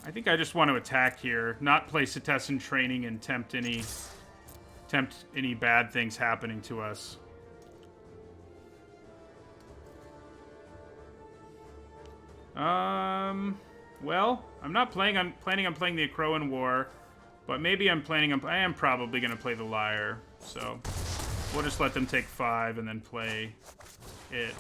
I think I just want to attack here, not play Setessan Training and tempt any bad things happening to us. Well, I'm not planning on playing the Akroan War, but maybe I am probably going to play the Lyre, so we'll just let them take 5 and then play it.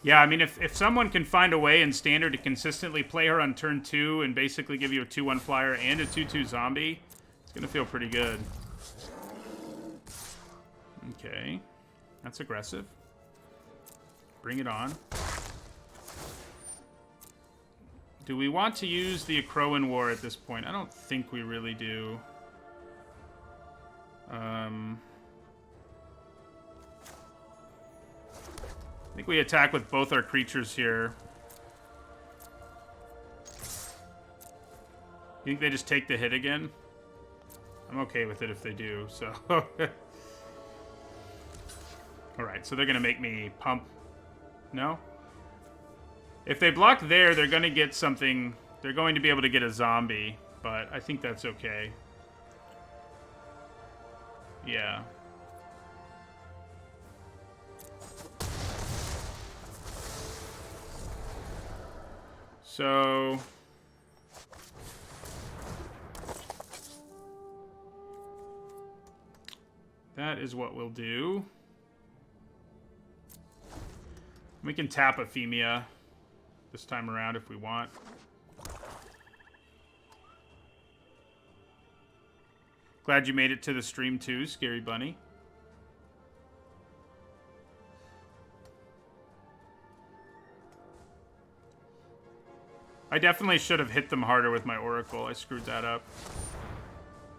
Yeah, I mean, if someone can find a way in Standard to consistently play her on turn 2 and basically give you a 2/1 flyer and a 2/2 zombie, it's going to feel pretty good. Okay. That's aggressive. Bring it on. Do we want to use the Akroan War at this point? I don't think we really do. I think we attack with both our creatures here. You think they just take the hit again? I'm okay with it if they do, so. Alright, so they're going to make me pump. No? If they block there, they're going to get something. They're going to be able to get a zombie, but I think that's okay. Yeah. So that is what we'll do. We can tap Ephemia this time around if we want. Glad you made it to the stream too, Scary Bunny. I definitely should have hit them harder with my Oracle. I screwed that up.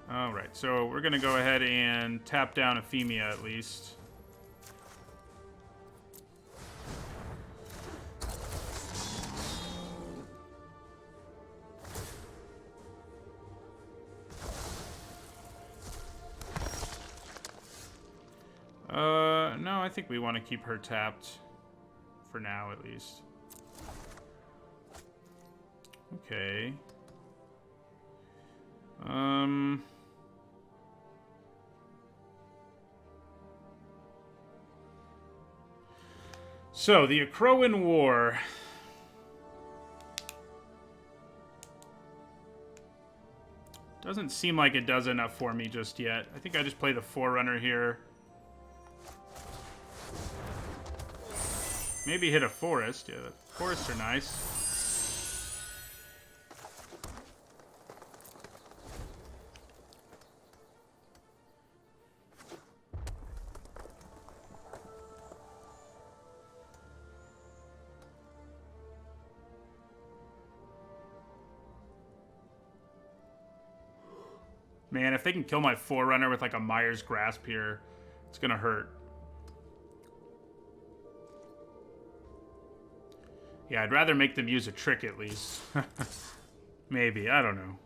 Alright, so we're going to go ahead and tap down Ephemia at least. No, I think we want to keep her tapped for now at least. Okay. So, the Akroan War. Doesn't seem like it does enough for me just yet. I think I just play the Forerunner here. Maybe hit a forest. Yeah, the forests are nice. Man, if they can kill my Forerunner with like a Myers Grasp here, it's gonna hurt. Yeah, I'd rather make them use a trick at least. Maybe, I don't know.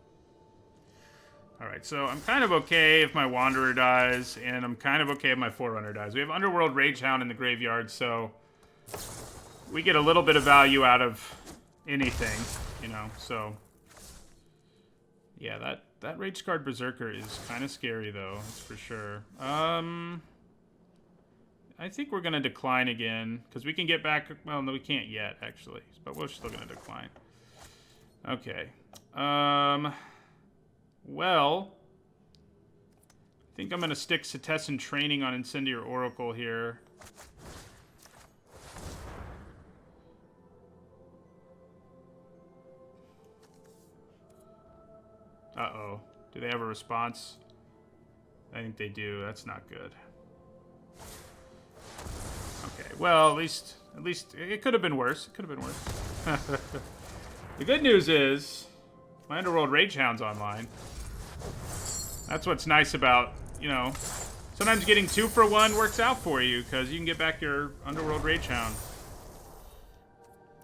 Alright, so I'm kind of okay if my Wanderer dies, and I'm kind of okay if my Forerunner dies. We have Underworld Ragehound in the graveyard, so we get a little bit of value out of anything, you know, so... Yeah, that Rage Scarred Berserker is kind of scary, though, that's for sure. I think we're going to decline again, because we can get back... Well, no, we can't yet, actually, but we're still going to decline. Okay. Well... I think I'm going to stick Setessan Training on Incendiary Oracle here. Uh-oh. Do they have a response? I think they do. That's not good. Okay, well, at least it could have been worse. It could have been worse. The good news is my Underworld Ragehound's online. That's what's nice about, you know, sometimes getting 2 for 1 works out for you, because you can get back your Underworld Ragehound.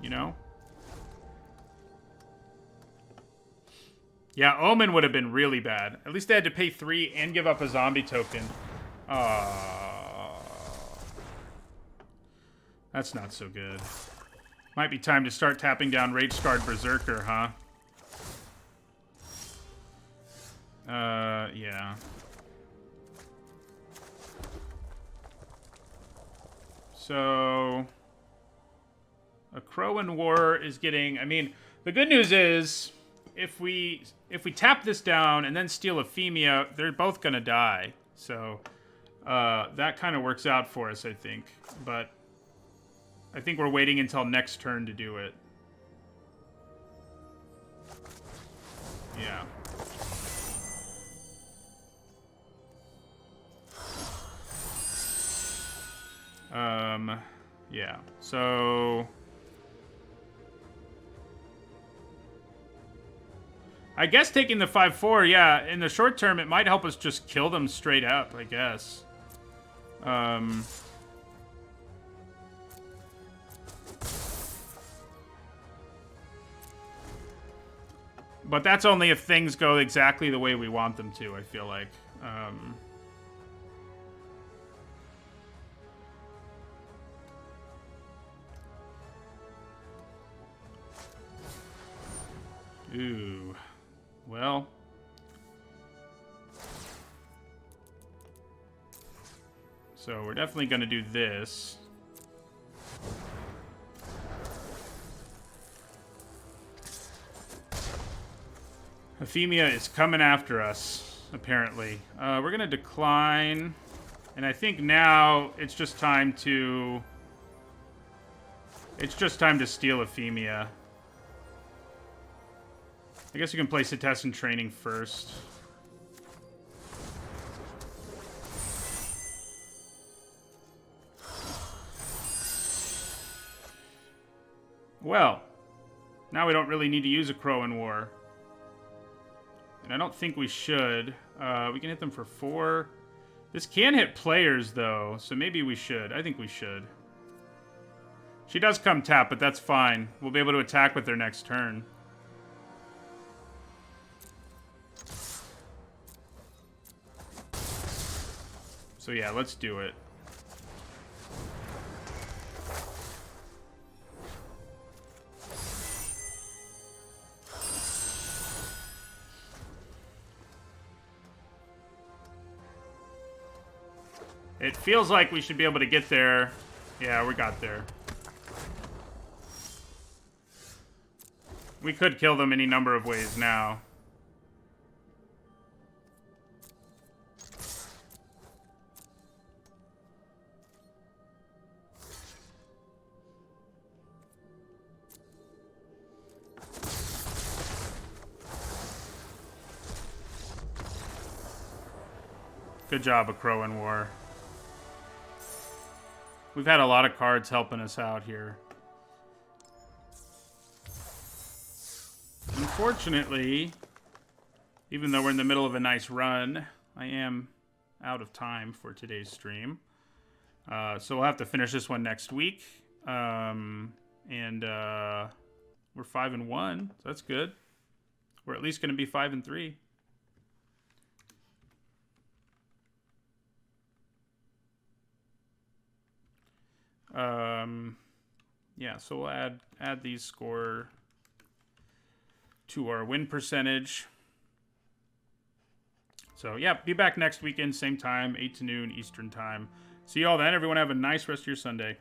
You know? Yeah, Omen would have been really bad. At least they had to pay 3 and give up a zombie token. That's not so good. Might be time to start tapping down Rage Scarred Berserker, huh? Yeah. So... A Crow in War is getting... I mean, the good news is... If we tap this down and then steal Ephemia, they're both gonna die. So that kind of works out for us, I think. But I think we're waiting until next turn to do it. Yeah. Yeah. So... I guess taking the 5-4, yeah, in the short term, it might help us just kill them straight up, I guess. But that's only if things go exactly the way we want them to, I feel like. Ooh. Well. So we're definitely going to do this. Ephemia is coming after us, apparently. We're going to decline. And I think now it's just time to... It's just time to steal Ephemia. I guess you can play Setessan Training first. Well, now we don't really need to use a Crow in War. And I don't think we should. We can hit them for 4. This can hit players, though, so maybe we should. I think we should. She does come tap, but that's fine. We'll be able to attack with their next turn. So yeah, let's do it. It feels like we should be able to get there. Yeah, we got there. We could kill them any number of ways now. Good job, A Crow in War. We've had a lot of cards helping us out here. Unfortunately, even though we're in the middle of a nice run, I am out of time for today's stream. So we'll have to finish this one next week. We're 5-1, so that's good. We're at least going to be 5-3. Yeah, so we'll add these score to our win percentage. So yeah, be back next weekend, same time, 8 to noon Eastern time. See y'all then. Everyone have a nice rest of your Sunday.